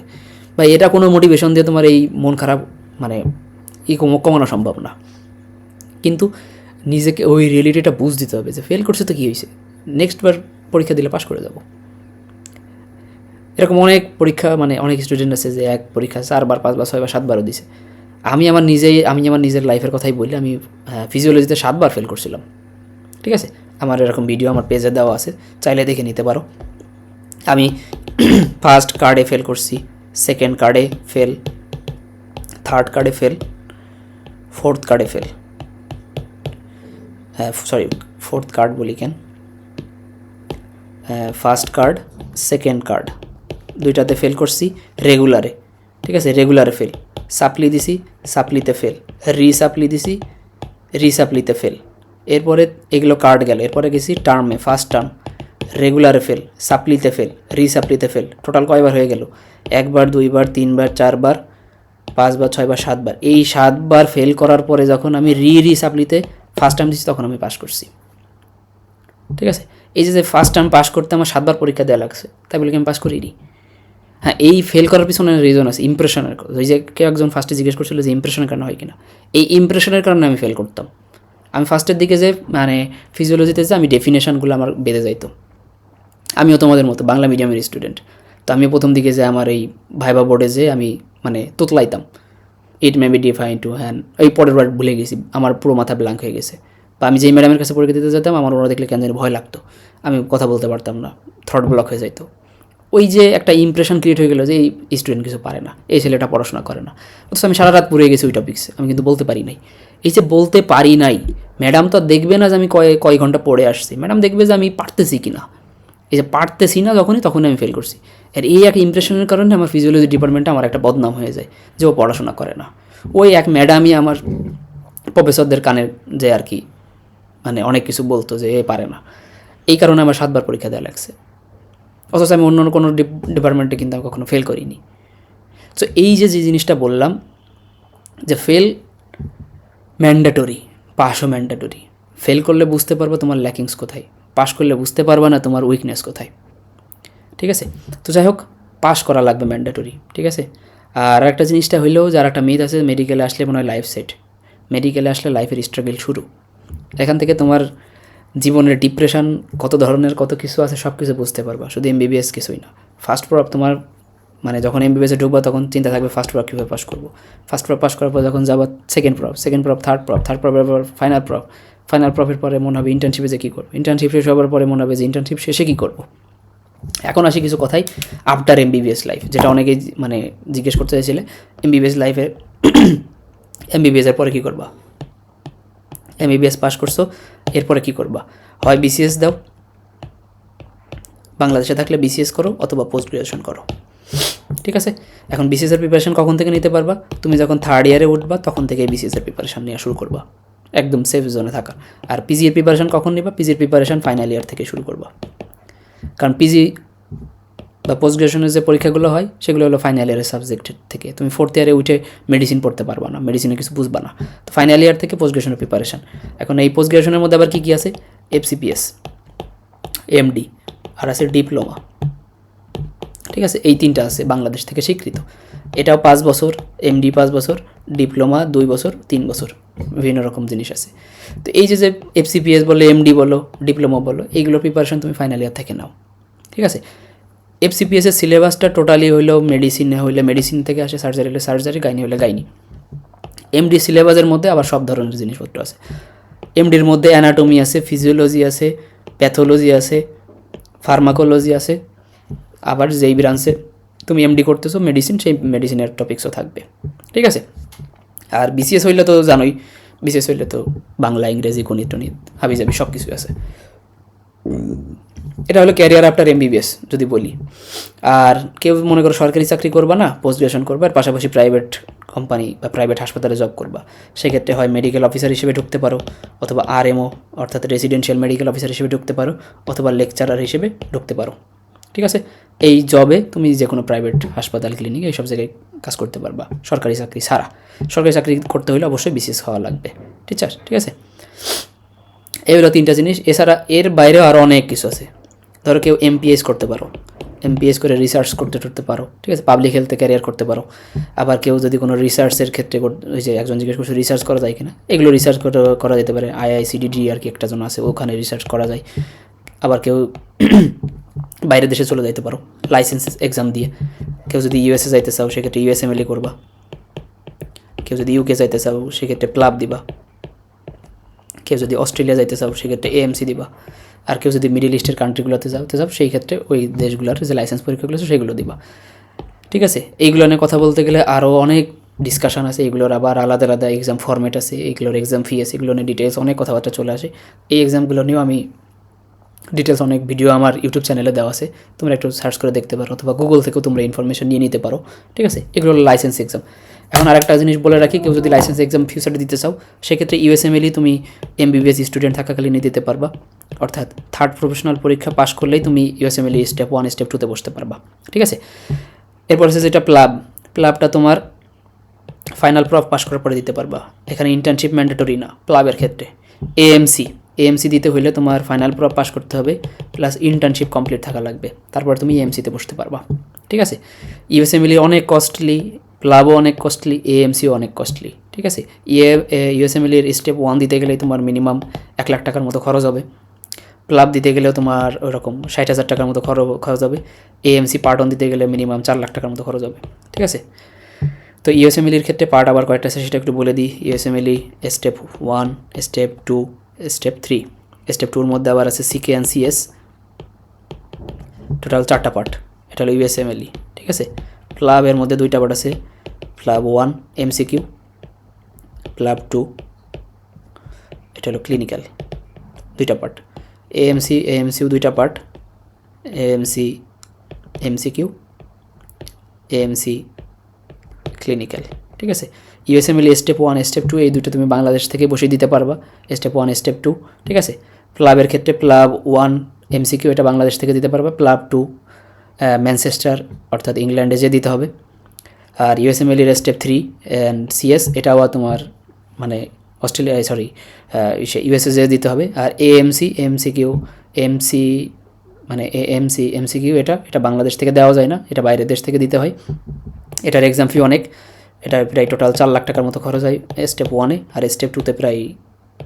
বা এটা কোনো মোটিভেশন দিয়ে তোমার এই মন খারাপ মানে কমানো সম্ভব না। কিন্তু নিজেকে ওই রিয়েলিটিটা বুঝ দিতে হবে যে ফেল করছে তো কী হয়েছে, নেক্সটবার পরীক্ষা দিলে পাস করে যাব। এরকম অনেক পরীক্ষা মানে অনেক স্টুডেন্ট আছে যে এক পরীক্ষা 4 বার 5 বার 6 বার 7 বারও দিছে। আমি আমার নিজের লাইফের কথাই বলি, আমি ফিজিওলজিতে 7 বার ফেল করছিলাম। ঠিক আছে, আমার এরকম ভিডিও আমার পেজে দেওয়া আছে, চাইলে দেখে নিতে পারো। আমি ফার্স্ট কার্ডে ফেল করছি, সেকেন্ড কার্ডে ফেল, থার্ড কার্ডে ফেল, ফোর্থ কার্ডে ফেল, ফোর্থ কার্ড বলি কেন, ফার্স্ট কার্ড, সেকেন্ড কার্ড, 2টাতে ফেল করছি রেগুলারে। ঠিক আছে, রেগুলারে ফেল, সাপ্লি দিছি, সাপ্লিতে ফেল, রিসাপ্লি দিছি, রিসাপ্লিতে ফেল। এরপরে এগুলো কার্ড গেল, এরপরে গেছি টার্মে, ফার্স্ট টার্ম, রেগুলারে ফেল, সাপ্লিতে ফেল, রিসাপ্লিতে ফেল। টোটাল কয়বার হয়ে গেল? 1 বার, 2 বার, 3 বার, 4 বার, 5 বার, 6 বার, 7 বার। এই 7 বার ফেল করার পরে যখন আমি রিসাপ্লিতে ফার্স্ট টার্ম দিচ্ছি তখন আমি পাস করছি। ঠিক আছে, এই যে ফার্স্ট টার্ম পাস করতে আমার 7 বার পরীক্ষা দেওয়া লাগছে, তাই বলে কি আমি পাস করিনি? হ্যাঁ, এই ফেল করার পিছনে রিজন আছে, ইমপ্রেশনের। ওই যে কেউ একজন ফার্স্টে জিজ্ঞেস করছিল যে ইমপ্রেশনের কারণে হয় কিনা, এই ইমপ্রেশনের কারণে আমি ফেল করতাম। আমি ফার্স্টের দিকে যে মানে ফিজিওলজিতে যে আমি ডেফিনেশনগুলো আমার বেঁধে যাইতো। আমিও তোমাদের মতো বাংলা মিডিয়ামের স্টুডেন্ট, তো আমি প্রথম দিকে যে আমার এই ভাইবা বোর্ডে যে আমি মানে তোতলাইতাম, ইট মে বি ডিফাইন টু হ্যান, এই পরের বার ভুলে গেছি, আমার পুরো মাথা ব্ল্যাঙ্ক হয়ে গেছে। বা আমি যেই ম্যাডামের কাছে পরীক্ষা দিতে যেতাম, আমার ওরা দেখলে কেন জানি ভয় লাগতো, আমি কথা বলতে পারতাম না, থ্রট ব্লক হয়ে যাইতো। ওই যে একটা ইমপ্রেশন ক্রিয়েট হয়ে গেলো যে এই স্টুডেন্ট কিছু পারে না, এই ছেলেটা পড়াশোনা করে না। অথচ আমি সারা রাত পড়ে গেছি ওই টপিক্সে, আমি কিন্তু বলতে পারি নাই। এই যে বলতে পারি নাই, ম্যাডাম তো দেখবে না যে আমি কয় ঘন্টা পড়ে আসছি, ম্যাডাম দেখবে যে আমি পারতেছি কি না। এই যে পারতেছি না তখনই আমি ফেল করছি। আর এই এক ইমপ্রেশনের কারণে আমার ফিজিওলজি ডিপার্টমেন্টে আমার একটা বদনাম হয়ে যায় যে ও পড়াশোনা করে না। ওই এক ম্যাডামই আমার প্রফেসরদের কানের যে আর কি মানে অনেক কিছু বলতো যে এ পারে না, এই কারণে আমার 7 বার পরীক্ষা দেওয়া লাগছে। অথচ আমি অন্য কোনো ডিপার্টমেন্টে কিন্তু আমি কখনো ফেল করিনি। সো এই যে জিনিসটা বললাম যে ফেল ম্যান্ডেটরি, পাসও ম্যান্ডেটরি। ফেল করলে বুঝতে পারবো তোমার ল্যাকিংস কোথায়, পাস করলে বুঝতে পারবা না তোমার উইকনেস কোথায়। ঠিক আছে, তো যাই হোক, পাস করা লাগবে ম্যান্ডেটরি। ঠিক আছে, আর একটা জিনিসটা হইলেও যার একটা মিথ আছে, মেডিকেলে আসলে মনে হয় লাইফ সেট, মেডিকেলে আসলে লাইফের স্ট্রাগল শুরু। এখান থেকে তোমার জীবনের ডিপ্রেশন কত ধরনের কত কিছু আছে সব কিছু বুঝতে পারবা, শুধু এমবিবিএস কিছুই না। ফার্স্ট প্রপ তোমার মানে যখন এমবিবিএসে ঢুকবা তখন চিন্তা থাকবে ফার্স্ট প্রপ কীভাবে পাস করবো, ফার্স্ট প্রপ পাস করার পর যখন যাবা সেকেন্ড প্রপ, থার্ড প্রপের পর ফাইনাল প্রপের পরে মনে হবে ইন্টার্নশিপে যে কী করবো, ইন্টার্নশিপ শেষ হওয়ার পরে মনে হবে যে ইন্টার্নশিপ শেষে কী করবো। এখন আসি কিছু কথাই আফটার এমবিবিএস লাইফ, যেটা অনেকেই মানে জিজ্ঞেস করতে চাইছিলে এমবিবিএস লাইফে এমবিবিএসের পরে কী করবা, এমবিবিএস পাস করছো এরপরে কী করবা, হয় বিসিএস দাও, বাংলাদেশে থাকলে বিসিএস করো অথবা পোস্ট গ্রাজুয়েশন করো। ঠিক আছে, এখন বিসিএসের প্রিপারেশন কখন থেকে নিতে পারবা, তুমি যখন থার্ড ইয়ারে উঠবা তখন থেকে বিসিএসের প্রিপারেশন নেওয়া শুরু করবা, একদম সেফ জোনে থাকা। আর পিজির প্রিপারেশন কখন নিবা, পিজির প্রিপারেশন ফাইনাল ইয়ার থেকে শুরু করবা, কারণ পিজি বা পোস্ট গ্রাজুয়েশনের যে পরীক্ষাগুলো হয় সেগুলো হলো ফাইনাল ইয়ারের সাবজেক্টের থেকে। তুমি ফোর্থ ইয়ারে উঠে মেডিসিন পড়তে পারবা না, মেডিসিনে কিছু বুঝবা না, তো ফাইনাল ইয়ার থেকে পোস্ট গ্রাজুয়েশনের প্রিপারেশন। এখন এই পোস্ট গ্রাজুয়েশনের মধ্যে আবার কী কী আছে, এফসিপিএস, এমডি, আর আছে ডিপ্লোমা। ঠিক আছে, এই তিনটা আছে বাংলাদেশ থেকে স্বীকৃত। এটাও 5 বছর, এমডি 5 বছর, ডিপ্লোমা 2 বছর, 3 বছর, বিভিন্ন রকম জিনিস আছে। তো এই যে এফসিপিএস বলো, এমডি বলো, ডিপ্লোমা বলো, এইগুলোর প্রিপারেশন তুমি ফাইনাল ইয়ার থেকে নাও। ঠিক আছে, এফসিপিএসের সিলেবাসটা টোটালি হইলো মেডিসিনে হইলে মেডিসিন থেকে আসে, সার্জারি হলে সার্জারি, গাইনি হলে গাইনি। এমডি সিলেবাসের মধ্যে আবার সব ধরনের জিনিসপত্র আছে। এমডির মধ্যে অ্যানাটমি আছে, ফিজিওলজি আছে, প্যাথোলজি আছে, ফার্মাকোলজি আছে, আবার যেই ব্রাঞ্চে তুমি এমডি করতেছো মেডিসিন, সেই মেডিসিনের টপিক্সও থাকবে। ঠিক আছে, আর বিসিএস হইলে তো জানোই, বিসিএস হইলে তো বাংলা, ইংরেজি, গণিত টণিত হাবিজাবি সব কিছু আছে। এটা হলো ক্যারিয়ার আফটার এমবিবিএস যদি বলি। আর কেউ মনে করো সরকারি চাকরি করবা না, পোস্ট গ্রাজুয়েশন করবা, আর পাশাপাশি প্রাইভেট কোম্পানি বা প্রাইভেট হাসপাতালে জব করবা, সেক্ষেত্রে হয় মেডিকেল অফিসার হিসেবে ঢুকতে পারো, অথবা আরএমও অর্থাৎ রেসিডেন্সিয়াল মেডিকেল অফিসার হিসেবে ঢুকতে পারো, অথবা লেকচারার হিসেবে ঢুকতে পারো। ঠিক আছে, এই জবে তুমি যে কোনো প্রাইভেট হাসপাতাল, ক্লিনিক এইসব জায়গায় কাজ করতে পারবা সরকারি চাকরি ছাড়া। সরকারি চাকরি করতে হলে অবশ্যই বিসিএস হওয়া লাগবে। ঠিক আছে, এই হলো 3টা জিনিস। এছাড়া এর বাইরেও আরও অনেক কিছু আছে। ধরো কেউ এমপিএস করতে পারো, এমপিএস করে রিসার্চ করতে পারো। ঠিক আছে, পাবলিক হেলথে ক্যারিয়ার করতে পারো। আবার কেউ যদি কোনো রিসার্চের ক্ষেত্রে, ওই যে একজন জিজ্ঞেস করছে রিসার্চ করা যায় কিনা, এগুলো রিসার্চ করা যেতে পারে। আইআইসিডিডি আর কি একটা জন আছে, ওখানে রিসার্চ করা যায়। আবার কেউ বাইরের দেশে চলে যাইতে পারো লাইসেন্স এক্সাম দিয়ে। কেউ যদি ইউএসএ যাইতে চাও সেক্ষেত্রে ইউএসএমএলএ করবা। কেউ যদি ইউকে যাইতে চাও সেক্ষেত্রে প্লাব দিবা। কেউ যদি অস্ট্রেলিয়া যাইতে চাও সেক্ষেত্রে এএমসি দিবা। আর কেউ যদি মিডিল ইস্টের কান্ট্রিগুলোতে যাতে চাও সেই ক্ষেত্রে ওই দেশগুলোর যে লাইসেন্স পরীক্ষাগুলো আছে সেগুলো দিবা। ঠিক আছে, এইগুলো নিয়ে কথা বলতে গেলে আরও অনেক ডিসকাশন আছে। এগুলোর আবার আলাদা আলাদা এক্সাম ফর্মেট আছে, এগুলোর এক্সাম ফি আছে, এগুলো নিয়ে ডিটেলস অনেক কথাবার্তা চলে আসে। এই এক্সামগুলো নিয়েও আমি ডিটেলস অনেক ভিডিও আমার ইউটিউব চ্যানেলে দেওয়া আছে, তোমরা একটু সার্চ করে দেখতে পারো, অথবা গুগল থেকেও তোমরা ইনফরমেশন নিয়ে নিতে পারো। ঠিক আছে, এগুলো লাইসেন্স এক্সাম। এখন আরেকটা জিনিস বলে রাখি, কেউ যদি লাইসেন্স এক্সাম ফিউচারে দিতে চাও সেক্ষেত্রে ইউএসএমএলই তুমি এমবিবিএস স্টুডেন্ট থাকাকালীনই দিতে পারবা। অর্থাৎ 3rd প্রফেশনাল পরীক্ষা পাশ করলেই তুমি ইউএসএমএলই স্টেপ 1 স্টেপ 2তে বসতে পারবা। ঠিক আছে, এরপর হচ্ছে যেটা প্লাবটা তোমার ফাইনাল প্রফ পাস করার পরে দিতে পারবা। এখানে ইন্টার্নশিপ ম্যান্ডেটরি না প্লাবের ক্ষেত্রে। এএমসি দিতে হইলে তোমার ফাইনাল প্রফ পাস করতে হবে, প্লাস ইন্টার্নশিপ কমপ্লিট থাকা লাগবে, তারপর তুমি এএমসিতে বসতে পারবা। ঠিক আছে, ইউএসএমএলই অনেক কস্টলি, প্লাবও অনেক কস্টলি, এএমসিও অনেক কস্টলি। ঠিক আছে, ইউএসএমএলএর স্টেপ 1 দিতে গেলে তোমার মিনিমাম 1 লাখ টাকার মতো খরচ হবে। প্লাব দিতে গেলেও তোমার ওরকম 60,000 টাকার মতো খরচ হবে। এএমসি পার্ট 1 দিতে গেলে মিনিমাম 4 লাখ টাকার মতো খরচ হবে। ঠিক আছে, তো ইউএসএমএলএর ক্ষেত্রে পার্ট আবার কয়েকটা আছে সেটা একটু বলে দিই। USMLE step 1, step 2, step 3। Step 2-র মধ্যে আবার আছে সিকে অ্যান্ড সিএস, টোটাল 4টা পার্ট। এটা হলো ইউএসএমএলই। ঠিক আছে, প্লাবের মধ্যে 2টা পার্ট আছে, প্লাব 1 এমসিকিউ, প্লাব 2 এটা হলো ক্লিনিক্যাল, 2টা পার্ট। এএমসিও 2টা part, AMC MCQ, AMC clinical. ঠিক আছে, ইউএসএমএলই স্টেপ 1 স্টেপ 2 এই দুটো তুমি বাংলাদেশ থেকে বসিয়ে দিতে পারবা, স্টেপ 1 স্টেপ 2। ঠিক আছে, প্লাবের ক্ষেত্রে প্লাব 1 এমসিকিউ এটা বাংলাদেশ থেকে দিতে পারবা, প্লাব 2 ম্যানচেস্টার অর্থাৎ ইংল্যান্ডে যে দিতে হবে। আর ইউএসএমএলএর স্টেপ 3 অ্যান্ড সিএস এটাও তোমার মানে অস্ট্রেলিয়া ইউএসএ যে দিতে হবে। আর এমসিকিউ মানে এমসিকিউ এটা বাংলাদেশ থেকে দেওয়া যায় না, এটা বাইরের দেশ থেকে দিতে হয়। এটার এক্সাম ফি অনেক, এটা প্রায় টোটাল 4 লাখ টাকার মতো খরচ হয় স্টেপ 1-এ, আর স্টেপ 2-তে প্রায়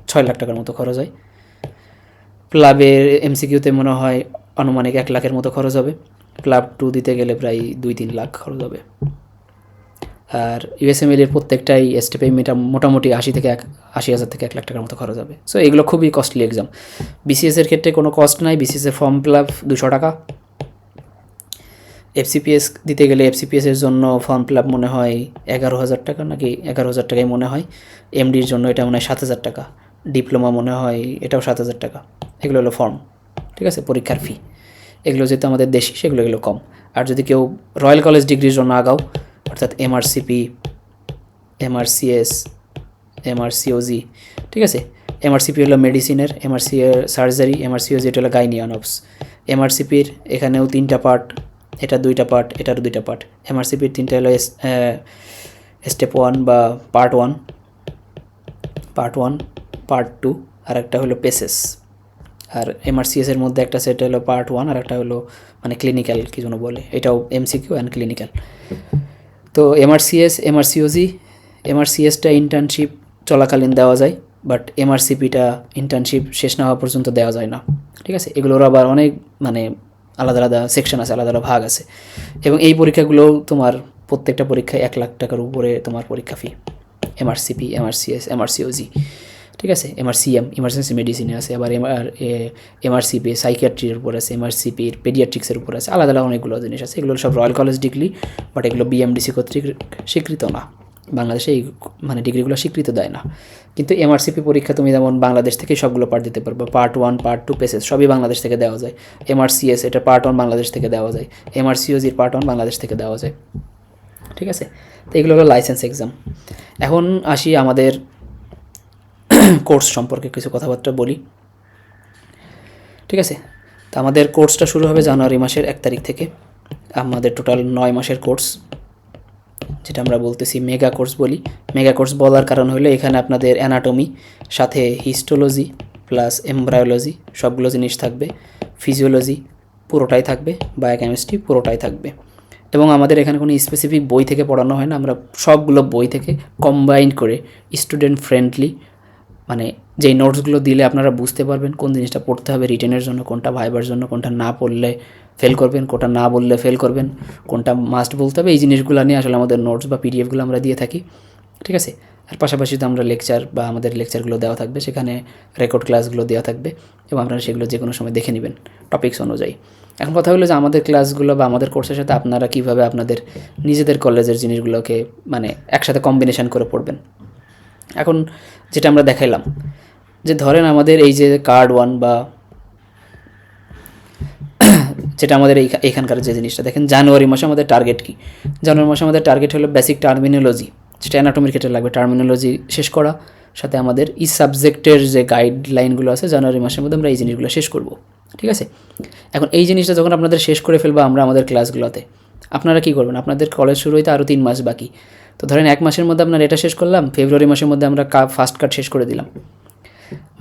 6 লাখ টাকার মতো খরচ হয়। প্লাবের এমসিকিউতে মনে হয় আনুমানিক 1 লাখের মতো খরচ হবে, প্লাব 2 দিতে গেলে প্রায় 2-3 লাখ খরচ হবে। আর ইউএসএমএলএর প্রত্যেকটাই স্টেপে মোটামুটি 80,000 থেকে 1 লাখ টাকার মতো খরচ হবে। সো এগুলো খুবই কস্টলি এক্সাম। বিসিএসের ক্ষেত্রে কোনো কস্ট নাই, বিসিএসের ফর্ম ফিল আপ 200 টাকা। এফসিপিএস দিতে গেলে এফসিপিএসের জন্য ফর্ম ফিল আপ মনে হয় 11,000 টাকা, নাকি 11,000 টাকাই মনে হয়। এমডির জন্য এটা মনে হয় 7,000 টাকা, ডিপ্লোমা মনে হয় এটাও 7,000 টাকা। এগুলো হলো ফর্ম। ঠিক আছে, পরীক্ষার ফি। এগুলো যেহেতু আমাদের দেশি সেগুলো কম। আর যদি কেউ রয়্যাল কলেজ ডিগ্রির জন্য আগাও অর্থাৎ এমআরসিপি, এমআরসিএস, এমআরসিওজি। ঠিক আছে, এমআরসিপি হলো মেডিসিনের, এমআরসিএর সার্জারি, এমআরসিওজি এটা হলো গাইনি অনপস। এমআরসিপির এখানেও 3টা পার্ট, এটা 2টা পার্ট, এটারও 2টা পার্ট। এমআরসিপির 3টা হলো স্টেপ 1 বা পার্ট 1, পার্ট 2 আর একটা হলো পেসেস। আর MRCS এর মধ্যে একটা সেট হলো পার্ট 1 আর একটা হলো মানে ক্লিনিক্যাল কি যেন বলে, এটাও MCQ অ্যান্ড ক্লিনিক্যাল। তো MRCSটা ইন্টার্নশিপ চলাকালীন দেওয়া যায়, বাট MRCPটা ইন্টার্নশিপ শেষ না হওয়া পর্যন্ত দেওয়া যায় না, ঠিক আছে। এগুলোর আবার অনেক মানে আলাদা আলাদা সেকশন আছে, আলাদা আলাদা ভাগ আছে, এবং এই পরীক্ষাগুলোও তোমার প্রত্যেকটা পরীক্ষায় 1 লাখ টাকার উপরে তোমার পরীক্ষা ফি। MRCP, MRCS, MRCOG, ঠিক আছে। MRCM ইমার্জেন্সি মেডিসিনে আছে, আবার MRCP সাইকিয়াট্রির উপর আছে, MRCP পেডিয়াট্রিক্সের উপর আছে, আলাদা আলাদা অনেকগুলো জিনিস আছে। এগুলো সব রয়্যাল কলেজ ডিগ্রি, বাট এগুলো BMDC কর্তৃক স্বীকৃত না। বাংলাদেশে এই মানে ডিগ্রিগুলো স্বীকৃত দেয় না। কিন্তু MRCP পরীক্ষা তুমি যেমন বাংলাদেশ থেকে সবগুলো পার্ট দিতে পারবে, পার্ট 1, পার্ট 2 পেসেস সবই বাংলাদেশ থেকে দেওয়া যায়। MRCS এটা পার্ট 1 বাংলাদেশ থেকে দেওয়া যায়, MRCOG পার্ট 1 বাংলাদেশ থেকে দেওয়া যায়, ঠিক আছে। তো এগুলো হলো লাইসেন্স এক্সাম। এখন আসি আমাদের কোর্স সম্পর্কে কিছু কথাবার্তা বলি, ঠিক আছে। তো আমাদের কোর্সটা শুরু হবে জানুয়ারি মাসের 1 তারিখ থেকে। আমাদের টোটাল 9 মাসের কোর্স, যেটা আমরা বলতেছি মেগা কোর্স বলি। মেগা কোর্স বলার কারণ হলো এখানে আপনাদের অ্যানাটমি সাথে হিস্টোলজি প্লাস এমব্রায়োলজি সবগুলো জিনিস থাকবে, ফিজিওলজি পুরোটাই থাকবে, বায়োকেমিস্ট্রি পুরোটাই থাকবে। এবং আমাদের এখানে কোনো স্পেসিফিক বই থেকে পড়ানো হয় না, আমরা সবগুলো বই থেকে কম্বাইন করে স্টুডেন্ট ফ্রেন্ডলি মানে যেই নোটসগুলো দিলে আপনারা বুঝতে পারবেন কোন জিনিসটা পড়তে হবে রিটেনের জন্য, কোনটা ভাইবার জন্য, কোনটা না পড়লে ফেল করবেন, কোনটা না বললে ফেল করবেন, কোনটা মাস্ট বলতে হবে, এই জিনিসগুলো নিয়ে আসলে আমাদের নোটস বা পিডিএফগুলো আমরা দিয়ে থাকি, ঠিক আছে। আর পাশাপাশি তো আমরা লেকচার বা আমাদের লেকচারগুলো দেওয়া থাকবে, সেখানে রেকর্ড ক্লাসগুলো দেওয়া থাকবে এবং আপনারা সেগুলো যে কোনো সময় দেখে নেবেন টপিকস অনুযায়ী। এখন কথা হলো যে আমাদের ক্লাসগুলো বা আমাদের কোর্সের সাথে আপনারা কীভাবে আপনাদের নিজেদের কলেজের জিনিসগুলোকে মানে একসাথে কম্বিনেশন করে পড়বেন। এখন যেটা আমরা দেখাইলাম যে ধরেন আমাদের এই যে কার্ড 1 বা যেটা আমাদের এইখানকার যে জিনিসটা দেখেন, জানুয়ারি মাসে আমাদের টার্গেট কী? জানুয়ারি মাসে আমাদের টার্গেট হলো বেসিক টার্মিনোলজি, যেটা অ্যানাটমির ক্ষেত্রে লাগবে, টার্মিনোলজি শেষ করা, সাথে আমাদের এই সাবজেক্টের যে গাইডলাইনগুলো আছে জানুয়ারি মাসের মধ্যে আমরা এই জিনিসগুলো শেষ করব, ঠিক আছে। এখন এই জিনিসটা যখন আপনাদের শেষ করে ফেলবো আমরা আমাদের ক্লাসগুলোতে, আপনারা কী করবেন? আপনাদের কলেজ শুরু হইতে আরও 3 মাস বাকি, তো ধরেন 1 মাসের মধ্যে আপনার এটা শেষ করলাম, ফেব্রুয়ারি মাসের মধ্যে আমরা ফার্স্ট কার্ড শেষ করে দিলাম,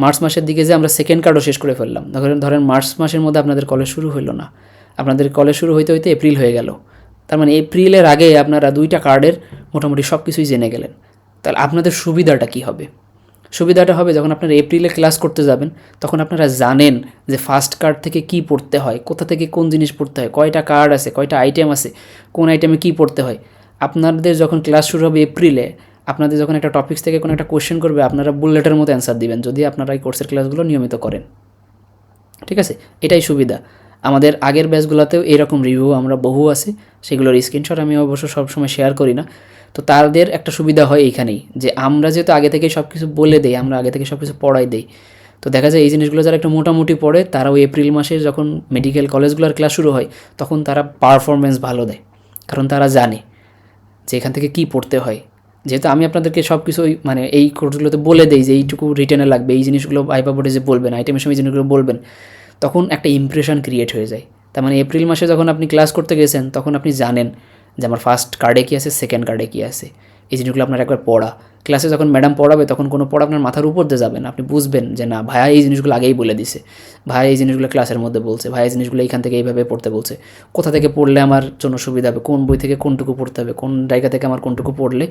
মার্চ মাসের দিকে যে আমরা সেকেন্ড কার্ডও শেষ করে ফেললাম। ধরেন মার্চ মাসের মধ্যে আপনাদের কলেজ শুরু হলো না, আপনাদের কলেজ শুরু হইতে হইতে এপ্রিল হয়ে গেল, তার মানে এপ্রিলের আগে আপনারা 2টা কার্ডের মোটামুটি সব কিছুই জেনে গেলেন। তাহলে আপনাদের সুবিধাটা কী হবে? সুবিধাটা হবে যখন আপনারা এপ্রিলে ক্লাস করতে যাবেন তখন আপনারা জানেন যে ফার্স্ট কার্ড থেকে কী পড়তে হয়, কোথা থেকে কোন জিনিস পড়তে হয়, কয়টা কার্ড আছে, কয়টা আইটেম আছে, কোন আইটেমে কী পড়তে হয়। আপনাদের যখন ক্লাস শুরু হবে এপ্রিলে, আপনাদের যখন একটা টপিক্স থেকে কোনো একটা কোয়েশ্চেন করবে আপনারা বুলেটের মতো অ্যান্সার দিবেন, যদি আপনারা এই কোর্সের ক্লাসগুলো নিয়মিত করেন, ঠিক আছে। এটাই সুবিধা। আমাদের আগের ব্যাচগুলোতেও এরকম রিভিউ আমরা বহু আছে, সেগুলোর স্ক্রিনশট আমি অবশ্য সবসময় শেয়ার করি না। তো তাদের একটা সুবিধা হয় এইখানেই যে আমরা যেহেতু আগে থেকে সব কিছু বলে দেই, আমরা আগে থেকে সব কিছু পড়াই দেই, তো দেখা যায় এই জিনিসগুলো যারা একটু মোটামুটি পড়ে তারাও এপ্রিল মাসে যখন মেডিকেল কলেজগুলোর ক্লাস শুরু হয় তখন তারা পারফরমেন্স ভালো দেয়, কারণ তারা জানে যে এখান থেকে কী পড়তে হয়। যেহেতু আমি আপনাদেরকে সব কিছু মানে এই কোর্সগুলোতে বলে দেই যে এইটুকু রিটেনে লাগবে, এই জিনিসগুলো ভাইবা বোর্ডে যে বলবেন, আইটেমের সময় জিনিসগুলো বলবেন, তখন একটা ইমপ্রেশন ক্রিয়েট হয়ে যায়। তার মানে এপ্রিল মাসে যখন আপনি ক্লাস করতে গেছেন তখন আপনি জানেন যে আমার ফার্স্ট কার্ডে কী আছে, সেকেন্ড কার্ডে কী আছে, এই জিনিসগুলো আপনার একবার পড়া। ক্লাসে যখন ম্যাডাম পড়াবে তখন কোনো পড়া আপনার মাথার উপর দিয়ে যাবে না, আপনি বুঝবেন যে না ভাইয়া এই জিনিসগুলো আগেই বলে দিছে, ভাইয়া এই জিনিসগুলো ক্লাসের মধ্যে বলছে, ভাইয়া এই জিনিসগুলো এইখান থেকে এইভাবে পড়তে বলছে, কোথা থেকে পড়লে আমার জন্য সুবিধা হবে, কোন বই থেকে কোনটুকু পড়তে হবে, কোন জায়গা থেকে আমার কোনটুকু পড়লে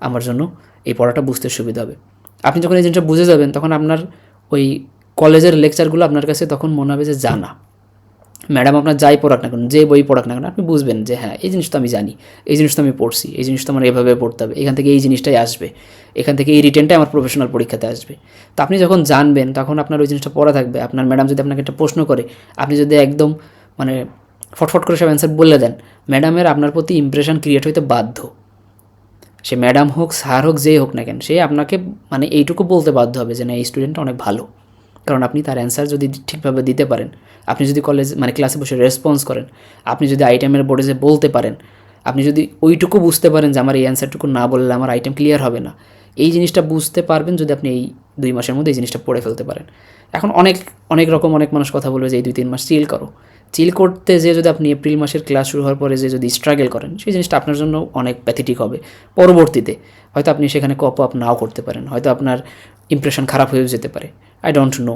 আমার জন্য এই পড়াটা বুঝতে সুবিধা হবে। আপনি যখন এই জিনিসটা বুঝে যাবেন তখন আপনার ওই কলেজের লেকচারগুলো আপনার কাছে তখন মনে হবে যে জানা। ম্যাডাম আপনার যাই পড়াক না কেন, যে বই পড়াক না কেন, আপনি বুঝবেন যে হ্যাঁ এই জিনিস তো আমি জানি, এই জিনিস তো আমি পড়ছি, এই জিনিস তো আমার এভাবে পড়তে হবে, এখান থেকে এই জিনিসটাই আসবে, এখান থেকে এই রিটেনটাই আমার প্রফেশনাল পরীক্ষাতে আসবে। তো আপনি যখন জানবেন তখন আপনার ওই জিনিসটা পড়া থাকবে। আপনার ম্যাডাম যদি আপনাকে একটা প্রশ্ন করে, আপনি যদি একদম মানে ফটফট করে সব অ্যান্সার বলে দেন, ম্যাডামের আপনার প্রতি ইমপ্রেশন ক্রিয়েট হইতে বাধ্য। সে ম্যাডাম হোক, স্যার হোক, যেই হোক না কেন, সে আপনাকে মানে এইটুকু বলতে বাধ্য হবে যে না এই স্টুডেন্টটা অনেক ভালো, কারণ আপনি তার অ্যান্সার যদি ঠিকভাবে দিতে পারেন, আপনি যদি কলেজ মানে ক্লাসে বসে রেসপন্স করেন, আপনি যদি আইটেমের বোর্ডে যে বলতে পারেন, আপনি যদি ওইটুকু বুঝতে পারেন যে আমার এই অ্যান্সারটুকু না বললে আমার আইটেম ক্লিয়ার হবে না, এই জিনিসটা বুঝতে পারবেন যদি আপনি এই 2 মাসের মধ্যে এই জিনিসটা পড়ে ফেলতে পারেন। এখন অনেক রকম অনেক মানুষ কথা বলবে যে এই 2-3 মাস চিল করো। চিল করতে যে যদি আপনি এপ্রিল মাসের ক্লাস শুরু হওয়ার পরে যে যদি স্ট্রাগল করেন, সেই জিনিসটা আপনার জন্য অনেক প্যাথেটিক হবে। পরবর্তীতে হয়তো আপনি সেখানে কপ আপ নাও করতে পারেন, হয়তো আপনার ইমপ্রেশন খারাপ হয়েও যেতে পারে, আই ডোন্ট নো।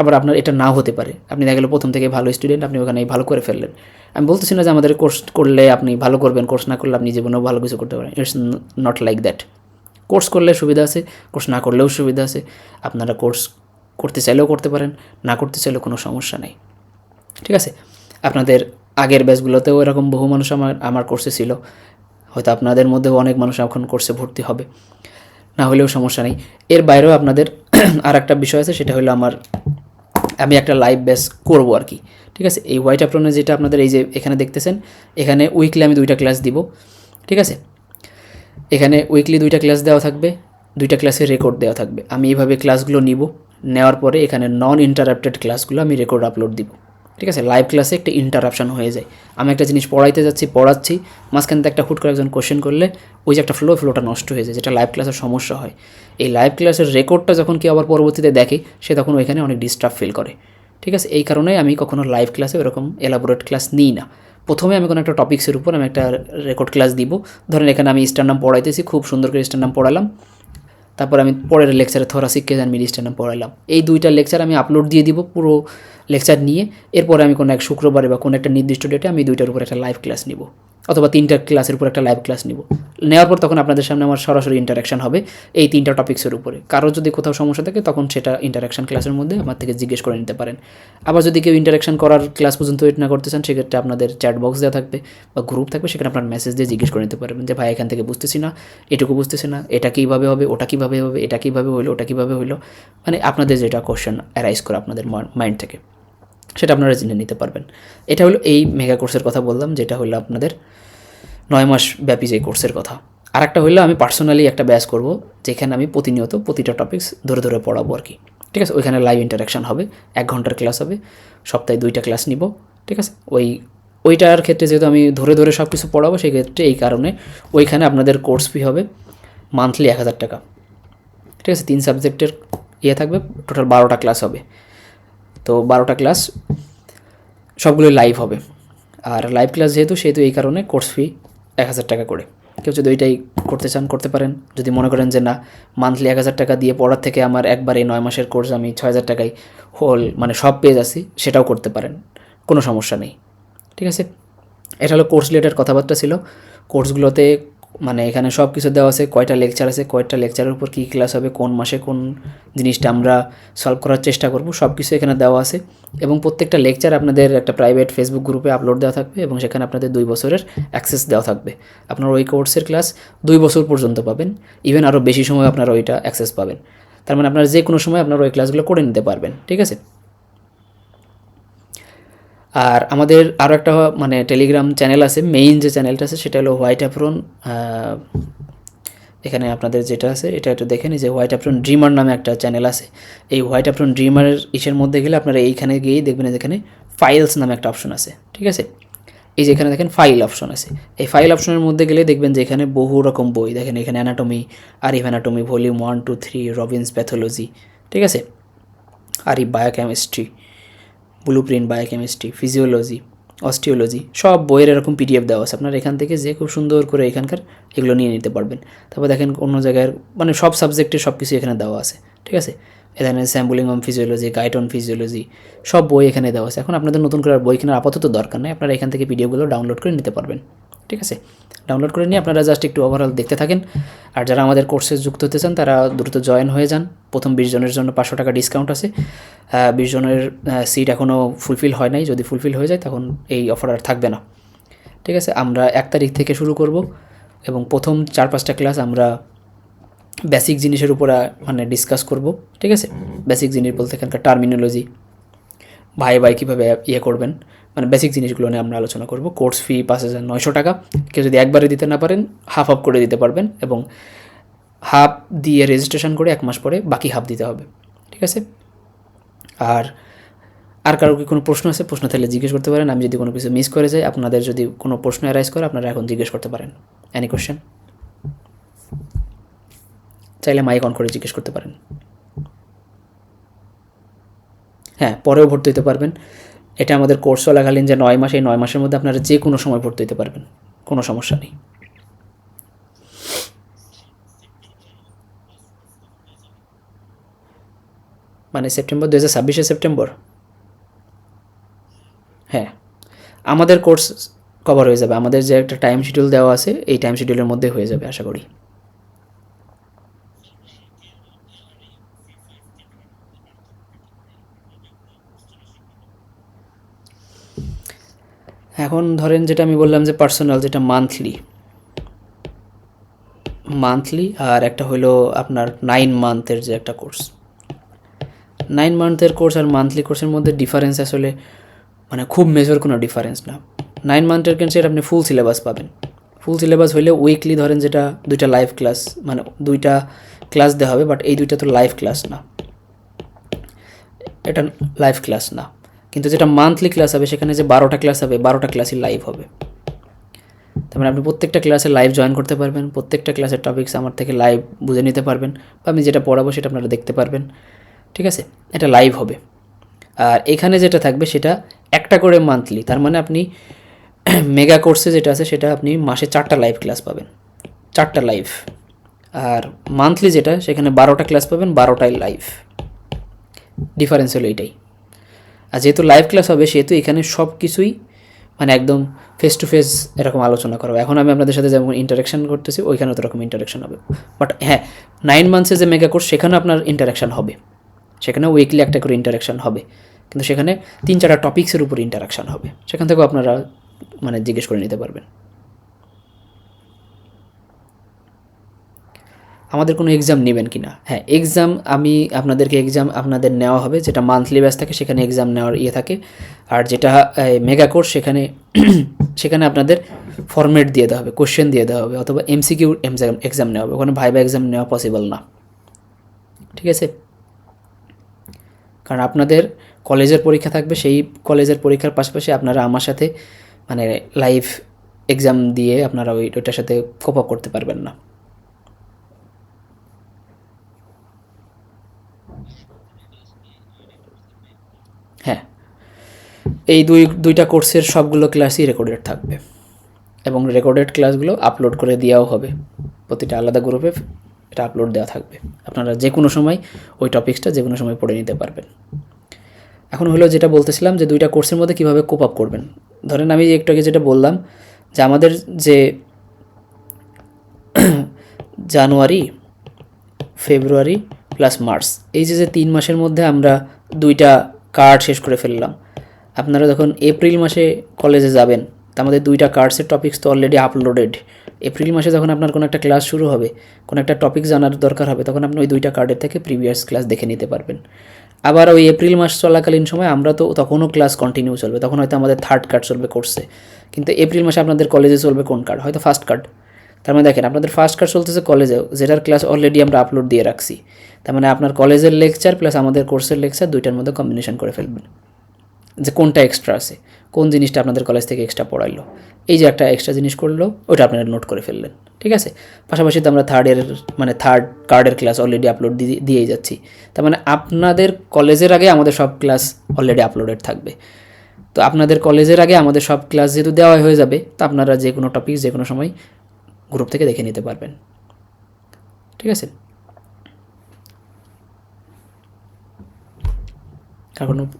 আবার আপনার এটা নাও হতে পারে, আপনি দেখা গেলো প্রথম থেকে ভালো স্টুডেন্ট, আপনি ওখানে ভালো করে ফেললেন। আমি বলতেছি না যে আমাদের কোর্স করলে আপনি ভালো করবেন, কোর্স না করলে আপনি জীবনেও ভালো কিছু করতে পারেন, it's not like that. Course করলে সুবিধা আছে, কোর্স না করলেও সুবিধা আছে। আপনারা কোর্স করতে চাইলেও করতে পারেন, না করতে চাইলেও কোনো সমস্যা নেই, ঠিক আছে। আপনাদের আগের ব্যাচগুলোতেও এরকম বহু মানুষ আমার কোর্সে ছিল, হয়তো আপনাদের মধ্যেও অনেক মানুষ এখন কোর্সে ভর্তি হবে, না হলেও সমস্যা নেই। এর বাইরেও আপনাদের আর একটা বিষয় আছে, সেটা হলো আমি একটা লাইভ ব্যাচ করবো আর কি, ঠিক আছে। এই হোয়াইট অ্যাপ্রনে যেটা আপনাদের এই যে এখানে দেখতেছেন, এখানে উইকলি আমি 2টা ক্লাস দিব, ঠিক আছে। এখানে উইকলি 2টা ক্লাস দেওয়া থাকবে, 2টা ক্লাসের রেকর্ড দেওয়া থাকবে। আমি এইভাবে ক্লাসগুলো নিব, নেওয়ার পরে এখানে নন ইন্টারাপ্টেড ক্লাসগুলো আমি রেকর্ড আপলোড দিব, ঠিক আছে। লাইভ ক্লাসে একটা ইন্টারাপশান হয়ে যায়, আমি একটা জিনিস পড়াইতে যাচ্ছি, পড়াচ্ছি, মাঝখান থেকে একটা হুট করে একজন কোশ্চেন করলে ওই যে একটা ফ্লোটা নষ্ট হয়ে যায়, যেটা লাইভ ক্লাসের সমস্যা হয়। এই লাইভ ক্লাসের রেকর্ডটা যখন কেউ আবার পরবর্তীতে দেখে, সে তখন ওইখানে অনেক ডিস্টার্ব ফিল করে, ঠিক আছে। এই কারণেই আমি কখনো লাইভ ক্লাসে ওরকম এলাবোরেট ক্লাস নিই না। প্রথমে আমি কোনো একটা টপিক্সের উপর আমি একটা রেকর্ড ক্লাস দিব, ধরেন এখানে আমি স্টার নাম পড়াইতেছি, খুব সুন্দর করে স্টার নাম পড়ালাম, তারপর আমি পরের লেকচারে থোরাসিক কেজ অ্যান্ড মিডিস্টার নাম পড়ালাম। এই 2টা লেকচার আমি আপলোড দিয়ে দিব পুরো লেকচার নিয়ে। এরপরে আমি কোনো এক শুক্রবারে বা কোনো একটা নির্দিষ্ট ডেটে আমি 2টার উপর একটা লাইভ ক্লাস নিব, অথবা 3টা ক্লাসের উপর একটা লাইভ ক্লাস নিব। নেওয়ার পর তখন আপনাদের সামনে আমার সরাসরি ইন্টারাকশন হবে এই 3টা টপিক্সের উপরে। কারো যদি কোথাও সমস্যা থাকে তখন সেটা ইন্টারাকশন ক্লাসের মধ্যে আমার থেকে জিজ্ঞেস করে নিতে পারেন। আবার যদি কেউ ইন্টারাকশন করার ক্লাস পর্যন্ত ওয়েট না করতে চান, সেক্ষেত্রে আপনাদের চ্যাট বক্স দেওয়া থাকবে বা গ্রুপ থাকবে, সেখানে আপনার মেসেজ দিয়ে জিজ্ঞেস করে নিতে পারবেন যে ভাই এখান থেকে বুঝতেছি না, এটুকু বুঝতেছি না, এটা কীভাবে হবে, ওটা কীভাবে হবে, এটা কীভাবে হইলো, ওটা কীভাবে হইলো, মানে আপনাদের যেটা কোশ্চেন অ্যারাইজ করে আপনাদের মাইন্ড থেকে, সেটা আপনারা জেনে নিতে পারবেন। এটা হলো এই মেগা কোর্সের কথা বললাম, যেটা হলো আপনাদের 9 মাস ব্যাপী যে কোর্সের কথা। আর একটা হলো আমি পার্সোনালি একটা ব্যাচ করব, যেখানে আমি প্রতিনিয়ত প্রতিটা টপিক্স ধরে ধরে পড়াবো আর কি, ঠিক আছে। ওইখানে লাইভ ইন্টারাকশান হবে, 1 ঘন্টার ক্লাস হবে, সপ্তাহে 2টা ক্লাস নিব, ঠিক আছে। ওইটার ক্ষেত্রে যেহেতু আমি ধরে ধরে সব কিছু পড়াবো, সেই ক্ষেত্রে এই কারণে ওইখানে আপনাদের কোর্স ফি হবে মান্থলি 1000 টাকা, ঠিক আছে। 3 সাবজেক্টের থাকবে, টোটাল 12টা ক্লাস হবে। তো 12টা ক্লাস সবগুলো লাইভ হবে, আর লাইভ ক্লাস সেহেতু এই কারণে কোর্স ফি 1000 টাকা করে। কেউ যদি ওইটাই করতে চান করতে পারেন, যদি মনে করেন যে না মান্থলি 1000 টাকা দিয়ে পড়ার থেকে আমার একবার এই 9 মাসের কোর্স আমি 6000 টাকায় মানে সব পেয়ে যাচ্ছি, সেটাও করতে পারেন, কোনো সমস্যা নেই, ঠিক আছে। এটা হলো কোর্স রিলেটেড কথাবার্তা ছিল। কোর্সগুলোতে মানে এখানে সব কিছু দেওয়া আছে, কয়টা লেকচার আছে, কয়টা লেকচারের উপর কী ক্লাস হবে, কোন মাসে কোন জিনিসটা আমরা সলভ করার চেষ্টা করব, সব কিছু এখানে দেওয়া আছে। এবং প্রত্যেকটা লেকচার আপনাদের একটা প্রাইভেট ফেসবুক গ্রুপে আপলোড দেওয়া থাকবে, এবং সেখানে আপনাদের 2 বছরের অ্যাক্সেস দেওয়া থাকবে। আপনার ওই কোর্সের ক্লাস 2 বছর পর্যন্ত পাবেন, ইভেন আরও বেশি সময় আপনারা ওইটা অ্যাক্সেস পাবেন। তার মানে আপনারা যে কোনো সময় আপনারা ওই ক্লাসগুলো করে নিতে পারবেন, ঠিক আছে। আর আমাদের আরও একটা মানে টেলিগ্রাম চ্যানেল আছে, মেইন যে চ্যানেলটা আছে সেটা হলো হোয়াইট অ্যাপ্রন। এখানে আপনাদের যেটা আছে এটা একটু দেখেন, যে হোয়াইট অ্যাপ্রন ড্রিমার নামে একটা চ্যানেল আছে। এই হোয়াইট অ্যাপ্রন ড্রিমারের মধ্যে গেলে আপনারা এইখানে গিয়েই দেখবেন যেখানে ফাইলস নামে একটা অপশন আছে, ঠিক আছে। এই যে এখানে দেখেন ফাইল অপশন আছে, এই ফাইল অপশনের মধ্যে গেলে দেখবেন যে এখানে বহু রকম বই দেখেন, এখানে anatomy, Arif anatomy volume 1, 2, 3, Robbins pathology, ঠিক আছে, Arif biochemistry, blueprint biochemistry, physiology, osteology, সব বইয়ের এরকম পিডিএফ দেওয়া আছে। আপনারা এখান থেকে যে খুব সুন্দর করে এখানকার এগুলো নিয়ে নিতে পারবেন। তারপর দেখেন অন্য জায়গায় মানে সব সাবজেক্টের সব কিছু এখানে দেওয়া আছে, ঠিক আছে। এখানে sampling on physiology, guide on physiology, সব বই এখানে দেওয়া আছে। এখন আপনাদের নতুন করে বই কেনার আপাতত দরকার নেই, আপনারা এখান থেকে পিডিএফগুলো ডাউনলোড করে নিতে পারবেন, ঠিক আছে। ডাউনলোড করে নিয়ে আপনারা জাস্ট একটু ওভারঅল দেখতে থাকেন। আর যারা আমাদের কোর্সে যুক্ত হতে চান তারা দ্রুত জয়েন হয়ে যান। প্রথম 20 জনের জন্য 500 টাকা ডিসকাউন্ট আছে। 20 জনের সিট এখনও ফুলফিল হয় নাই, যদি ফুলফিল হয়ে যায় তখন এই অফার আর থাকবে না, ঠিক আছে। আমরা 1 তারিখ থেকে শুরু করব, এবং প্রথম 4-5টা ক্লাস আমরা বেসিক জিনিসের উপর মানে ডিসকাস করব, ঠিক আছে। বেসিক জিনিস বলতে এখানকার টার্মিনোলজি, ভাই কীভাবে করবেন, মানে বেসিক জিনিসগুলো নিয়ে আমরা আলোচনা করব। কোর্স ফি 5900 টাকা। কেউ যদি একবারে দিতে না পারেন হাফ করে দিতে পারবেন, এবং হাফ দিয়ে রেজিস্ট্রেশন করে 1 মাস পরে বাকি হাফ দিতে হবে, ঠিক আছে। আর কারো কি কোনো প্রশ্ন আছে? প্রশ্ন থাকলে জিজ্ঞেস করতে পারেন। আমি যদি কোনো কিছু মিস করে যাই, আপনাদের যদি কোনো প্রশ্ন অ্যারাইজ করে, আপনারা এখন জিজ্ঞেস করতে পারেন। Any question? চাইলে মাইক অন করে জিজ্ঞেস করতে পারেন। হ্যাঁ, পরেও ভর্তি হতে পারবেন। এটা আমাদের কোর্স চলাকালীন যে 9 মাস, এই 9 মাসের মধ্যে আপনারা যে কোনো সময় ভর্তি হতে পারবেন, কোনো সমস্যা নেই। মানে সেপ্টেম্বর 2026 সেপ্টেম্বর। হ্যাঁ, আমাদের কোর্স কভার হয়ে যাবে, আমাদের যে একটা টাইম শিডিউল দেওয়া আছে এই টাইম শিডিউলের মধ্যে হয়ে যাবে আশা করি। এখন ধরেন যেটা আমি বললাম যে পার্সোনাল, যেটা মান্থলি আর একটা হলো আপনার 9 মান্থের যে একটা কোর্স। 9 মান্থের কোর্স আর মান্থলি কোর্সের মধ্যে ডিফারেন্স আসলে মানে খুব মেজর কোনো ডিফারেন্স না। 9 মান্থের ক্ষেত্রে আপনি ফুল সিলেবাস পাবেন। ফুল সিলেবাস হইলে উইকলি ধরেন যেটা 2টা লাইভ ক্লাস, মানে 2টা ক্লাস দেওয়া হবে, বাট এই 2টা তো লাইভ ক্লাস না, এটা লাইভ ক্লাস না। কিন্তু যেটা মান্থলি ক্লাস হবে সেখানে যে 12টা ক্লাস হবে, 12টা ক্লাসই লাইভ হবে। তার মানে আপনি প্রত্যেকটা ক্লাসে লাইভ জয়েন করতে পারবেন, প্রত্যেকটা ক্লাসের টপিকস আমার থেকে লাইভ বুঝে নিতে পারবেন, বা আমি যেটা পড়াবো সেটা আপনারা দেখতে পারবেন। ঠিক আছে, এটা লাইভ হবে। আর এখানে যেটা থাকবে সেটা একটা করে মান্থলি, তার মানে আপনি মেগা কোর্সে যেটা আছে সেটা আপনি মাসে 4টা লাইভ ক্লাস পাবেন, 4টা লাইভ। আর মান্থলি যেটা সেখানে 12টা ক্লাস পাবেন, 12টাই লাইভ। ডিফারেন্স হলো এটাই। আর যেহেতু লাইভ ক্লাস হবে সেহেতু এখানে সব কিছুই মানে একদম ফেস টু ফেস এরকম আলোচনা করবো। এখন আমি আপনাদের সাথে যেমন ইন্টারাকশান করতেছি ওইখানেও তো এরকম ইন্টারাকশান হবে। বাট হ্যাঁ, 9 মান্থসের যে মেগা কোর্স সেখানেও আপনার ইন্টারাকশান হবে, সেখানে উইকলি একটা করে ইন্টারাকশান হবে, কিন্তু সেখানে 3-4টা টপিক্সের উপর ইন্টারাকশান হবে, সেখান থেকেও আপনারা মানে জিজ্ঞেস করে নিতে পারবেন। আমাদের কোনো এক্সাম নেবেন কি না? হ্যাঁ, এক্সাম আমি আপনাদেরকে এক্সাম আপনাদের নেওয়া হবে, যেটা মান্থলি ব্যাচ থাকে সেখানে এক্সাম নেওয়ার ইয়ে থাকে। আর যেটা মেগা কোর্স সেখানে সেখানে আপনাদের ফরম্যাট দিয়ে দেওয়া হবে, কোশ্চেন দিয়ে দেওয়া হবে, অথবা এমসিকিউ এক্সাম নেওয়া হবে, ওখানে ভাইবা এক্সাম নেওয়া পসিবল না। ঠিক আছে, কারণ আপনাদের কলেজের পরীক্ষা থাকবে, সেই কলেজের পরীক্ষার পাশাপাশি আপনারা আমার সাথে মানে লাইভ এক্সাম দিয়ে আপনারা ওইটার সাথে কোপ আপ করতে পারবেন না। হ্যাঁ, এই দুইটা কোর্সের সবগুলো ক্লাসই রেকর্ডেড থাকবে, এবং রেকর্ডেড ক্লাসগুলো আপলোড করে দেওয়াও হবে প্রতিটা আলাদা গ্রুপে, এটা আপলোড দেওয়া থাকবে। আপনারা যে কোনো সময় ওই টপিক্সটা যে কোনো সময় পড়ে নিতে পারবেন। এখন হলো যেটা বলতেছিলাম যে 2টা কোর্সের মধ্যে কীভাবে কোপ আপ করবেন। ধরেন আমি একটু আগে যেটা বললাম যে আমাদের যে জানুয়ারি, ফেব্রুয়ারি প্লাস মার্চ, এই যে 3 মাসের মধ্যে আমরা 2টা কার্ড শেষ করে ফেললাম। আপনারা যখন এপ্রিল মাসে কলেজে যাবেন, তা আমাদের 2টা কার্ডসের টপিক্স তো অলরেডি আপলোডেড। এপ্রিল মাসে যখন আপনার কোনো একটা ক্লাস শুরু হবে, কোনো একটা টপিক জানার দরকার হবে, তখন আপনি ওই 2টা কার্ডের থেকে প্রিভিয়াস ক্লাস দেখে নিতে পারবেন। আবার ওই এপ্রিল মাস চলাকালীন সময় আমরা তো তখনও ক্লাস কন্টিনিউ চলবে, তখন হয়তো আমাদের 3rd কার্ড চলবে কোর্সে, কিন্তু এপ্রিল মাসে আপনাদের কলেজে চলবে কোন কার্ড? হয়তো 1st কার্ড। তার মানে দেখেন আপনাদের 1st কার্ড চলতেছে কলেজেও, যেটার ক্লাস অলরেডি আমরা আপলোড দিয়ে রাখছি। তার মানে আপনার কলেজের লেকচার প্লাস আমাদের কোর্সের লেকচার 2টার মধ্যে কম্বিনেশন করে ফেলবেন, যে কোনটা এক্সট্রা আছে, কোন জিনিসটা আপনাদের কলেজ থেকে এক্সট্রা পড়াইলো, এই যে একটা এক্সট্রা জিনিস করলো ওইটা আপনারা নোট করে ফেললেন। ঠিক আছে, পাশাপাশি তো আমরা 3rd কার্ডের ক্লাস অলরেডি আপলোড দিয়েই যাচ্ছি। তার মানে আপনাদের কলেজের আগে আমাদের সব ক্লাস অলরেডি আপলোডেড থাকবে। তো আপনাদের কলেজের আগে আমাদের সব ক্লাস যেহেতু দেওয়া হয়ে যাবে, তো আপনারা যে কোনো টপিক যে কোনো সময় গ্রুপ থেকে দেখে নিতে পারবেন। ঠিক আছে,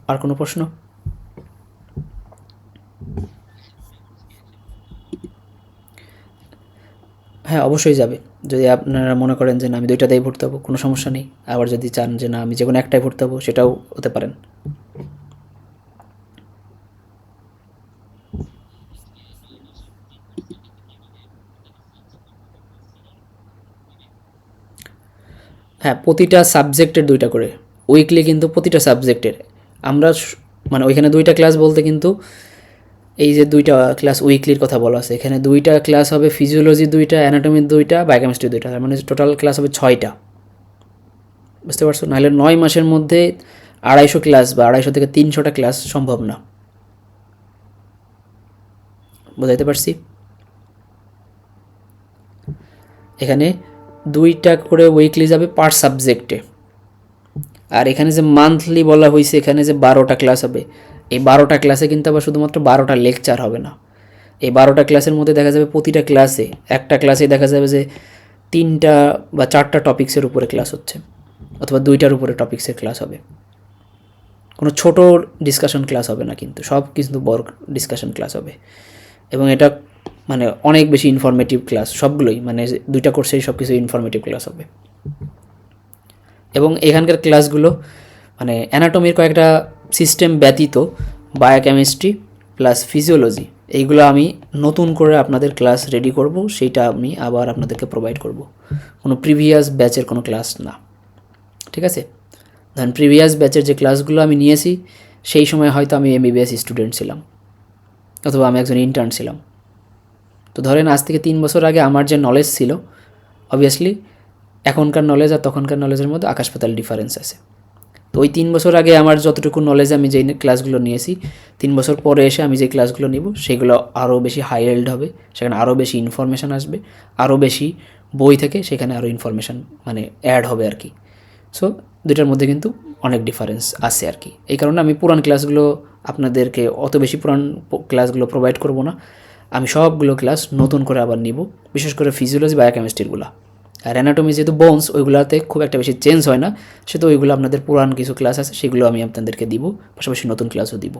আর কোনো প্রশ্ন? হ্যাঁ, অবশ্যই যাবে। যদি আপনারা মনে করেন যে না আমি 2টাতেই ভর্তি হবো, কোনো সমস্যা নেই। আবার যদি চান যে না আমি যে কোনো একটাই ভর্তি হবো, সেটাও হতে পারেন। হ্যাঁ, প্রতিটা সাবজেক্টের 2টা করে উইকলি, কিন্তু প্রতিটা সাবজেক্টের আমরা মানে ওইখানে 2টা ক্লাস বলতে কিন্তু এই যে 2টা ক্লাস উইকলির কথা বলা আছে, এখানে 2টা ক্লাস হবে ফিজিওলজি 2টা, অ্যানাটমি 2টা, বায়োকেমিস্ট্রি 2টা, তার মানে টোটাল ক্লাস হবে 6টা। বুঝতে পারছো? নাহলে 9 মাসের মধ্যে 250 ক্লাস বা 250 থেকে 300টা ক্লাস সম্ভব না। বুঝাইতে পারছি? এখানে 2টা করে উইকলি যাবে পার সাবজেক্টে। আর এখানে যে মান্থলি বলা হয়েছে, এখানে যে 12টা ক্লাস হবে, এই 12টা ক্লাসে কিন্তু আবার শুধুমাত্র 12টা লেকচার হবে না। এই 12টা ক্লাসের মধ্যে দেখা যাবে প্রতিটা ক্লাসে একটা ক্লাসে দেখা যাবে যে 3টা বা 4টা টপিক্সের উপরে ক্লাস হচ্ছে, অথবা 2টার উপরে টপিক্সের ক্লাস হবে। কোনো ছোট ডিসকাশন ক্লাস হবে না, কিন্তু সব কিন্তু বড় ডিসকাশন ক্লাস হবে। এবং এটা মানে অনেক বেশি ইনফরমেটিভ ক্লাস, সবগুলোই মানে 2টা কোর্সেই সব কিছু ইনফরমেটিভ ক্লাস হবে। এবং এখানকার ক্লাসগুলো মানে অ্যানাটমির কয়েকটা সিস্টেম ব্যতীত বায়োকেমিস্ট্রি প্লাস ফিজিওলজি এইগুলো আমি নতুন করে আপনাদের ক্লাস রেডি করব, সেইটা আমি আবার আপনাদেরকে প্রোভাইড করব, কোনো প্রিভিয়াস ব্যাচের কোনো ক্লাস না। ঠিক আছে? ধরেন প্রিভিয়াস ব্যাচের যে ক্লাসগুলো আমি নিয়েছি সেই সময় হয়তো আমি এমবিবিএস স্টুডেন্ট ছিলাম অথবা আমি একজন ইন্টার্ন ছিলাম। তো ধরেন আজ থেকে 3 বছর আগে আমার যে নলেজ ছিল, অবভিয়াসলি এখনকার নলেজ আর তখনকার নলেজের মধ্যে আকাশ পাতাল ডিফারেন্স আছে। তো ওই 3 বছর আগে আমার যতটুকু নলেজ আমি যেই ক্লাসগুলো নিয়েছি, 3 বছর পরে এসে আমি যে ক্লাসগুলো নিব সেগুলো আরও বেশি হাইল্ড হবে, সেখানে আরও বেশি ইনফরমেশান আসবে, আরও বেশি বই থেকে সেখানে আরও ইনফরমেশান মানে অ্যাড হবে আর কি। সো দুইটার মধ্যে কিন্তু অনেক ডিফারেন্স আছে আর কি। এই কারণে আমি পুরান ক্লাসগুলো আপনাদেরকে অত বেশি পুরান ক্লাসগুলো প্রোভাইড করব না, আমি সবগুলো ক্লাস নতুন করে আবার নিব, বিশেষ করে ফিজিওলজি বায়োকেমিস্ট্রিগুলো। আর অ্যানাটমি যেহেতু বোনস, ওইগুলোতে খুব একটা বেশি চেঞ্জ হয় না, সেহেতু ওইগুলো আপনাদের পুরান কিছু ক্লাস আছে সেগুলো আমি আপনাদেরকে দিব, পাশাপাশি নতুন ক্লাসও দিব।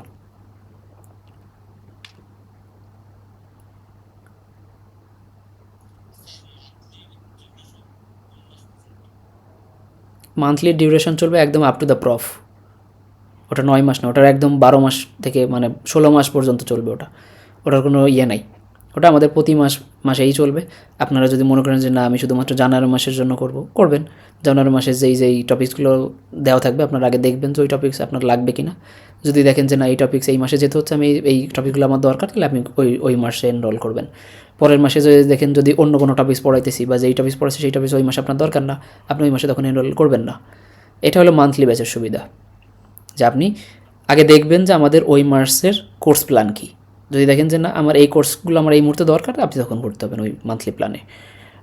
মান্থলি ডিউরেশন চলবে একদম আপ টু দ্য প্রফ। ওটা 9 মাস না, ওটার একদম 12 মাস থেকে মানে 16 মাস পর্যন্ত চলবে। ওটার কোনো ইয়ে নাই, ওটা আমাদের প্রতি মাসেই চলবে। আপনারা যদি মনে করেন যে না আমি শুধুমাত্র জানুয়ারি মাসের জন্য করবেন, জানুয়ারি মাসে যেই টপিকসগুলো দেওয়া থাকবে আপনারা আগে দেখবেন যে ওই টপিক্স আপনার লাগবে কি না। যদি দেখেন যে না এই টপিক্স এই মাসে যেতে হচ্ছে, আমি এই টপিকগুলো আমার দরকার, তাহলে আপনি ওই মাসে এনরোল করবেন। পরের মাসে যদি দেখেন যদি অন্য কোনো টপিক্স পড়াইতেছি বা যেই টপিক্স পড়াচ্ছি সেই টপিক্স ওই মাসে আপনার দরকার না, আপনি ওই মাসে তখন এনরোল করবেন না। এটা হলো মান্থলি ব্যাচের সুবিধা, যে আপনি আগে দেখবেন যে আমাদের ওই মাসের কোর্স প্ল্যান কী। যদি দেখেন যে না আমার এই কোর্সগুলো আমার এই মুহূর্তে দরকার, আপনি তখন ভর্তি হবেন ওই মান্থলি প্ল্যানে।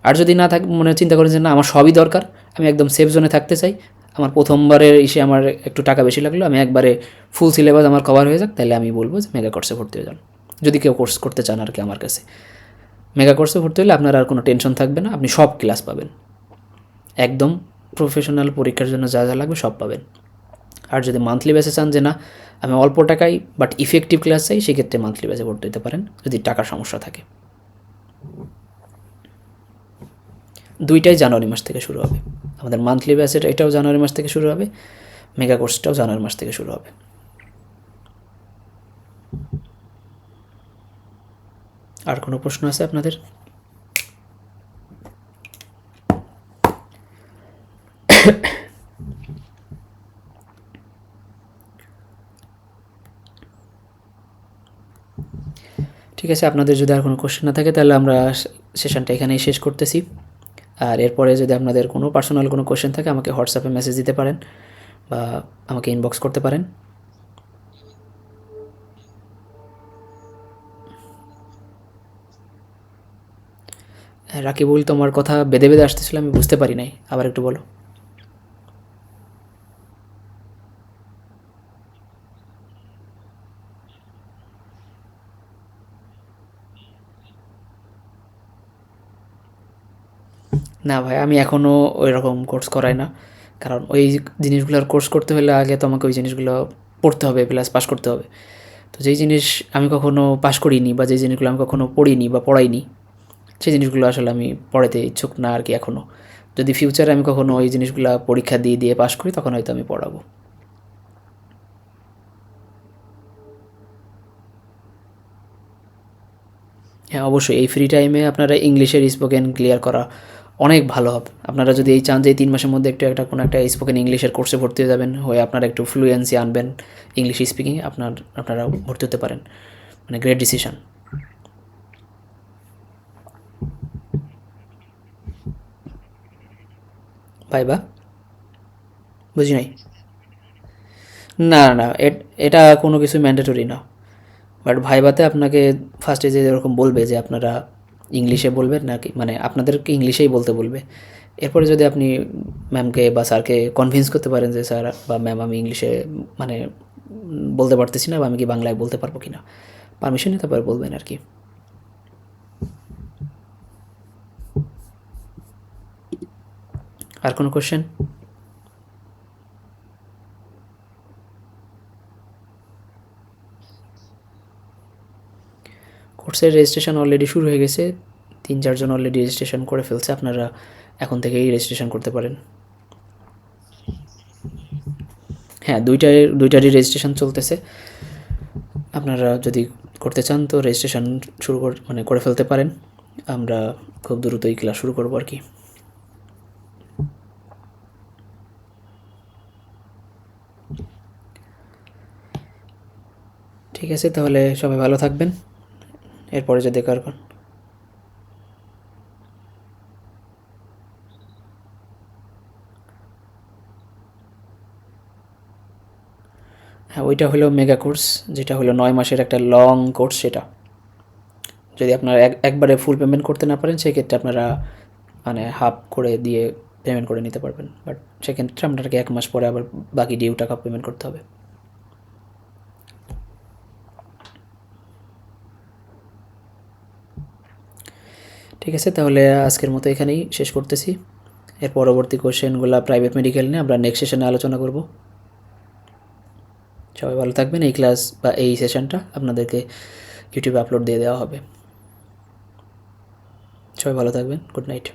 আর যদি না থাকে, মনে চিন্তা করেন যে না আমার সবই দরকার, আমি একদম সেফ জোনে থাকতে চাই, আমার প্রথমবারের এসে আমার একটু টাকা বেশি লাগলো, আমি একবারে ফুল সিলেবাস আমার কভার হয়ে যাক, তাহলে আমি বলবো যে মেগা কোর্সে ভর্তি হয়ে যান। যদি কেউ কোর্স করতে চান আর কি আমার কাছে, মেগা কোর্সে ভর্তি হলে আপনার আর কোনো টেনশন থাকবে না, আপনি সব ক্লাস পাবেন, একদম প্রফেশনাল পরীক্ষার জন্য যা যা লাগবে সব পাবেন। আর যদি মান্থলি বেসে চান যে না আমি অল্প টাকায় বাট ইফেক্টিভ ক্লাস চাই, সেক্ষেত্রে মান্থলি বেসে ভর্তি হতে পারেন যদি টাকার সমস্যা থাকে। দুইটাই জানুয়ারি মাস থেকে শুরু হবে, আমাদের মান্থলি ব্যাচের এটাও জানুয়ারি মাস থেকে শুরু হবে, মেগা কোর্সটাও জানুয়ারি মাস থেকে শুরু হবে। আর কোনো প্রশ্ন আছে আপনাদের? ঠিক আছে, আপনাদের যদি আর কোনো কোশ্চেন না থাকে তাহলে আমরা সেশনটা এখানেই শেষ করতেছি। আর এরপরে যদি আপনাদের কোনো পার্সোনাল কোনো কোশ্চেন থাকে আমাকে হোয়াটসঅ্যাপে মেসেজ দিতে পারেন বা আমাকে ইনবক্স করতে পারেন। রাকিবুল, তোমার কথা বেঁধে বেঁধে আসতেছিল, আমি বুঝতে পারি নাই, আবার একটু বলো। না ভাই, আমি এখনও ওই রকম কোর্স করাই না, কারণ ওই জিনিসগুলোর কোর্স করতে হলে আগে তো আমাকে ওই জিনিসগুলো পড়তে হবে প্লাস পাস করতে হবে। তো যেই জিনিস আমি কখনও পাস করিনি বা যেই জিনিসগুলো আমি কখনও পড়িনি বা পড়াইনি, সেই জিনিসগুলো আসলে আমি পড়াতে ইচ্ছুক না আর কি এখনও। যদি ফিউচারে আমি কখনও ওই জিনিসগুলো পরীক্ষা দিয়ে দিয়ে পাস করি তখন হয়তো আমি পড়াবো। হ্যাঁ অবশ্যই, এই ফ্রি টাইমে আপনারা ইংলিশের স্পোকেন ক্লিয়ার করা অনেক ভালো হবে। আপনারা যদি এই চান যে এই 3 মাসের মধ্যে একটা কোনো একটা স্পোকেন ইংলিশের কোর্সে ভর্তি হয়ে যাবেন, হয়ে আপনারা একটু ফ্লুয়েন্সি আনবেন ইংলিশ স্পিকিংয়ে, আপনারা ভর্তি হতে পারেন, মানে গ্রেট ডিসিশন। ভাইবা, বুঝি নাই। না না, এটা কোনো কিছু ম্যান্ডেটরি না, বাট ভাইভাতে আপনাকে ফার্স্টে যে এরকম বলবে যে আপনারা ইংলিশে বলবেন নাকি, মানে আপনাদেরকে ইংলিশেই বলতে বলবে। এরপরে যদি আপনি ম্যামকে বা স্যারকে কনভিন্স করতে পারেন যে স্যার বা ম্যাম আমি ইংলিশে মানে বলতে পারতেছি না বা আমি কি বাংলায় বলতে পারবো কি না, পারমিশন নিতে পারে বলবেন আর কি। আর কোনো কোশ্চেন? কোর্সের রেজিস্ট্রেশন অলরেডি শুরু হয়ে গেছে, 3-4 জন অলরেডি রেজিস্ট্রেশন করে ফেলছে। আপনারা এখন থেকেই রেজিস্ট্রেশন করতে পারেন। হ্যাঁ, দুইটারই রেজিস্ট্রেশন চলতেছে। আপনারা যদি করতে চান তো রেজিস্ট্রেশন করে ফেলতে পারেন। আমরা খুব দ্রুতই ক্লাস শুরু করবো আর কি। ঠিক আছে, তাহলে সবাই ভালো থাকবেন। এরপরে যদি হ্যাঁ, ওইটা হলো মেগা কোর্স, যেটা হলো 9 মাসের একটা লং কোর্স। সেটা যদি আপনারা একবারে ফুল পেমেন্ট করতে না পারেন, সেক্ষেত্রে আপনারা মানে হাফ করে দিয়ে পেমেন্ট করে নিতে পারবেন। বাট সেক্ষেত্রে আপনাকে 1 মাস পরে আবার বাকি ডিউ টাকা পেমেন্ট করতে হবে। ঠিক আছে, তাহলে আজকের মতো এখানেই শেষ করতেছি। এর পরবর্তী কোশ্চেনগুলো প্রাইভেট মেডিকেল নিয়ে আমরা নেক্সট সেশনে আলোচনা করব। সবাই ভালো থাকবেন। এই ক্লাস বা এই সেশনটা আপনাদেরকে ইউটিউবে আপলোড দিয়ে দেওয়া হবে। সবাই ভালো থাকবেন। Good night.